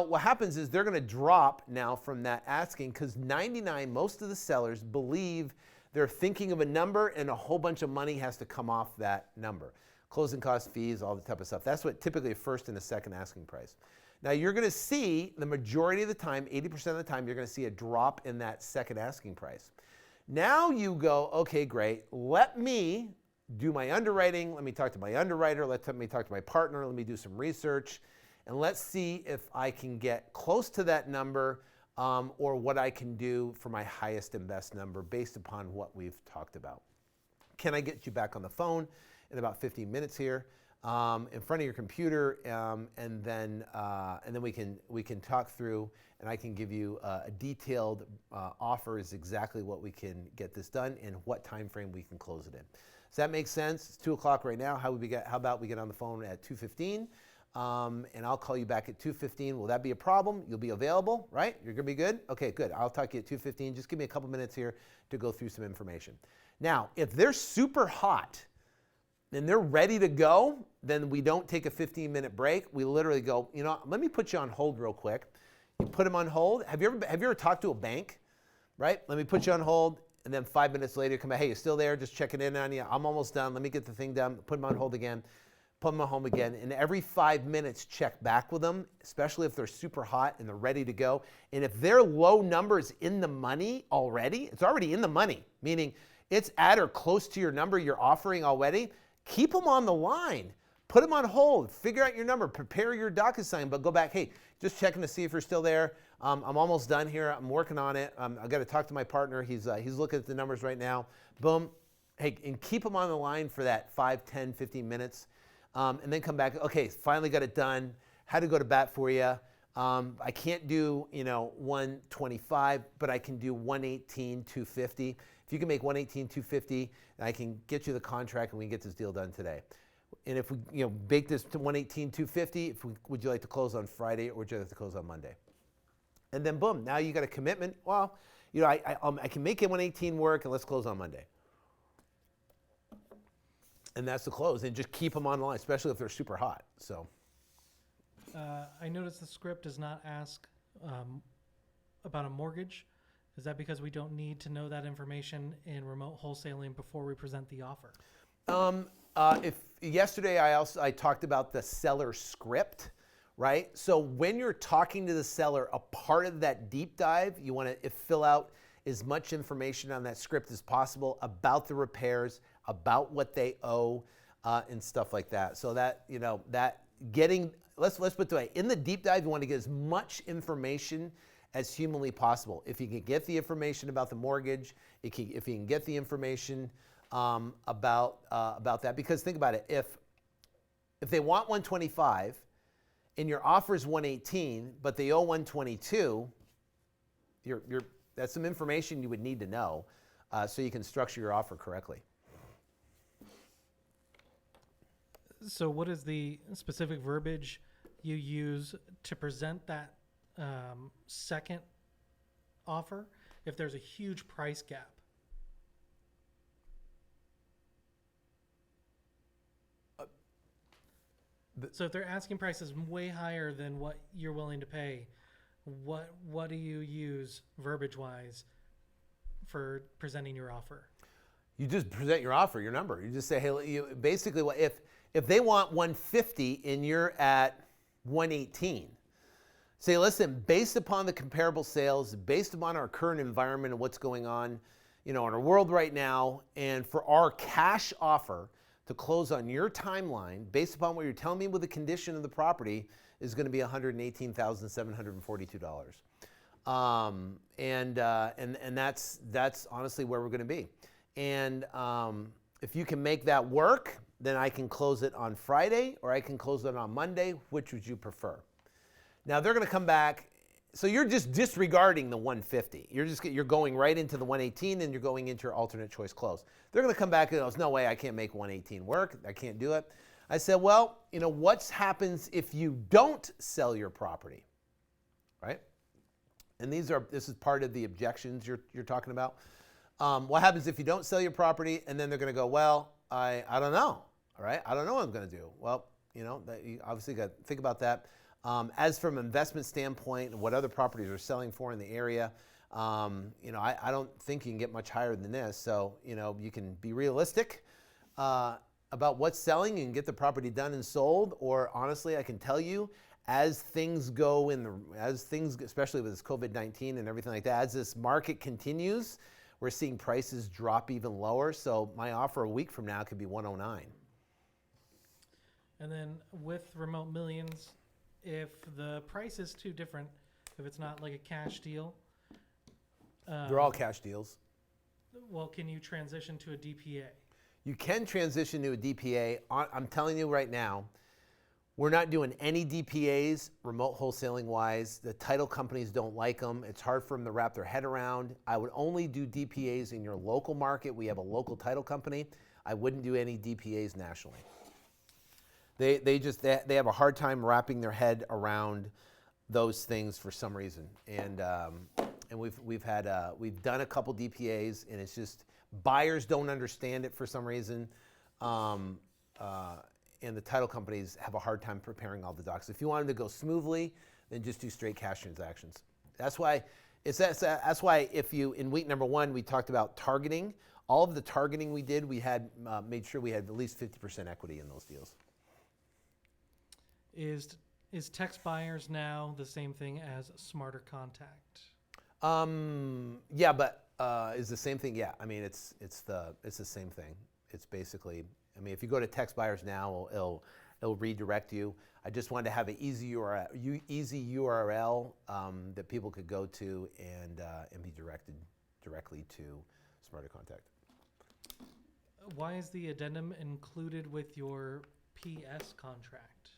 what happens is they're going to drop now from that asking, because most of the sellers believe they're thinking of a number and a whole bunch of money has to come off that number. Closing costs, fees, all the type of stuff. That's what typically a first and a second asking price. Now you're going to see the majority of the time, 80% of the time, you're going to see a drop in that second asking price. Now you go, okay, great. Let me do my underwriting. Let me talk to my underwriter. Let me talk to my partner. Let me do some research. And let's see if I can get close to that number or what I can do for my highest and best number based upon what we've talked about. Can I get you back on the phone in about 15 minutes here in front of your computer, and then we can talk through, and I can give you a detailed offer is exactly what we can get this done and what time frame we can close it in. Does that make sense? It's 2 o'clock right now. How about we get on the phone at 2:15? And I'll call you back at 2:15. Will that be a problem? You'll be available, right? You're going to be good? Okay, good. I'll talk to you at 2:15. Just give me a couple minutes here to go through some information. Now, if they're super hot and they're ready to go, then we don't take a 15-minute break. We literally go, let me put you on hold real quick. You put them on hold. Have you ever talked to a bank, right? Let me put you on hold. And then 5 minutes later, come back, hey, you still there? Just checking in on you. I'm almost done. Let me get the thing done. Put them on hold again. Put them on hold again. And every 5 minutes, check back with them, especially if they're super hot and they're ready to go. And if their low number is in the money already, it's already in the money, meaning it's at or close to your number you're offering already, keep them on the line. Put them on hold. Figure out your number. Prepare your DocuSign, but go back. Hey, just checking to see if you're still there. I'm almost done here. I'm working on it. I've got to talk to my partner. He's looking at the numbers right now. Boom. Hey, and keep them on the line for that 5, 10, 15 minutes. And then come back. Okay, finally got it done. Had to go to bat for you. I can't do 125, but I can do 118, 250. If you can make 118, 250, I can get you the contract and we can get this deal done today. And if we bake this to 118, 250, would you like to close on Friday or would you like to close on Monday? And then boom, now you got a commitment. Well, I can make it 118 work and let's close on Monday. And that's the close. And just keep them online, especially if they're super hot. So. I noticed the script does not ask about a mortgage. Is that because we don't need to know that information in remote wholesaling before we present the offer? If yesterday I talked about the seller script, right? So when you're talking to the seller, a part of that deep dive, you want to fill out as much information on that script as possible about the repairs, about what they owe, and stuff like that. So that let's put it away. In the deep dive, you want to get as much information as humanly possible. If you can get the information about the mortgage, if you can get the information about that, because think about it, if they want 125 and your offer is 118, but they owe 122, that's some information you would need to know so you can structure your offer correctly. So what is the specific verbiage you use to present that second offer if there's a huge price gap? So if they're asking prices way higher than what you're willing to pay, what do you use verbiage-wise for presenting your offer? You just present your offer, your number. You just say, hey, basically, if they want 150 and you're at 118, say, listen, based upon the comparable sales, based upon our current environment and what's going on, in our world right now, and for our cash offer to close on your timeline, based upon what you're telling me with the condition of the property, is going to be $118,742. And that's honestly where we're going to be. And if you can make that work, then I can close it on Friday or I can close it on Monday. Which would you prefer? Now they're going to come back. So you're just disregarding the 150. You're going right into the 118 and you're going into your alternate choice close. They're going to come back and go, no way, I can't make 118 work. I can't do it. I said, well, what happens if you don't sell your property, right? And this is part of the objections you're talking about. What happens if you don't sell your property? And then they're going to go, well, I don't know. All right, I don't know what I'm going to do. Well, you obviously got to think about that. As from an investment standpoint and what other properties are selling for in the area, I don't think you can get much higher than this. So, you can be realistic about what's selling and get the property done and sold. Or honestly, I can tell you, as things go especially with this COVID-19 and everything like that, as this market continues, we're seeing prices drop even lower. So my offer a week from now could be 109. And then with Remote Millions, if the price is too different, if it's not like a cash deal. They're all cash deals. Well, can you transition to a DPA? You can transition to a DPA. I'm telling you right now, we're not doing any DPAs remote wholesaling wise. The title companies don't like them. It's hard for them to wrap their head around. I would only do DPAs in your local market. We have a local title company. I wouldn't do any DPAs nationally. They have a hard time wrapping their head around those things for some reason. And we've done a couple DPAs, and it's just buyers don't understand it for some reason. And the title companies have a hard time preparing all the docs. If you want them to go smoothly, then just do straight cash transactions. That's why if you, in week number 1, we talked about targeting. All of the targeting we did, we had made sure we had at least 50% equity in those deals. Is text buyers now the same thing as Smarter Contact? Yeah, but is the same thing? Yeah, I mean it's the same thing. It's basically, I mean, if you go to text buyers now, it'll redirect you. I just wanted to have an easy URL that people could go to and be directed directly to Smarter Contact. Why is the addendum included with your PS contract?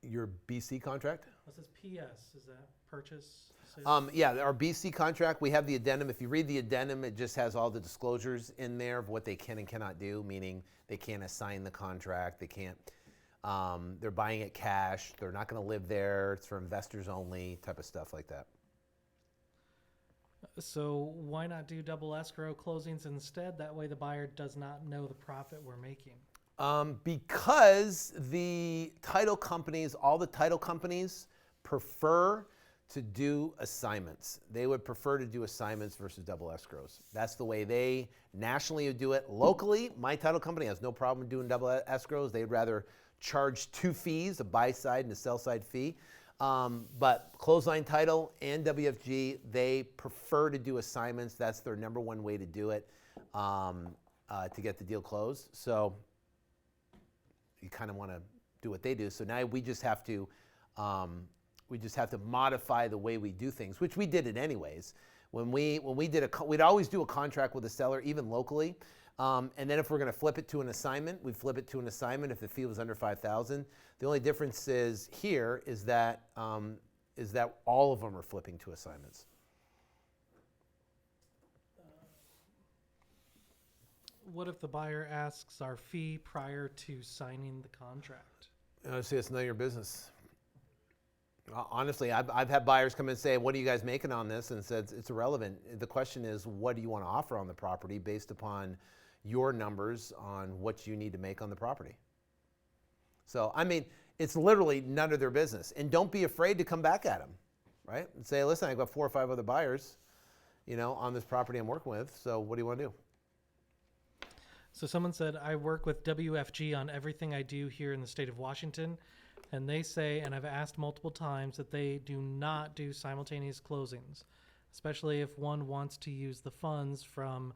Your BC contract? What says PS? Is that purchase? Sale? Yeah, our BC contract, we have the addendum. If you read the addendum, it just has all the disclosures in there of what they can and cannot do, meaning they can't assign the contract, they can't, they're buying it cash, they're not going to live there, it's for investors only, type of stuff like that. So why not do double escrow closings instead? That way the buyer does not know the profit we're making. Because the title companies, all the title companies prefer to do assignments. They would prefer to do assignments versus double escrows. That's the way they nationally would do it. Locally, my title company has no problem doing double escrows. They'd rather charge 2 fees, a buy side and a sell side fee. But Clothesline Title and WFG, they prefer to do assignments. That's their number one way to do it, to get the deal closed. So you kind of want to do what they do. So now we just have to modify the way we do things, which we did it anyways. When we did we'd always do a contract with a seller, even locally. And then if we're going to flip it to an assignment, we'd flip it to an assignment if the fee was under $5,000. The only difference is here is that all of them are flipping to assignments. What if the buyer asks our fee prior to signing the contract? Honestly, it's none of your business. Honestly, I've had buyers come in and say, what are you guys making on this? And said, it's irrelevant. The question is, what do you want to offer on the property based upon your numbers on what you need to make on the property? So, I mean, it's literally none of their business. And don't be afraid to come back at them, right? And say, listen, I've got 4 or 5 other buyers, on this property I'm working with. So what do you want to do? So someone said, I work with WFG on everything I do here in the state of Washington. And they say, and I've asked multiple times, that they do not do simultaneous closings, especially if one wants to use the funds from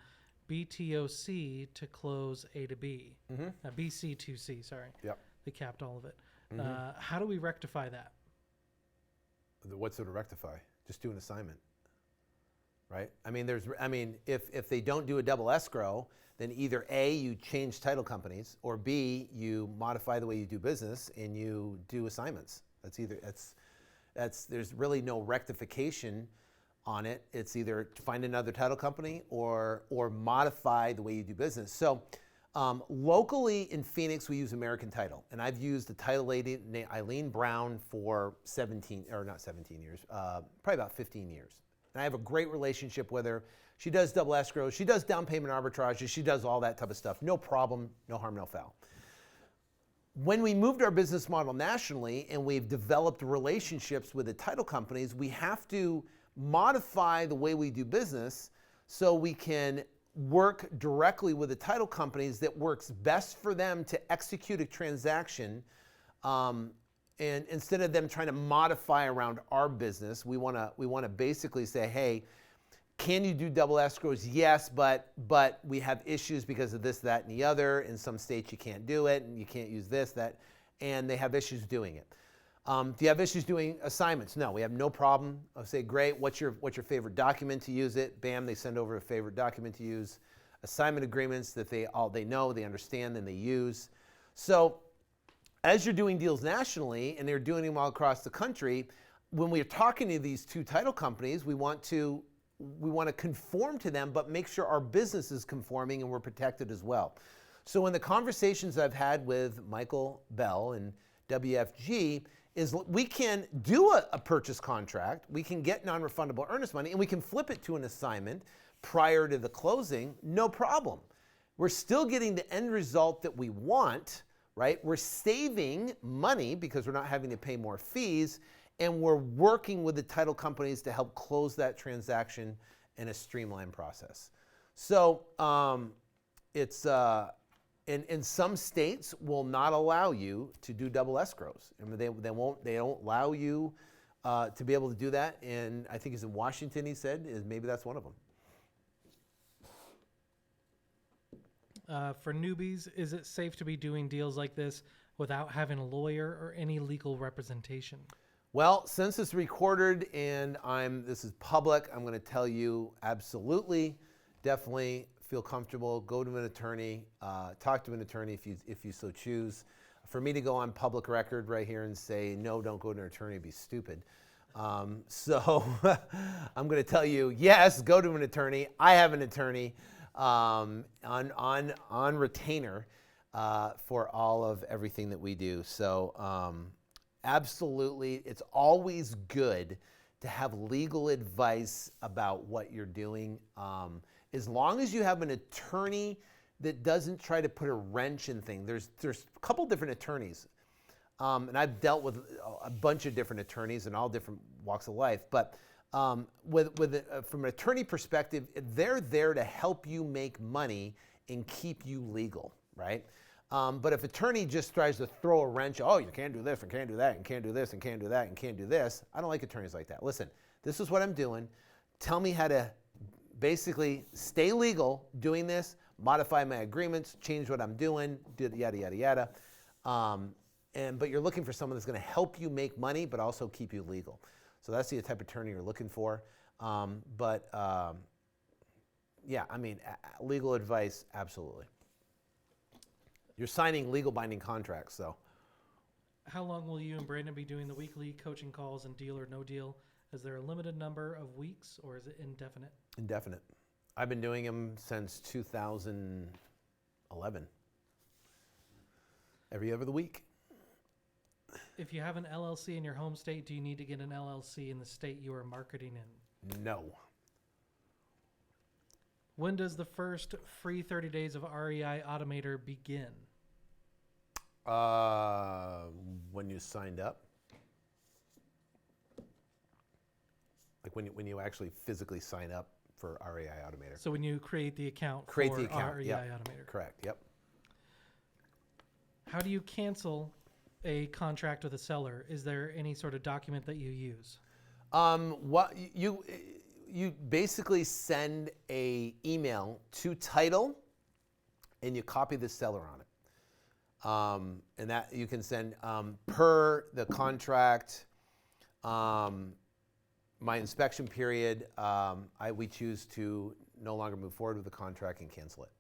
BTOC to close A to B. Mm-hmm. BC to C, sorry. Yep. They capped all of it. Mm-hmm. How do we rectify that? What's there to rectify? Just do an assignment, right? I mean, if they don't do a double escrow, then either A, you change title companies, or B, you modify the way you do business and you do assignments. There's really no rectification on it. It's either find another title company or modify the way you do business. So locally in Phoenix, we use American Title, and I've used the title lady named Eileen Brown for probably about 15 years. And I have a great relationship with her. She does double escrow. She does down payment arbitrage. She does all that type of stuff. No problem, no harm, no foul. When we moved our business model nationally and we've developed relationships with the title companies, we have to modify the way we do business so we can work directly with the title companies that works best for them to execute a transaction. And instead of them trying to modify around our business, we want to basically say, hey, can you do double escrows? Yes, but we have issues because of this, that, and the other. In some states, you can't do it, and you can't use this, that, and they have issues doing it. Do you have issues doing assignments? No, we have no problem. I'll say, great. What's your favorite document to use it? Bam, they send over a favorite document to use. Assignment agreements that they know, they understand, and they use. So, as you're doing deals nationally, and they're doing them all across the country, when we're talking to these 2 title companies, we want to conform to them, but make sure our business is conforming and we're protected as well. So in the conversations I've had with Michael Bell and WFG is we can do a purchase contract, we can get non-refundable earnest money, and we can flip it to an assignment prior to the closing, no problem. We're still getting the end result that we want, right? We're saving money because we're not having to pay more fees, and we're working with the title companies to help close that transaction in a streamlined process. So it's in some states will not allow you to do double escrows. I mean, they don't allow you to be able to do that. And I think it's in Washington. He said maybe that's one of them. For newbies, is it safe to be doing deals like this without having a lawyer or any legal representation? Well, since it's recorded and this is public, I'm going to tell you absolutely, definitely feel comfortable. Go to an attorney, talk to an attorney if you so choose. For me to go on public record right here and say, no, don't go to an attorney would be stupid. So I'm going to tell you, yes, go to an attorney. I have an attorney on retainer for all of everything that we do. So absolutely, it's always good to have legal advice about what you're doing. As long as you have an attorney that doesn't try to put a wrench in things. There's a couple different attorneys. And I've dealt with a bunch of different attorneys in all different walks of life. But from an attorney perspective, they're there to help you make money and keep you legal, right? But if attorney just tries to throw a wrench, oh, you can't do this and can't do that and can't do this and can't do that and can't do this, I don't like attorneys like that. Listen, this is what I'm doing. Tell me how to basically stay legal doing this, modify my agreements, change what I'm doing, yada, yada, yada. But you're looking for someone that's going to help you make money, but also keep you legal. So that's the type of attorney you're looking for. Yeah, I mean, legal advice, absolutely. You're signing legal binding contracts, so. How long will you and Brandon be doing the weekly coaching calls and Deal or No Deal? Is there a limited number of weeks or is it indefinite? Indefinite. I've been doing them since 2011. Every other week. If you have an LLC in your home state, do you need to get an LLC in the state you are marketing in? No. When does the first free 30 days of REI Automator begin? When you signed up. Like when you actually physically sign up for REI Automator. So when you create the account Create for the account, REI yep. Automator. Correct, yep. How do you cancel a contract with a seller? Is there any sort of document that you use? What you basically send a email to title and you copy the seller on it. And that you can send per the contract, my inspection period, we choose to no longer move forward with the contract and cancel it.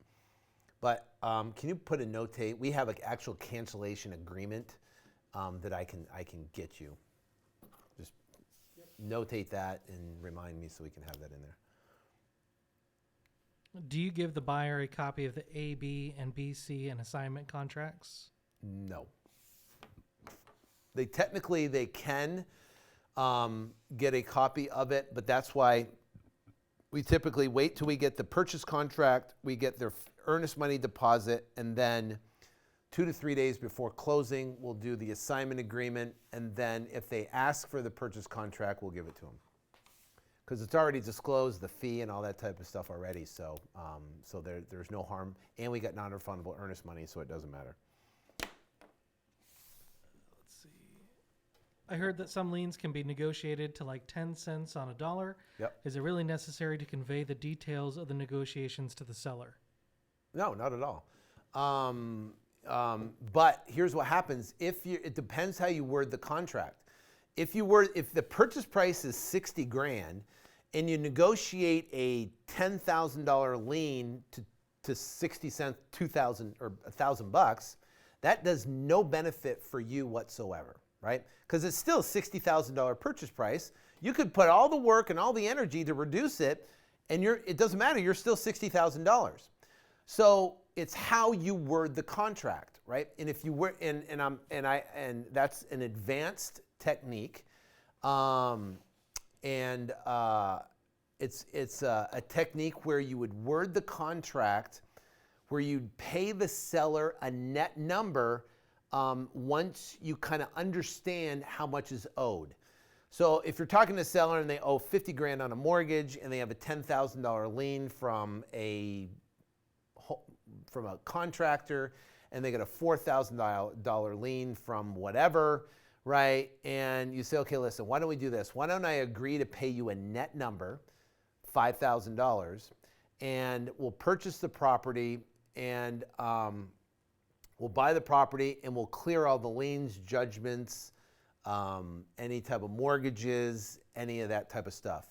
But can you put a notate? We have an actual cancellation agreement that I can get you. Just notate that and remind me so we can have that in there. Do you give the buyer a copy of the A, B, and B, C and assignment contracts? No. They can get a copy of it, but that's why we typically wait till we get the purchase contract, we get their earnest money deposit, and then 2 to 3 days before closing, we'll do the assignment agreement, and then if they ask for the purchase contract, we'll give it to them. Because it's already disclosed, the fee and all that type of stuff already, so there's no harm. And we got non-refundable earnest money, so it doesn't matter. Let's see. I heard that some liens can be negotiated to like 10 cents on a dollar. Yep. Is it really necessary to convey the details of the negotiations to the seller? No, not at all. But here's what happens. It depends how you word the contract. If the purchase price is $60,000 and you negotiate a $10,000 lien to 60 cents, 2,000 or $1,000, that does no benefit for you whatsoever, right? Because it's still a $60,000 purchase price. You could put all the work and all the energy to reduce it, and it doesn't matter. You're still $60,000. So it's how you word the contract, right? And if you were and that's an advanced technique, it's a technique where you would word the contract, where you'd pay the seller a net number once you kind of understand how much is owed. So if you're talking to a seller and they owe $50,000 on a mortgage and they have a $10,000 lien from a contractor, and they get a $4,000 lien from whatever, right? And you say, okay, listen, why don't we do this? Why don't I agree to pay you a net number, $5,000, and we'll purchase the property, and we'll buy the property, and we'll clear all the liens, judgments, any type of mortgages, any of that type of stuff.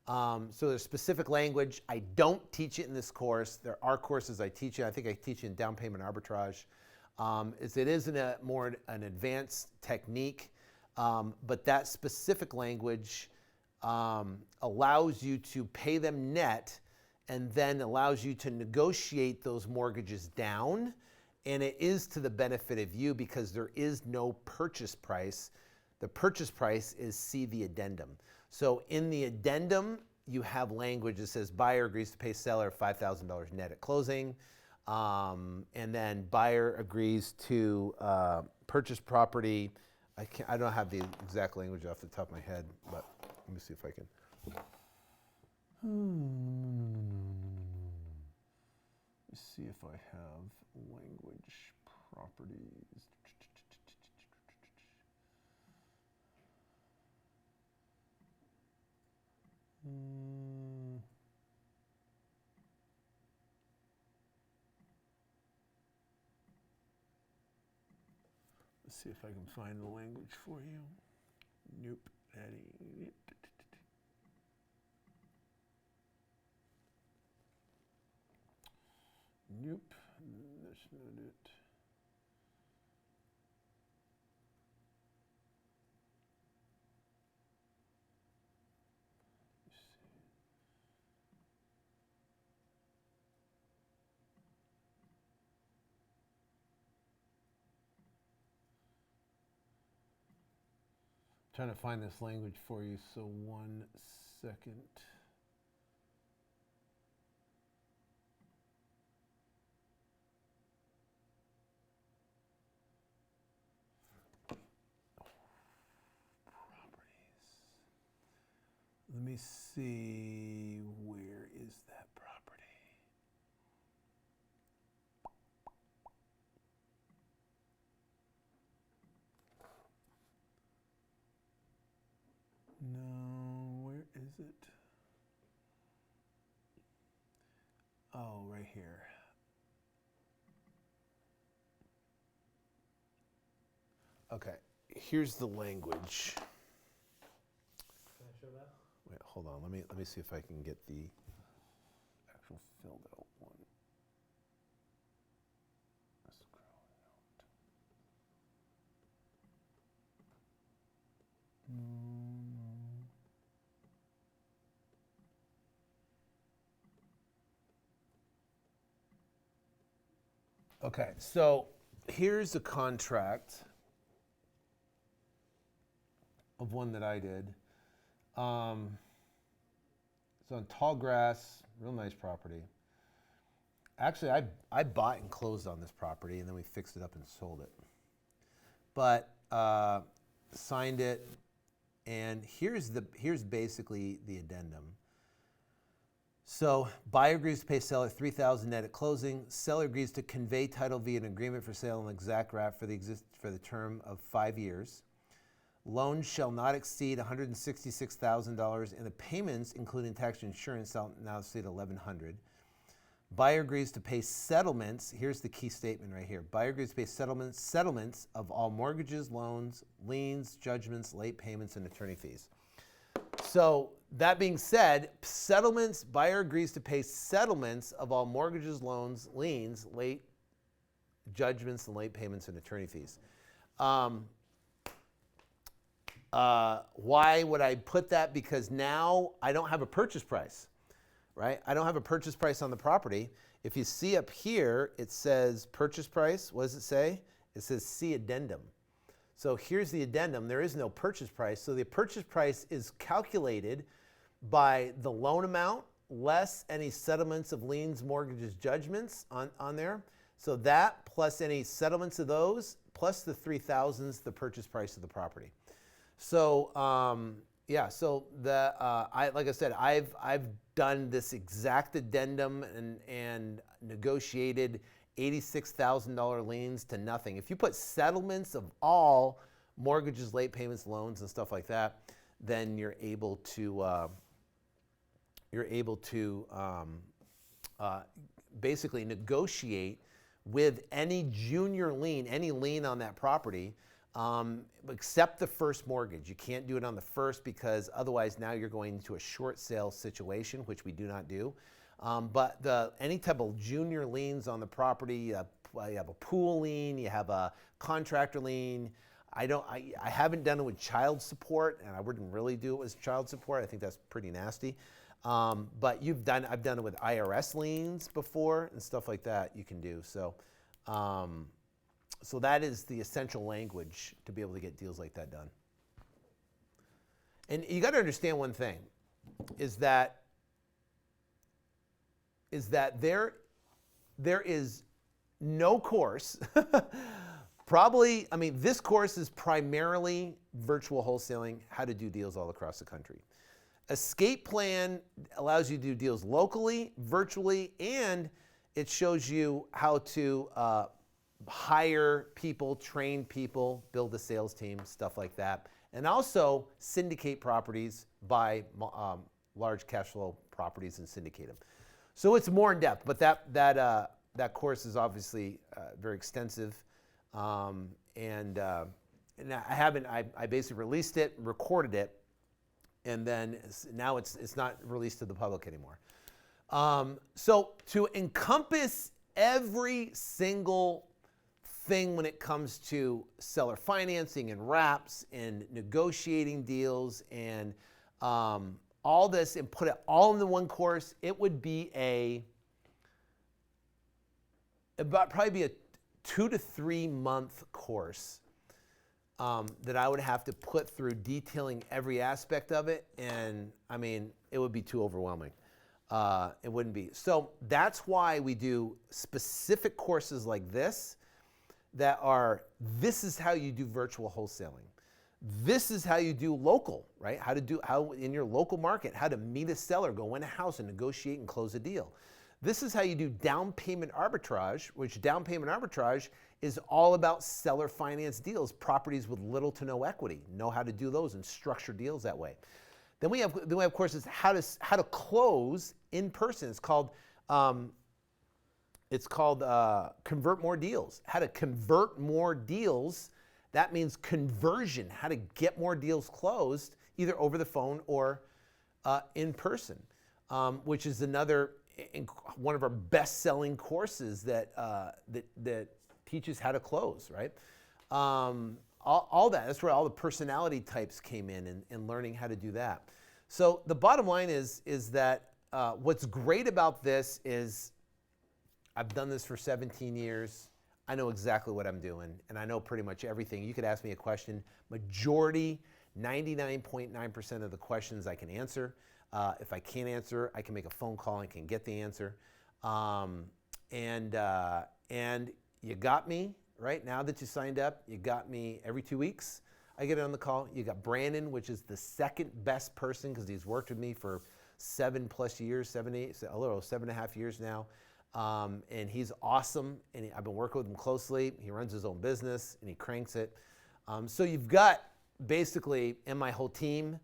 So there's specific language. I don't teach it in this course. There are courses I teach it. I think I teach it in down payment arbitrage. It is more an advanced technique, but that specific language allows you to pay them net and then allows you to negotiate those mortgages down. And it is to the benefit of you because there is no purchase price. The purchase price is see the addendum. So in the addendum, you have language that says buyer agrees to pay seller $5,000 net at closing. And then buyer agrees to purchase property. I don't have the exact language off the top of my head, but let me see if I can. Let's see if I have language properties. Let's see if I can find the language for you. Nope, that ain't it. Nope, that's not it. Let's see. Trying to find this language for you, so 1 second. Let me see, where is that property? No, where is it? Oh, right here. Okay, here's the language. Can I show that? Wait, hold on. Let me see if I can get the actual filled out one. Okay, so here's a contract of one that I did. It's on tall grass, real nice property. Actually, I bought and closed on this property, and then we fixed it up and sold it. But signed it, and here's basically the addendum. So buyer agrees to pay seller $3,000 net at closing. Seller agrees to convey title via an agreement for sale and exact wrap for the term of 5 years. Loans shall not exceed $166,000, and the payments, including tax and insurance, shall now exceed $1,100. Buyer agrees to pay settlements. Here's the key statement right here. Buyer agrees to pay settlements of all mortgages, loans, liens, judgments, late payments, and attorney fees. So that being said, settlements, buyer agrees to pay settlements of all mortgages, loans, liens, late judgments, and late payments, and attorney fees. Why would I put that? Because now I don't have a purchase price, right? I don't have a purchase price on the property. If you see up here, it says purchase price. What does it say? It says see addendum. So here's the addendum. There is no purchase price. So the purchase price is calculated by the loan amount less any settlements of liens, mortgages, judgments on there. So that plus any settlements of those plus the 3,000 the purchase price of the property. So yeah, so like I said, I've done this exact addendum and negotiated $86,000 liens to nothing. If you put settlements of all mortgages, late payments, loans, and stuff like that, then you're able to basically negotiate with any junior lien, any lien on that property, except the first mortgage. You can't do it on the first because otherwise now you're going into a short sale situation, which we do not do. But any type of junior liens on the property, a pool lien, you have a contractor lien. I haven't done it with child support, and I wouldn't really do it with child support. I think that's pretty nasty. But I've done it with IRS liens before and stuff like that you can do. So, so that is the essential language to be able to get deals like that done. And you got to understand one thing, is that there is no course. Probably, I mean, this course is primarily virtual wholesaling, how to do deals all across the country. Escape Plan allows you to do deals locally, virtually, and it shows you how to hire people, train people, build a sales team, stuff like that. And also syndicate properties, buy large cash flow properties and syndicate them. So it's more in depth, but that course is obviously very extensive. And I basically released it, recorded it, and then now it's not released to the public anymore. So to encompass every single thing when it comes to seller financing and wraps and negotiating deals and all this, and put it all in the one course, it would be probably a 2 to 3 month course that I would have to put through detailing every aspect of it. And I mean, it would be too overwhelming. It wouldn't be. So that's why we do specific courses like this this is how you do virtual wholesaling. This is how you do local, right? How in your local market, how to meet a seller, go in a house and negotiate and close a deal. This is how you do down payment arbitrage, which down payment arbitrage is all about seller finance deals, properties with little to no equity. Know how to do those and structure deals that way. Then we have courses how to close in person. It's called Convert More Deals. How to convert more deals. That means conversion. How to get more deals closed either over the phone or in person, which is one of our best-selling courses that teaches how to close, right? All that. That's where all the personality types came in and learning how to do that. So the bottom line is that what's great about this is I've done this for 17 years. I know exactly what I'm doing, and I know pretty much everything. You could ask me a question. Majority, 99.9% of the questions I can answer. If I can't answer, I can make a phone call and can get the answer. And you got me, right? Now that you signed up, you got me every 2 weeks. I get it on the call. You got Brandon, which is the second best person because he's worked with me for 7+ years, 7.5 years now. And he's awesome. And I've been working with him closely. He runs his own business and he cranks it. So you've got basically, and my whole team.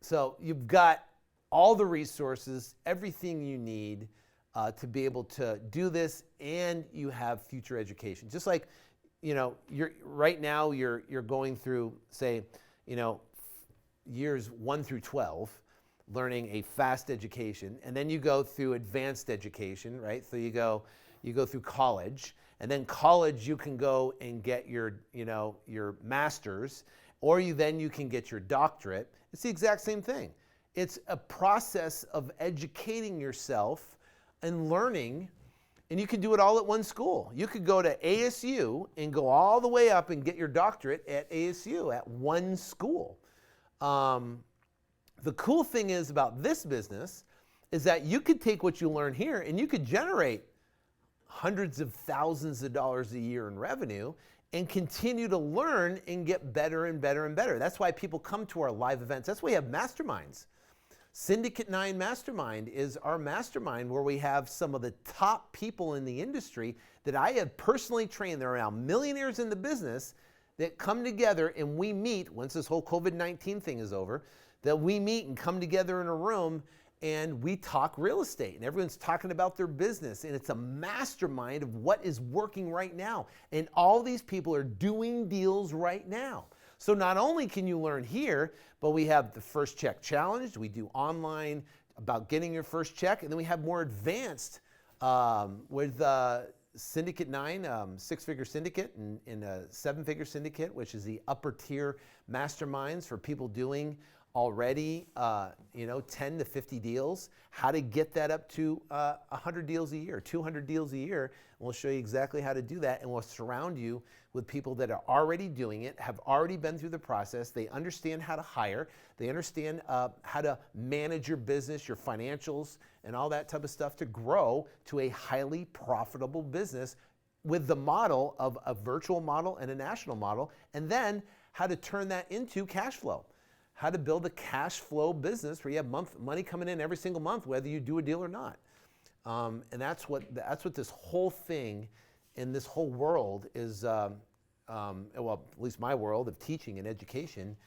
So you've got all the resources, everything you need to be able to do this, and you have future education. Just like, right now you're going through, say, years 1 through 12, learning a fast education, and then you go through advanced education, right? So you go through college, and then college you can go and get your master's, or you can get your doctorate. It's the exact same thing. It's a process of educating yourself and learning, and you can do it all at one school. You could go to ASU and go all the way up and get your doctorate at ASU at one school. The cool thing is about this business is that you could take what you learn here and you could generate hundreds of thousands of dollars a year in revenue and continue to learn and get better and better and better. That's why people come to our live events. That's why we have masterminds. Syndicate 9 Mastermind is our mastermind where we have some of the top people in the industry that I have personally trained. They're now millionaires in the business that come together and we meet, once this whole COVID-19 thing is over, that we meet and come together in a room and we talk real estate and everyone's talking about their business and it's a mastermind of what is working right now. And all these people are doing deals right now. So not only can you learn here, but we have the First Check Challenge. We do online about getting your first check. And then we have more advanced With Syndicate 9, six-figure syndicate, and a seven-figure syndicate, which is the upper tier masterminds for people doing already 10 to 50 deals, how to get that up to 100 deals a year, 200 deals a year. And we'll show you exactly how to do that, and we'll surround you with people that are already doing it, have already been through the process. They understand how to hire. They understand how to manage your business, your financials, and all that type of stuff to grow to a highly profitable business with the model of a virtual model and a national model, and then how to turn that into cash flow. How to build a cash flow business where you have money coming in every single month, whether you do a deal or not. And that's what this whole thing in this whole world is, well, at least my world of teaching and education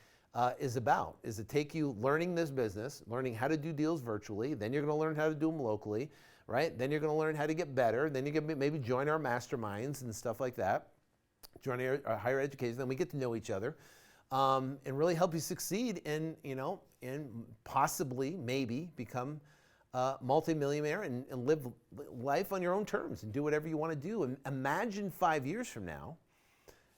is about, is to take you learning this business, learning how to do deals virtually, then you're gonna learn how to do them locally, right? Then you're gonna learn how to get better, then you can maybe join our masterminds and stuff like that, join our higher education, then we get to know each other. And really help you succeed and possibly, maybe become a multimillionaire and live life on your own terms and do whatever you want to do. And imagine 5 years from now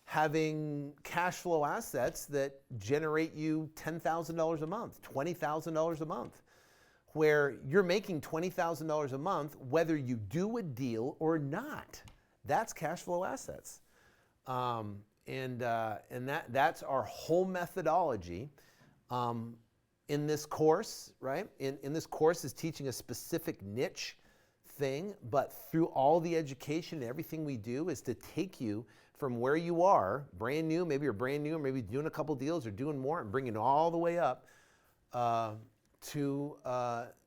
having cash flow assets that generate you $10,000 a month, $20,000 a month, where you're making $20,000 a month whether you do a deal or not. That's cash flow assets. And that's our whole methodology in this course, right? In this course is teaching a specific niche thing, but through all the education and everything we do is to take you from where you are, brand new, maybe you're brand new, or maybe doing a couple deals or doing more, and bringing it all the way up to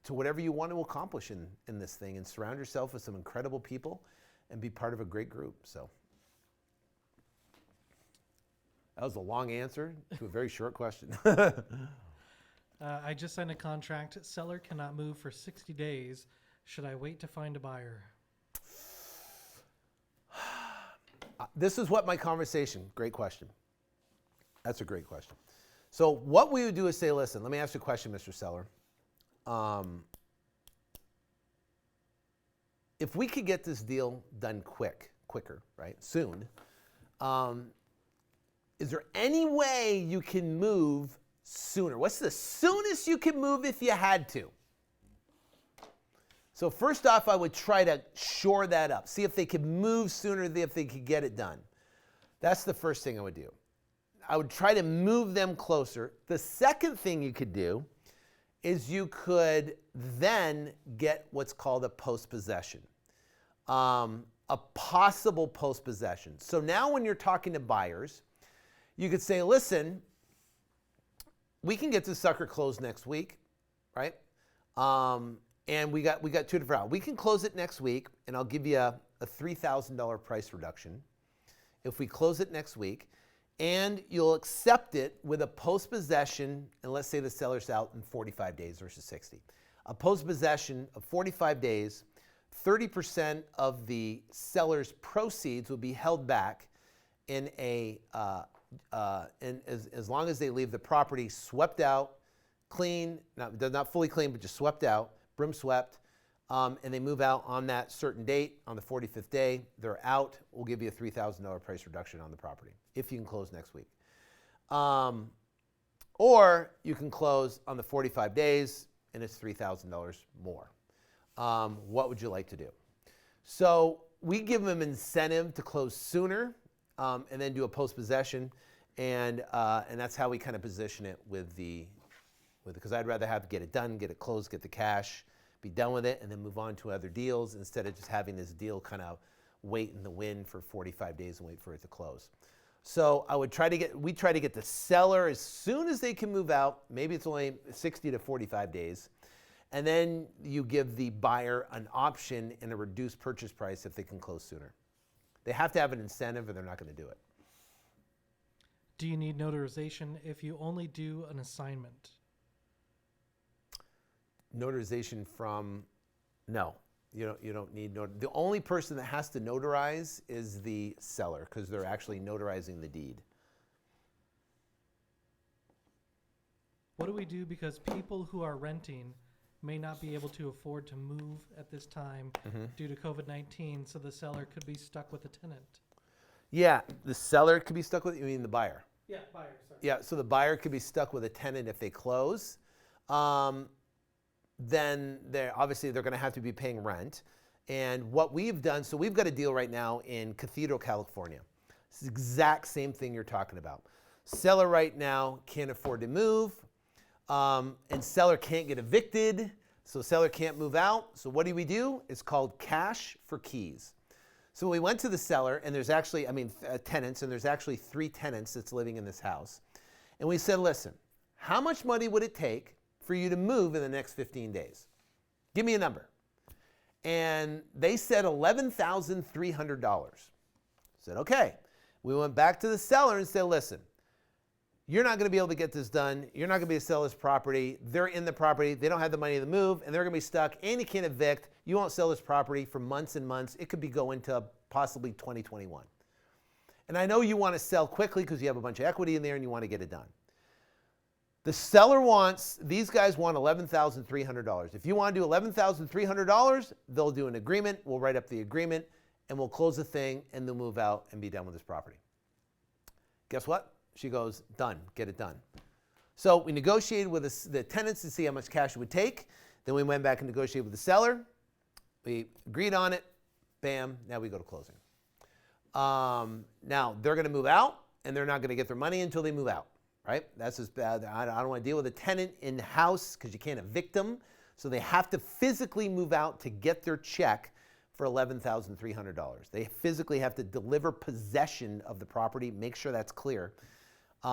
whatever you want to accomplish in this thing, and surround yourself with some incredible people and be part of a great group. So. That was a long answer to a very short question. I just signed a contract. Seller cannot move for 60 days. Should I wait to find a buyer? This is what my conversation, great question. That's a great question. So what we would do is say, listen, let me ask you a question, Mr. Seller. If we could get this deal done quicker, right, soon, is there any way you can move sooner? What's the soonest you can move if you had to? So first off, I would try to shore that up. See if they could move sooner, if they could get it done. That's the first thing I would do. I would try to move them closer. The second thing you could do is you could then get what's called a post-possession. A possible post-possession. So now when you're talking to buyers, you could say, listen, we can get this sucker closed next week, right? And we got two different routes. We can close it next week, and I'll give you a $3,000 price reduction if we close it next week, and you'll accept it with a post-possession, and let's say the seller's out in 45 days versus 60. A post-possession of 45 days, 30% of the seller's proceeds will be held back in as long as they leave the property swept out, clean, not fully clean, but just swept out, broom swept, and they move out on that certain date, on the 45th day, they're out, we'll give you a $3,000 price reduction on the property, if you can close next week. Or you can close on the 45 days, and it's $3,000 more. What would you like to do? So we give them incentive to close sooner, and then do a post-possession, and that's how we kind of position it because I'd rather get it done, get it closed, get the cash, be done with it, and then move on to other deals instead of just having this deal kind of wait in the wind for 45 days and wait for it to close. So we try to get the seller as soon as they can move out. Maybe it's only 60 to 45 days. And then you give the buyer an option in a reduced purchase price if they can close sooner. They have to have an incentive or they're not going to do it. Do you need notarization if you only do an assignment? Notarization from, no, you don't need the only person that has to notarize is the seller because they're actually notarizing the deed. What do we do because people who are renting may not be able to afford to move at this time due to COVID-19, so the seller could be stuck with a tenant. Yeah, the seller could be stuck with, you mean the buyer? Yeah, buyer, sorry. Yeah, so the buyer could be stuck with a tenant if they close. Then they're going to have to be paying rent. And what we've done, so we've got a deal right now in Cathedral, California. It's the exact same thing you're talking about. Seller right now can't afford to move, and seller can't get evicted, so seller can't move out. So what do? It's called cash for keys. So we went to the seller, and there's actually, tenants, and there's actually 3 tenants that's living in this house. And we said, listen, how much money would it take for you to move in the next 15 days? Give me a number. And they said $11,300. I said, okay. We went back to the seller and said, listen, you're not going to be able to get this done. You're not going to be able to sell this property. They're in the property. They don't have the money to move, and they're going to be stuck, and you can't evict. You won't sell this property for months and months. It could be going to possibly 2021. And I know you want to sell quickly because you have a bunch of equity in there and you want to get it done. The seller these guys want $11,300. If you want to do $11,300, they'll do an agreement. We'll write up the agreement, and we'll close the thing, and they'll move out and be done with this property. Guess what? She goes, done, get it done. So we negotiated with the tenants to see how much cash it would take. Then we went back and negotiated with the seller. We agreed on it. Bam, now we go to closing. Now they're going to move out, and they're not going to get their money until they move out, right? That's just bad. I don't want to deal with a tenant in the house because you can't evict them. So they have to physically move out to get their check for $11,300. They physically have to deliver possession of the property, make sure that's clear.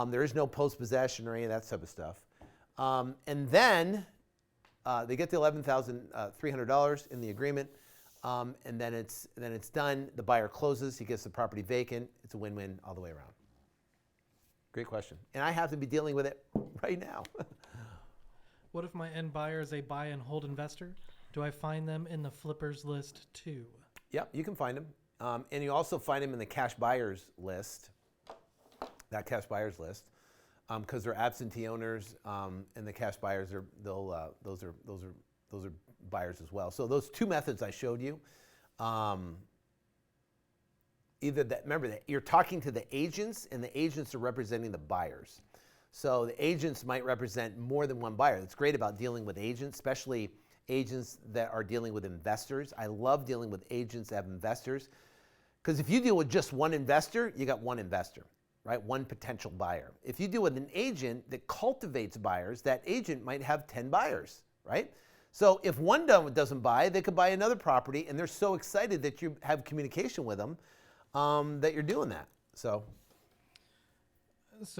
There is no post-possession or any of that type of stuff. And then they get the $11,300 in the agreement, and then it's done. The buyer closes. He gets the property vacant. It's a win-win all the way around. Great question. And I have to be dealing with it right now. What if my end buyer is a buy and hold investor? Do I find them in the flippers list too? Yep, you can find them. And you also find them in the cash buyers list, that cash buyers list, because they're absentee owners, and the cash buyers those are buyers as well. So those 2 methods I showed you, remember that you're talking to the agents, and the agents are representing the buyers. So the agents might represent more than one buyer. That's great about dealing with agents, especially agents that are dealing with investors. I love dealing with agents that have investors, because if you deal with just one investor, you got one investor, right? One potential buyer. If you deal with an agent that cultivates buyers, that agent might have 10 buyers, right? So if one doesn't buy, they could buy another property, and they're so excited that you have communication with them that you're doing that. So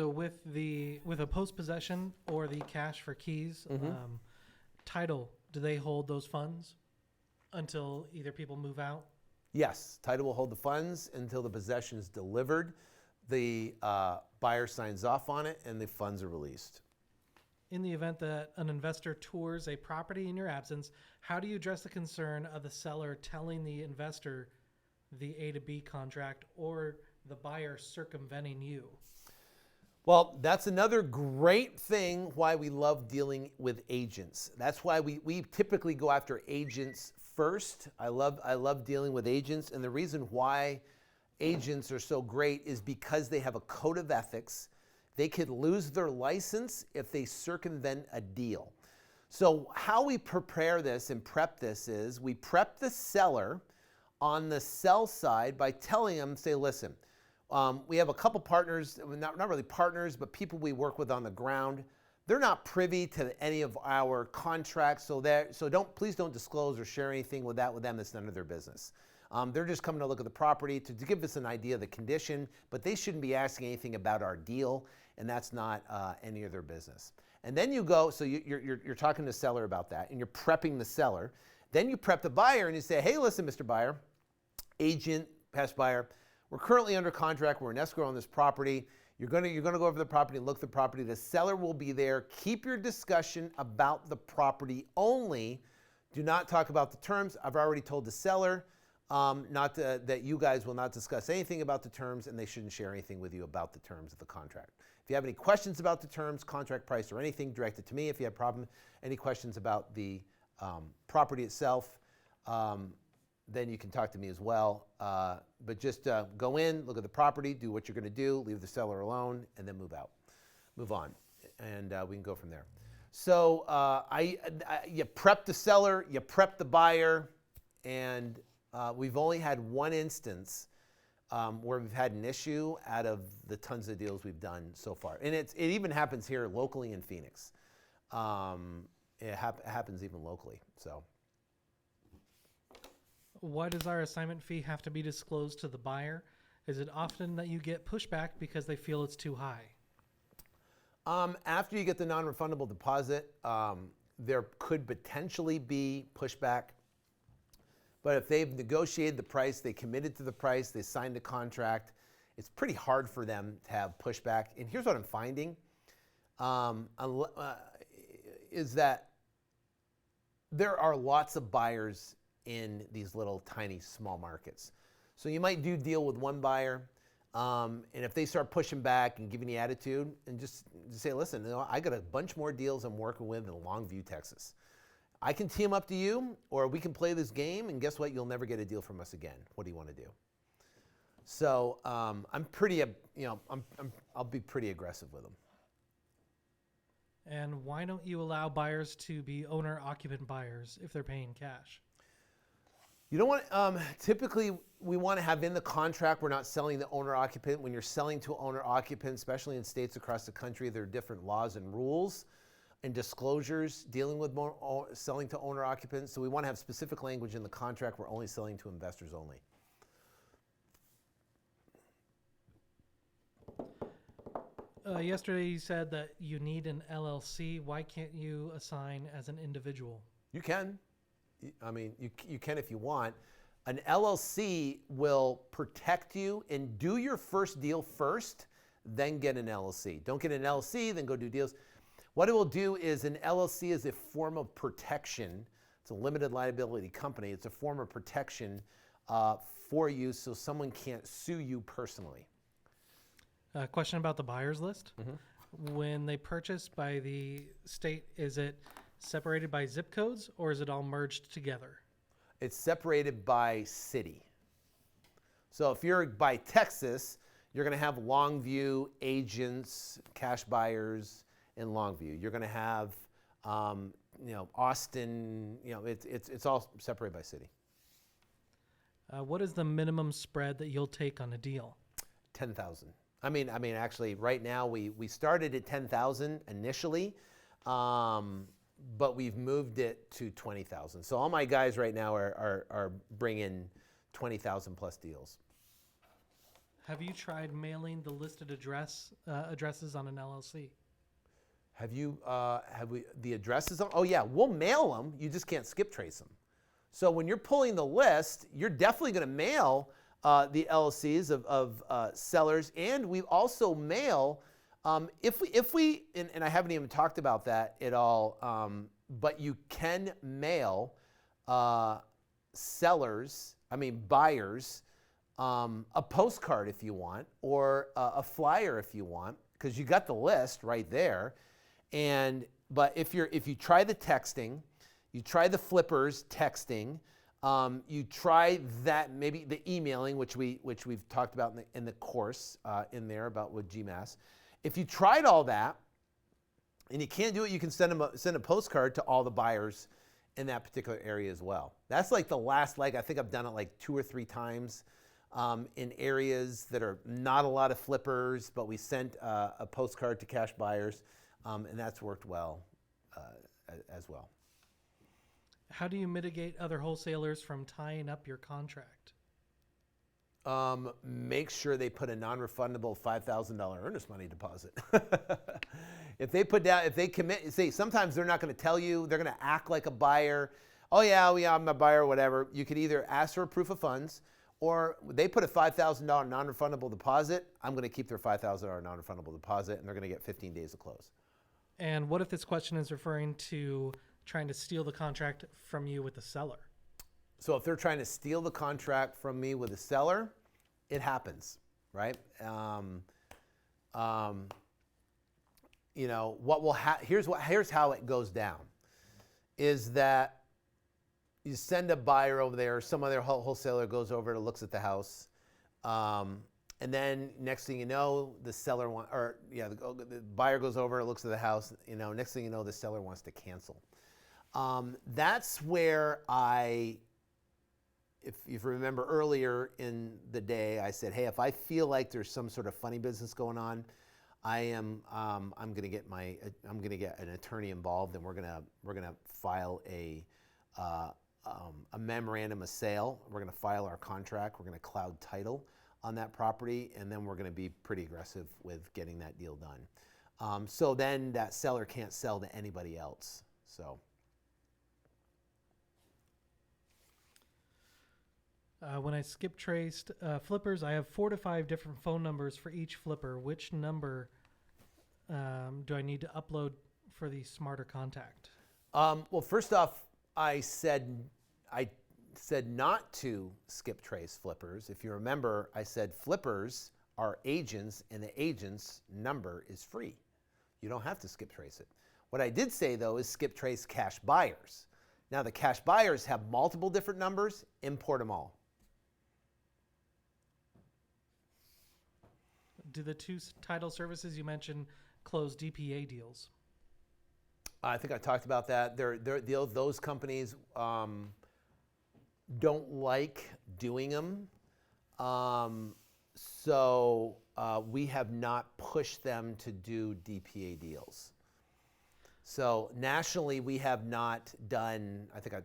with a post possession or the cash for keys, title, do they hold those funds until either people move out? Yes, title will hold the funds until the possession is delivered. The buyer signs off on it, and the funds are released. In the event that an investor tours a property in your absence, how do you address the concern of the seller telling the investor the A to B contract or the buyer circumventing you? Well, that's another great thing why we love dealing with agents. That's why we typically go after agents first. I love dealing with agents, and the reason why agents are so great is because they have a code of ethics. They could lose their license if they circumvent a deal. So how we prepare this and prep this is we prep the seller on the sell side by telling them, say, listen, we have a couple partners, not really partners, but people we work with on the ground. They're not privy to any of our contracts, so please don't disclose or share anything with them. That's none of their business. They're just coming to look at the property to give us an idea of the condition, but they shouldn't be asking anything about our deal, and that's not any of their business. And then you go, so you're talking to the seller about that, and you're prepping the seller. Then you prep the buyer, and you say, hey, listen, Mr. Buyer, agent, past buyer, we're currently under contract. We're in escrow on this property. You're going to go over the property and look at the property. The seller will be there. Keep your discussion about the property only. Do not talk about the terms. I've already told the seller that you guys will not discuss anything about the terms, and they shouldn't share anything with you about the terms of the contract. If you have any questions about the terms, contract price, or anything, direct it to me. If you have any questions about the property itself, then you can talk to me as well. But just go in, look at the property, do what you're going to do, leave the seller alone, and then move on, and we can go from there. So you prep the seller, you prep the buyer, and we've only had one instance where we've had an issue out of the tons of deals we've done so far. And it even happens here locally in Phoenix. It happens even locally. So, why does our assignment fee have to be disclosed to the buyer? Is it often that you get pushback because they feel it's too high? After you get the non-refundable deposit, there could potentially be pushback. But if they've negotiated the price, they committed to the price, they signed a contract, it's pretty hard for them to have pushback. And here's what I'm finding, is that there are lots of buyers in these little tiny small markets. So you might do deal with one buyer, and if they start pushing back and giving you attitude, and just say, listen, I got a bunch more deals I'm working with in Longview, Texas. I can tee them up to you, or we can play this game, and guess what? You'll never get a deal from us again. What do you want to do? So I'm pretty, I'll be pretty aggressive with them. And why don't you allow buyers to be owner-occupant buyers if they're paying cash? You don't want, typically we want to have in the contract, we're not selling the owner-occupant. When you're selling to owner-occupant, especially in states across the country, there are different laws and rules and disclosures dealing with selling to owner-occupants. So we want to have specific language in the contract. We're only selling to investors only. Yesterday you said that you need an LLC. Why can't you assign as an individual? You can. I mean, you can if you want. An LLC will protect you and do your first deal first, then get an LLC. Don't get an LLC, then go do deals. What it will do is an LLC is a form of protection. It's a limited liability company. It's a form of protection for you so someone can't sue you personally. Question about the buyer's list. Mm-hmm. When they purchase by the state, is it separated by zip codes or is it all merged together? It's separated by city. So if you're by Texas, you're going to have Longview agents, cash buyers in Longview. You're going to have, Austin. It's all separated by city. What is the minimum spread that you'll take on a deal? 10,000. I mean, actually, right now we started at 10,000 initially, but we've moved it to 20,000. So all my guys right now are bringing 20,000 plus deals. Have you tried mailing the listed addresses on an LLC? Have we the addresses on? Oh yeah, we'll mail them. You just can't skip trace them. So when you're pulling the list, you're definitely going to mail the LLCs of sellers, and we also mail if we and I haven't even talked about that at all. But you can mail buyers a postcard if you want, or a flyer if you want, because you got the list right there. But if you try the texting, you try the flippers texting, you try that, maybe the emailing, which we've talked about in the course in there about with GMAS. If you tried all that and you can't do it, you can send a postcard to all the buyers in that particular area as well. That's like the last leg. I think I've done it like 2 or 3 times in areas that are not a lot of flippers, but we sent a postcard to cash buyers, and that's worked well as well. How do you mitigate other wholesalers from tying up your contract? Make sure they put a non-refundable $5,000 earnest money deposit. If they commit, see, sometimes they're not going to tell you, they're going to act like a buyer. Oh yeah, I'm a buyer, whatever. You could either ask for a proof of funds, or they put a $5,000 non-refundable deposit. I'm going to keep their $5,000 non-refundable deposit, and they're going to get 15 days to close. And what if this question is referring to trying to steal the contract from you with the seller? So if they're trying to steal the contract from me with a seller, it happens, right? Here's how it goes down, is that you send a buyer over there, some other wholesaler goes over to looks at the house. And then next thing you know, the buyer goes over, looks at the house, next thing you know, the seller wants to cancel. That's where if you remember earlier in the day, I said, hey, if I feel like there's some sort of funny business going on, I'm going to get an attorney involved, and we're going to file a memorandum of sale. We're going to file our contract. We're going to cloud title on that property, and then we're going to be pretty aggressive with getting that deal done. So then that seller can't sell to anybody else. So. When I skip traced flippers, I have 4 to 5 different phone numbers for each flipper. Which number do I need to upload for the smarter contact? Well, first off, I said not to skip trace flippers. If you remember, I said flippers are agents, and the agent's number is free. You don't have to skip trace it. What I did say, though, is skip trace cash buyers. Now, the cash buyers have multiple different numbers. Import them all. Do the 2 title services you mentioned close DPA deals? I think I talked about that. Those companies don't like doing them. So we have not pushed them to do DPA deals. So nationally, we have not done. I think I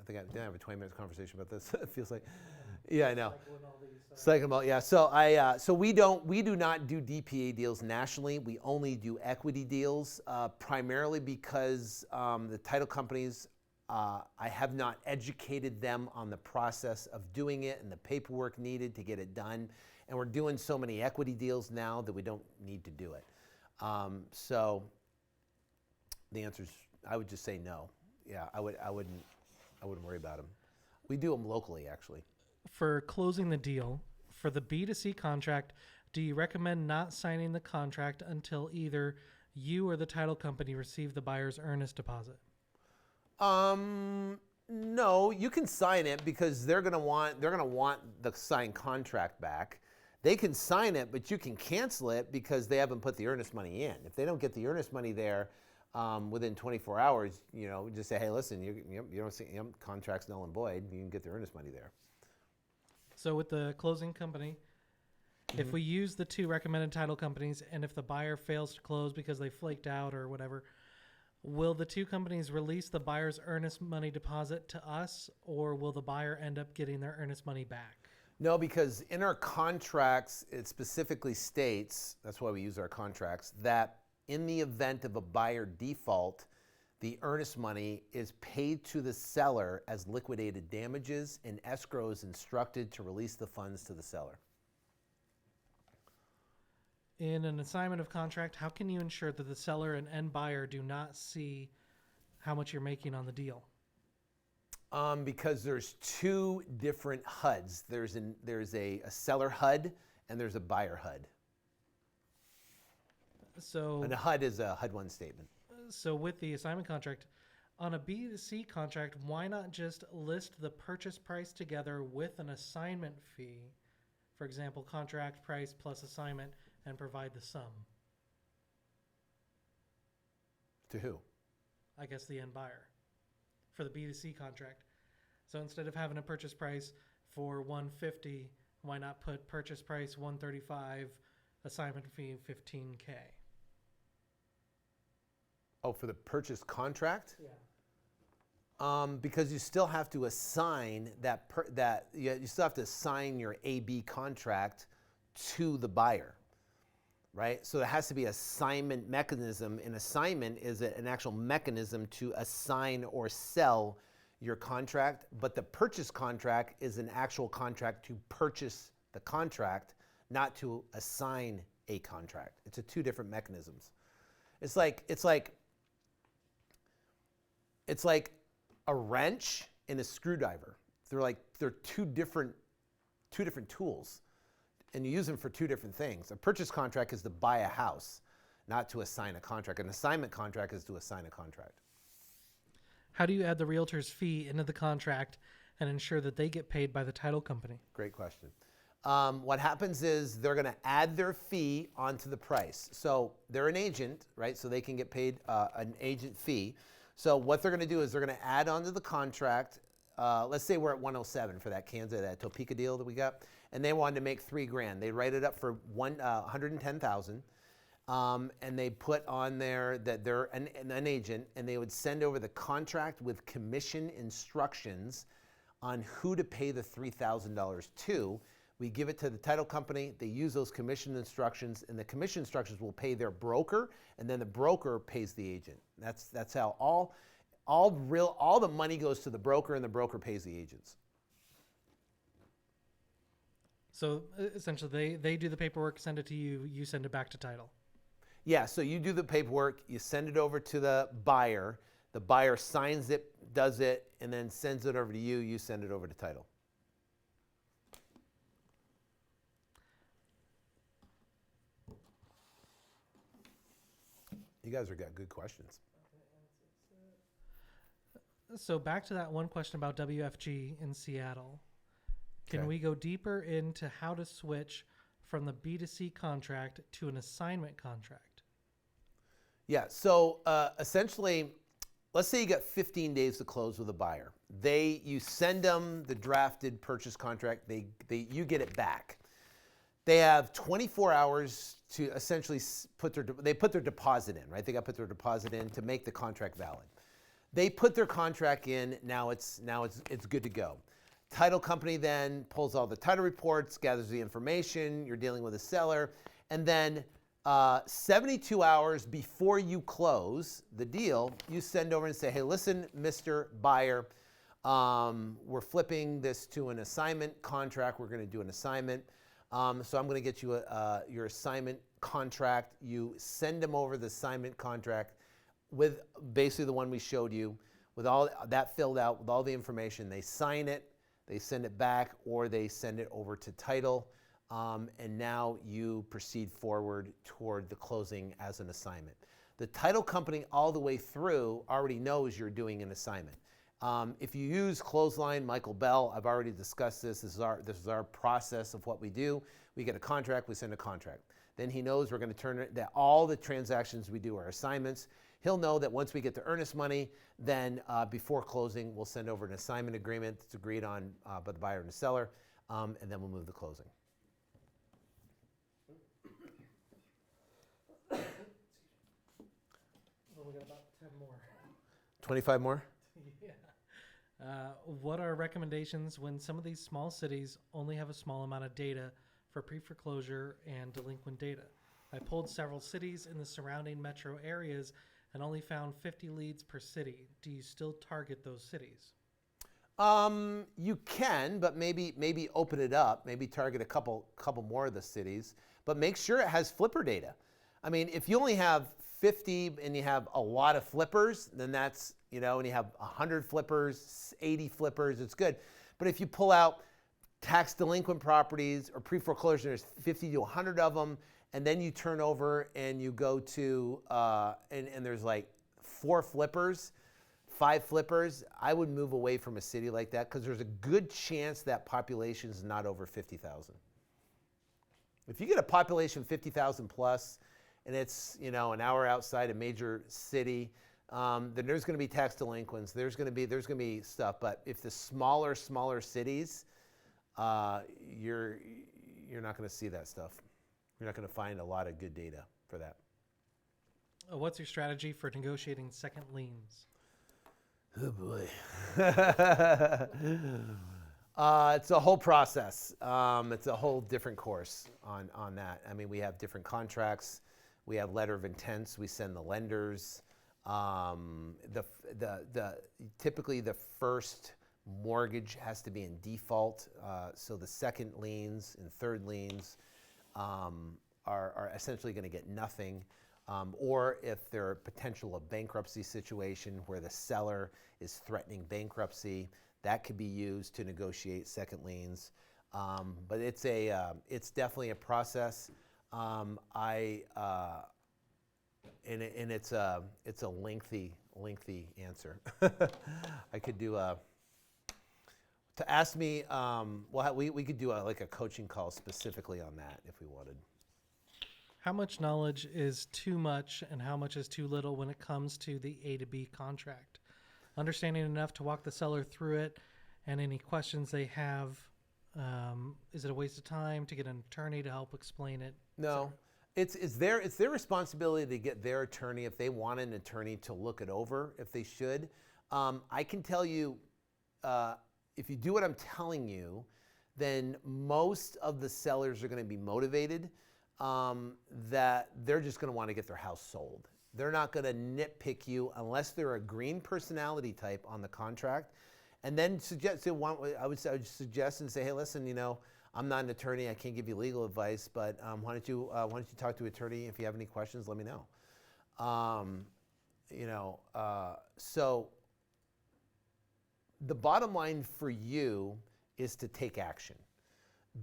didn't have a 20-minute conversation about this. It feels like, yeah, I know. Cycling about, yeah. So we do not do DPA deals nationally. We only do equity deals, primarily because the title companies, I have not educated them on the process of doing it and the paperwork needed to get it done. And we're doing so many equity deals now that we don't need to do it. So the answer is, I would just say no. Yeah, I wouldn't worry about them. We do them locally, actually. For closing the deal, for the B2C contract, do you recommend not signing the contract until either you or the title company receive the buyer's earnest deposit? No, you can sign it because they're gonna want the signed contract back. They can sign it, but you can cancel it because they haven't put the earnest money in. If they don't get the earnest money there within 24 hours, just say, hey, listen, you don't see contract's null and void. You can get the earnest money there. So with the closing company, if we use the 2 recommended title companies, and if the buyer fails to close because they flaked out or whatever, will the 2 companies release the buyer's earnest money deposit to us, or will the buyer end up getting their earnest money back? No, because in our contracts, it specifically states, that's why we use our contracts, that in the event of a buyer default, the earnest money is paid to the seller as liquidated damages, and escrow is instructed to release the funds to the seller. In an assignment of contract, how can you ensure that the seller and end buyer do not see how much you're making on the deal? Because there's 2 different HUDs. There's a seller HUD and there's a buyer HUD. And a HUD is a HUD 1 statement. So with the assignment contract, on a B2C contract, why not just list the purchase price together with an assignment fee? For example, contract price plus assignment, and provide the sum. To who? I guess the end buyer for the B2C contract. So instead of having a purchase price for $150, why not put purchase price $135, assignment fee $15K? Oh, for the purchase contract? Yeah. Because you still have to assign you still have to assign your AB contract to the buyer, right? So there has to be an assignment mechanism. An assignment is an actual mechanism to assign or sell your contract, but the purchase contract is an actual contract to purchase the contract, not to assign a contract. It's 2 different mechanisms. It's like a wrench and a screwdriver. They're two different tools, and you use them for 2 different things. A purchase contract is to buy a house, not to assign a contract. An assignment contract is to assign a contract. How do you add the realtor's fee into the contract and ensure that they get paid by the title company? Great question. What happens is they're going to add their fee onto the price. So they're an agent, right? So they can get paid an agent fee. So what they're going to do is they're going to add onto the contract. Let's say we're at 107 for that that Topeka deal that we got, and they wanted to make $3,000. They write it up for 110,000, and they put on there that they're an agent, and they would send over the contract with commission instructions on who to pay the $3,000 to. We give it to the title company. They use those commission instructions, and the commission instructions will pay their broker, and then the broker pays the agent. That's how all the money goes to the broker, and the broker pays the agents. So essentially, they do the paperwork, send it to you, you send it back to title. Yeah, so you do the paperwork, you send it over to the buyer. The buyer signs it, does it, and then sends it over to you. You send it over to title. You guys have got good questions. So back to that one question about WFG in Seattle. Can Okay. we go deeper into how to switch from the B2C contract to an assignment contract? Yeah, so essentially, let's say you got 15 days to close with a buyer. You send them the drafted purchase contract. You get it back. They have 24 hours to essentially put their deposit in, right? They got to put their deposit in to make the contract valid. They put their contract in. Now it's good to go. Title company then pulls all the title reports, gathers the information. You're dealing with a seller, and then 72 hours before you close the deal, you send over and say, "Hey, listen, Mr. Buyer, we're flipping this to an assignment contract. We're going to do an assignment. So I'm going to get you your assignment contract." You send them over the assignment contract with basically the one we showed you, with all that filled out, with all the information. They sign it, they send it back, or they send it over to title, and now you proceed forward toward the closing as an assignment. The title company all the way through already knows you're doing an assignment. If you use Clothesline, Michael Bell, I've already discussed this. This is our process of what we do. We get a contract, we send a contract. Then he knows we're going to turn it, that all the transactions we do are assignments. He'll know that once we get the earnest money, then before closing, we'll send over an assignment agreement that's agreed on by the buyer and the seller, and then we'll move to closing. Well, we got about 10 more. 25 more? Yeah. What are recommendations when some of these small cities only have a small amount of data for pre-foreclosure and delinquent data? I pulled several cities in the surrounding metro areas and only found 50 leads per city. Do you still target those cities? You can, but maybe open it up. Maybe target a couple more of the cities, but make sure it has flipper data. I mean, if you only have 50 and you have a lot of flippers, then that's, and you have 100 flippers, 80 flippers, it's good. But if you pull out tax delinquent properties or pre-foreclosure, there's 50 to 100 of them, and then you turn over and you go to, and there's like 4 flippers, 5 flippers, I would move away from a city like that because there's a good chance that population is not over 50,000. If you get a population of 50,000 plus, and it's an hour outside a major city, then there's going to be tax delinquents. There's going to be stuff. But if the smaller cities, you're not going to see that stuff. You're not going to find a lot of good data for that. What's your strategy for negotiating second liens? Oh boy. It's a whole process. It's a whole different course on that. I mean, we have different contracts. We have letter of intents. We send the lenders. Typically the first mortgage has to be in default. So the second liens and third liens are essentially going to get nothing. Or if they're a potential of bankruptcy situation where the seller is threatening bankruptcy, that could be used to negotiate second liens. But it's definitely a process. and it's a lengthy answer. I could do a to ask me. Well, we could do like a coaching call specifically on that if we wanted. How much knowledge is too much and how much is too little when it comes to the A to B contract? Understanding enough to walk the seller through it and any questions they have. Is it a waste of time to get an attorney to help explain it? No, it's their responsibility to get their attorney if they want an attorney to look it over, if they should. I can tell you, if you do what I'm telling you, then most of the sellers are going to be motivated that they're just going to want to get their house sold. They're not going to nitpick you unless they're a green personality type on the contract. And then I would suggest and say, hey, listen, I'm not an attorney. I can't give you legal advice, but why don't you talk to an attorney? If you have any questions, let me know. So the bottom line for you is to take action.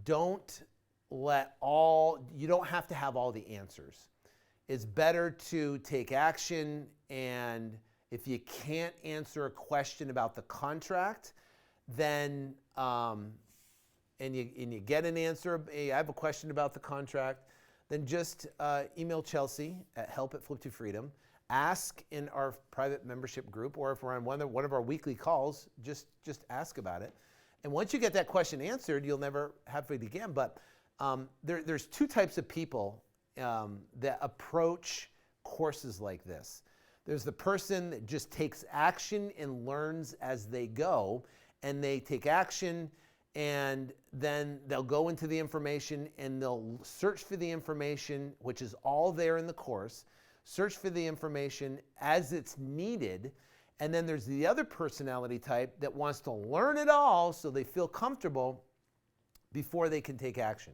You don't have to have all the answers. It's better to take action, and if you can't answer a question about the contract, then and you get an answer, hey, I have a question about the contract, then just email Chelsea at help@Flip2Freedom. Ask in our private membership group, or if we're on one of our weekly calls, just ask about it. And once you get that question answered, you'll never have it again. But there's two types of people that approach courses like this. There's the person that just takes action and learns as they go, and they take action and then they'll go into the information and they'll search for the information, which is all there in the course, search for the information as it's needed. And then there's the other personality type that wants to learn it all so they feel comfortable before they can take action.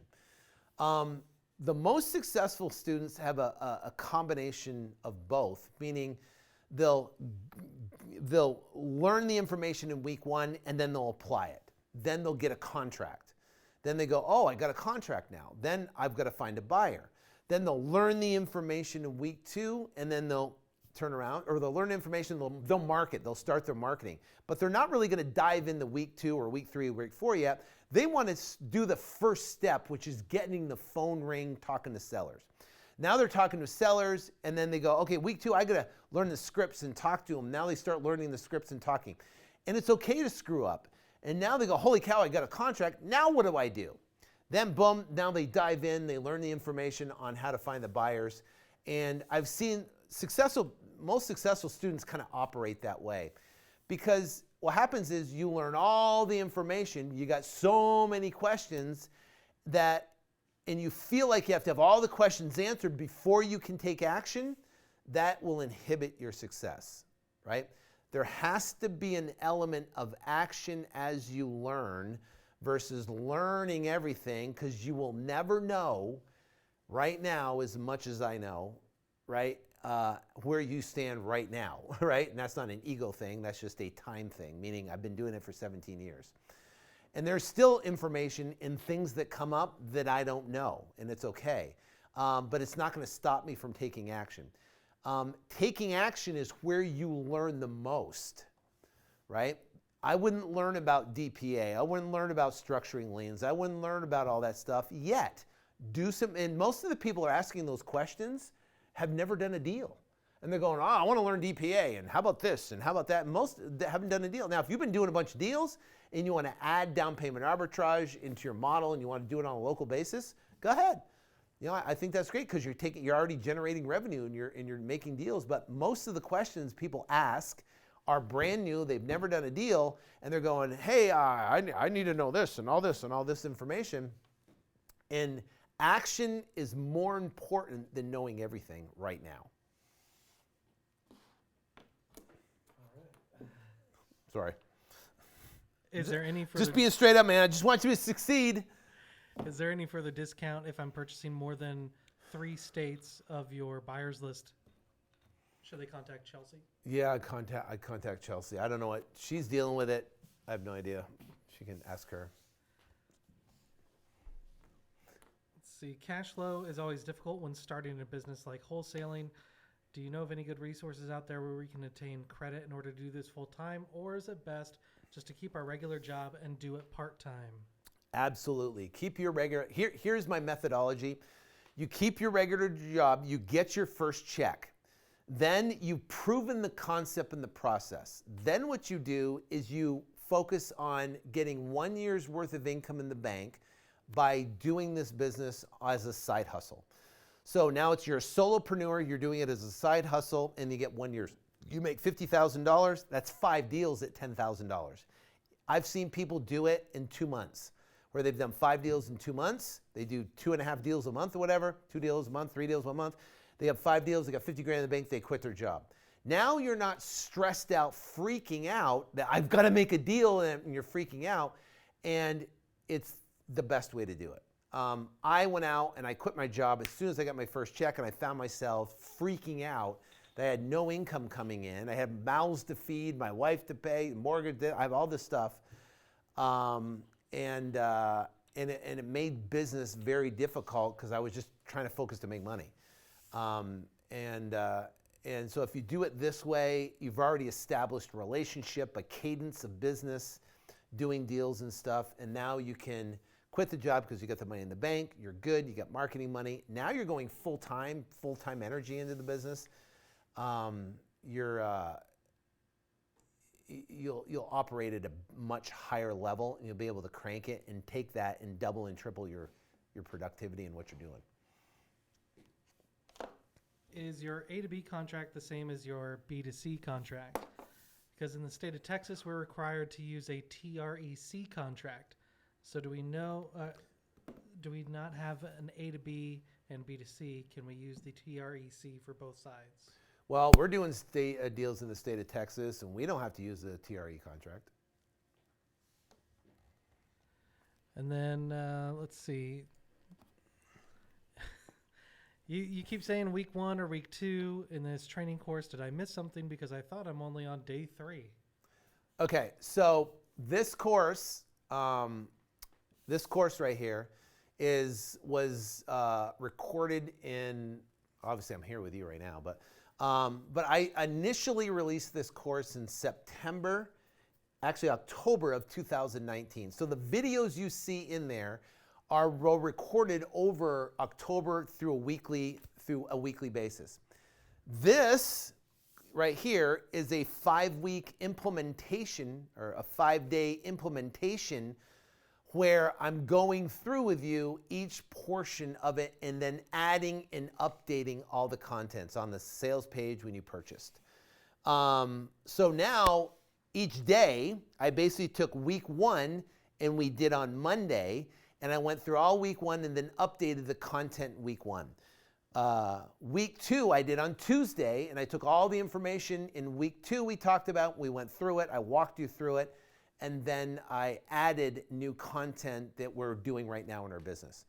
The most successful students have a combination of both, meaning they'll learn the information in week one and then they'll apply it. Then they'll get a contract. Then they go, oh, I got a contract now. Then I've got to find a buyer. Then they'll learn the information in week two and then they'll turn around, or they'll learn information, they'll market, they'll start their marketing. But they're not really going to dive into week 2 or week 3 or week 4 yet. They want to do the first step, which is getting the phone ring, talking to sellers. Now they're talking to sellers, and then they go, okay, week 2, I got to learn the scripts and talk to them. Now they start learning the scripts and talking. And it's okay to screw up. And now they go, holy cow, I got a contract. Now what do I do? Then boom, now they dive in, they learn the information on how to find the buyers. And I've seen most successful students kind of operate that way. Because what happens is you learn all the information, you got so many questions and you feel like you have to have all the questions answered before you can take action, that will inhibit your success, right? There has to be an element of action as you learn versus learning everything, because you will never know right now as much as I know, right? Where you stand right now, right? And that's not an ego thing, that's just a time thing, meaning I've been doing it for 17 years. And there's still information in things that come up that I don't know, and it's okay. But it's not going to stop me from taking action. Taking action is where you learn the most, right? I wouldn't learn about DPA. I wouldn't learn about structuring liens. I wouldn't learn about all that stuff yet. And most of the people are asking those questions have never done a deal. And they're going, oh, I want to learn DPA, and how about this, and how about that? And most haven't done a deal. Now, if you've been doing a bunch of deals and you want to add down payment arbitrage into your model and you want to do it on a local basis, go ahead. I think that's great because you're already generating revenue and you're making deals. But most of the questions people ask are brand new. They've never done a deal, and they're going, hey, I need to know this and all this information. And action is more important than knowing everything right now. Sorry. Is there any further, just being straight up, man. I just want you to succeed. Is there any further discount if I'm purchasing more than 3 states of your buyer's list? Should they contact Chelsea? Yeah, I contact Chelsea. I don't know what she's dealing with it. I have no idea. She can ask her. Let's see. Cash flow is always difficult when starting a business like wholesaling. Do you know of any good resources out there where we can attain credit in order to do this full time, or is it best just to keep our regular job and do it part time? Absolutely. Keep your regular, here's my methodology. You keep your regular job, you get your first check. Then you've proven the concept and the process. Then what you do is you focus on getting 1 year's worth of income in the bank by doing this business as a side hustle. So now you're a solopreneur, you're doing it as a side hustle, and you get 1 year. You make $50,000, that's 5 deals at $10,000. I've seen people do it in 2 months, where they've done 5 deals in 2 months. They do 2.5 deals a month or whatever, 2 deals a month, 3 deals a month. They have 5 deals, they got 50 grand in the bank, they quit their job. Now you're not stressed out, freaking out that I've got to make a deal, and you're freaking out, and it's the best way to do it. I went out and I quit my job as soon as I got my first check, and I found myself freaking out that I had no income coming in. I had mouths to feed, my wife to pay, mortgage, I have all this stuff. And it made business very difficult because I was just trying to focus to make money. And so if you do it this way, you've already established a relationship, a cadence of business, doing deals and stuff, and now you can quit the job because you got the money in the bank, you're good, you got marketing money. Now you're going full-time energy into the business. You'll operate at a much higher level, and you'll be able to crank it and take that and double and triple your productivity and what you're doing. Is your A to B contract the same as your B to C contract? Because in the state of Texas, we're required to use a TREC contract. So do we know, do we not have an A to B and B to C? Can we use the TREC for both sides? Well, we're doing deals in the state of Texas, and we don't have to use the TRE contract. And then, let's see. You keep saying week 1 or week 2 in this training course. Did I miss something? Because I thought I'm only on day 3. Okay, so this course right here was recorded in. Obviously, I'm here with you right now, but I initially released this course in October of 2019. So the videos you see in there are recorded over October through a weekly basis. This right here is a 5-week implementation, or a 5-day implementation, where I'm going through with you each portion of it and then adding and updating all the contents on the sales page when you purchased. So now each day, I basically took week 1 and we did on Monday, and I went through all week 1 and then updated the content week 1. Week 2 I did on Tuesday, and I took all the information in week 2 we talked about, we went through it, I walked you through it, and then I added new content that we're doing right now in our business.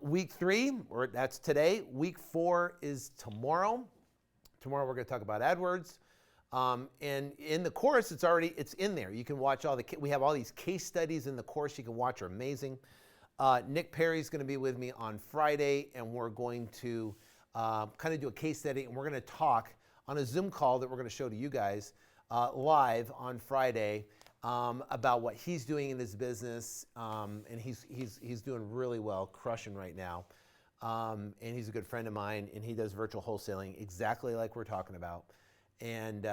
Week 3, or that's today. Week 4 is tomorrow. Tomorrow we're going to talk about AdWords. And in the course, it's in there. You can watch we have all these case studies in the course you can watch, are amazing. Nick Perry's going to be with me on Friday, and we're going to kind of do a case study, and we're going to talk on a Zoom call that we're going to show to you guys live on Friday about what he's doing in his business, and he's doing really well, crushing right now. And he's a good friend of mine, and he does virtual wholesaling exactly like we're talking about. And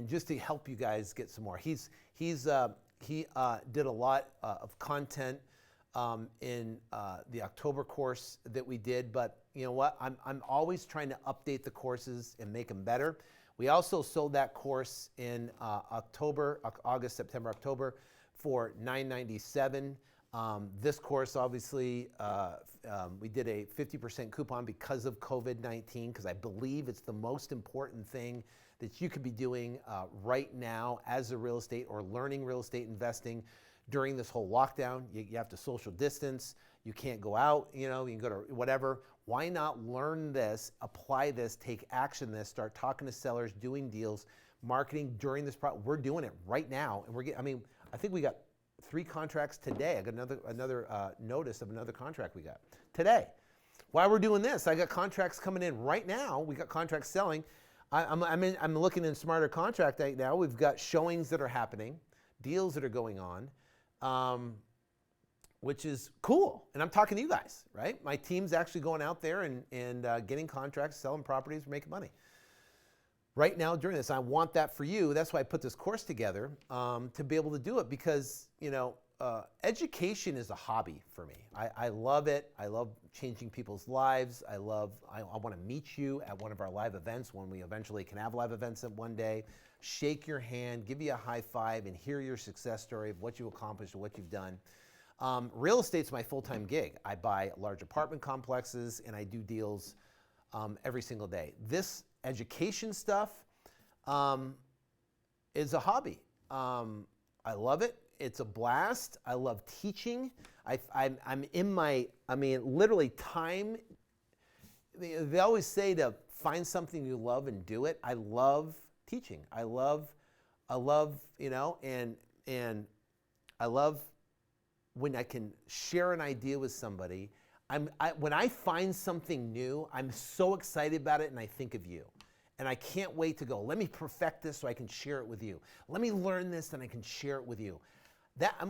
just to help you guys get some more, he did a lot of content in the October course that we did. But you know what? I'm always trying to update the courses and make them better. We also sold that course in August, September, October for $997. This course, obviously, we did a 50% coupon because of COVID-19, because I believe it's the most important thing that you could be doing right now as a real estate or learning real estate investing during this whole lockdown. You have to social distance. You can't go out, you can go to whatever. Why not learn this, apply this, take action this, start talking to sellers, doing deals, marketing during this we're doing it right now. And I think we got 3 contracts today. I got another notice of another contract we got today. While we're doing this, I got contracts coming in right now. We got contracts selling. I'm looking in Smarter Contract right now. We've got showings that are happening, deals that are going on, which is cool. And I'm talking to you guys, right? My team's actually going out there and getting contracts, selling properties, making money. Right now during this, I want that for you. That's why I put this course together, to be able to do it, because, education is a hobby for me. I love it. I love changing people's lives. I want to meet you at one of our live events when we eventually can have live events one day, shake your hand, give you a high five, and hear your success story of what you accomplished and what you've done. Real estate's my full-time gig. I buy large apartment complexes and I do deals every single day. This education stuff is a hobby. I love it. It's a blast. I love teaching. I'm in my, literally time. They always say to find something you love and do it. I love teaching. I love, and I love when I can share an idea with somebody. When I find something new, I'm so excited about it and I think of you. And I can't wait to go, let me perfect this so I can share it with you. Let me learn this and I can share it with you.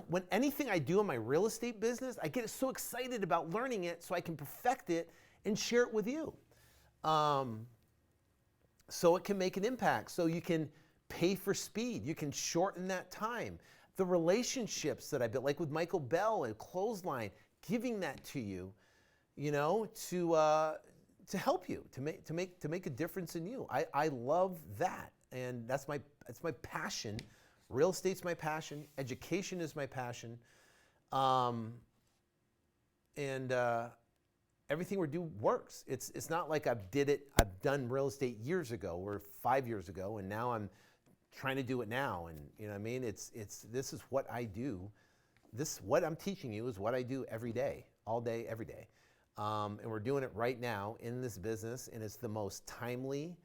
When anything I do in my real estate business, I get so excited about learning it so I can perfect it and share it with you. So it can make an impact. So you can pay for speed. You can shorten that time. The relationships that I built, like with Michael Bell and Clothesline, giving that to you, to help you, to make a difference in you. I love that, and that's my passion. Real estate's my passion. Education is my passion, and everything we do works. It's not like I've done real estate years ago or 5 years ago, and now I'm trying to do it now. And you know what I mean? This is what I do. What I'm teaching you is what I do every day, all day, every day. And we're doing it right now in this business, and it's the most timely,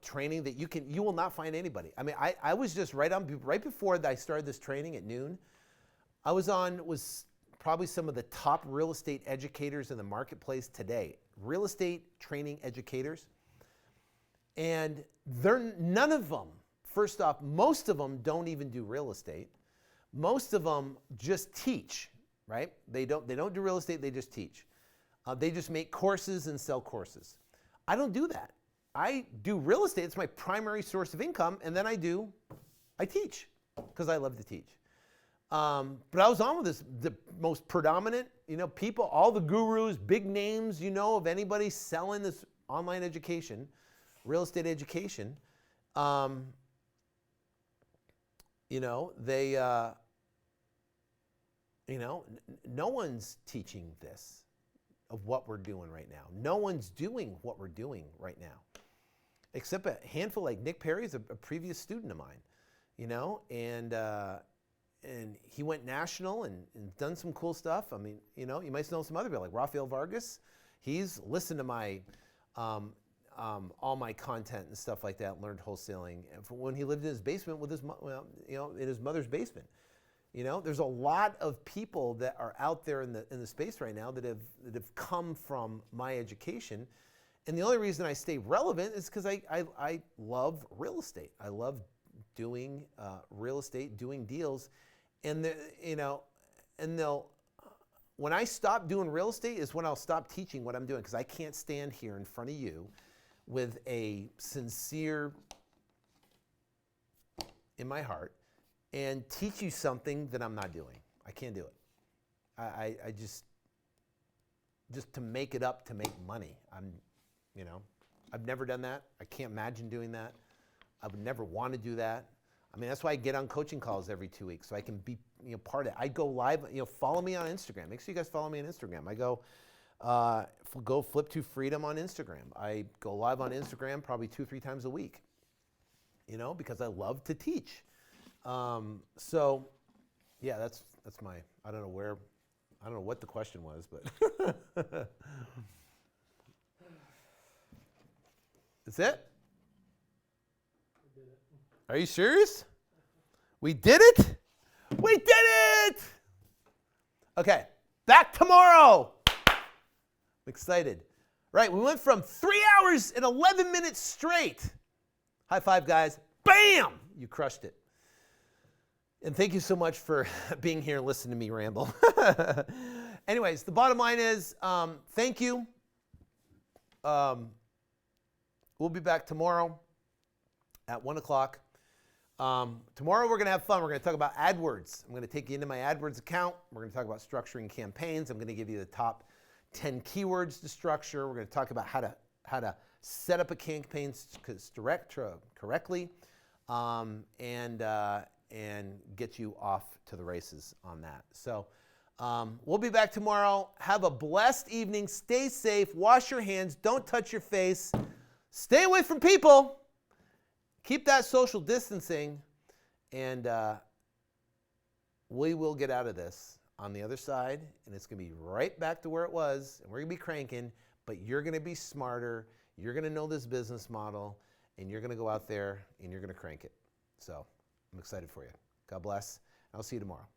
training that you will not find anybody. I was just right before I started this training at noon, I was probably some of the top real estate educators in the marketplace today, real estate training educators. And none of them, first off, most of them don't even do real estate. Most of them just teach, right? They don't do real estate, they just teach. They just make courses and sell courses. I don't do that. I do real estate, it's my primary source of income, and then I teach, because I love to teach. But I was on with the most predominant, people, all the gurus, big names, of anybody selling this online education, real estate education. No one's teaching this of what we're doing right now. No one's doing what we're doing right now, except a handful. Like Nick Perry is a previous student of mine, and he went national and done some cool stuff. You might know some other people like Rafael Vargas. He's listened to my all my content and stuff like that. Learned wholesaling when he lived in his basement with in his mother's basement. There's a lot of people that are out there in the space right now that have come from my education. And the only reason I stay relevant is because I love real estate. I love doing real estate, doing deals. And when I stop doing real estate is when I'll stop teaching what I'm doing, because I can't stand here in front of you with a sincere in my heart and teach you something that I'm not doing. I can't do it. I just to make it up to make money. I've never done that. I can't imagine doing that. I would never want to do that. That's why I get on coaching calls every 2 weeks, so I can be part of it. I go live. Follow me on Instagram. Make sure you guys follow me on Instagram. I go Flip to Freedom on Instagram. I go live on Instagram probably 2-3 times a week. Because I love to teach. So, yeah, that's my. I don't know what the question was, but that's it. Are you serious? We did it? We did it! Okay, back tomorrow. I'm excited. Right, we went from 3 hours and 11 minutes straight. High five, guys. Bam! You crushed it. And thank you so much for being here and listening to me ramble. Anyways, the bottom line is thank you. We'll be back tomorrow at 1 o'clock. Tomorrow we're going to have fun. We're going to talk about AdWords. I'm going to take you into my AdWords account. We're going to talk about structuring campaigns. I'm going to give you the top 10 keywords to structure. We're going to talk about how to set up a campaign correctly and get you off to the races on that. So we'll be back tomorrow. Have a blessed evening. Stay safe. Wash your hands. Don't touch your face. Stay away from people. Keep that social distancing. And we will get out of this on the other side. And it's going to be right back to where it was. And we're going to be cranking. But you're going to be smarter. You're going to know this business model. And you're going to go out there and you're going to crank it. So I'm excited for you. God bless. I'll see you tomorrow.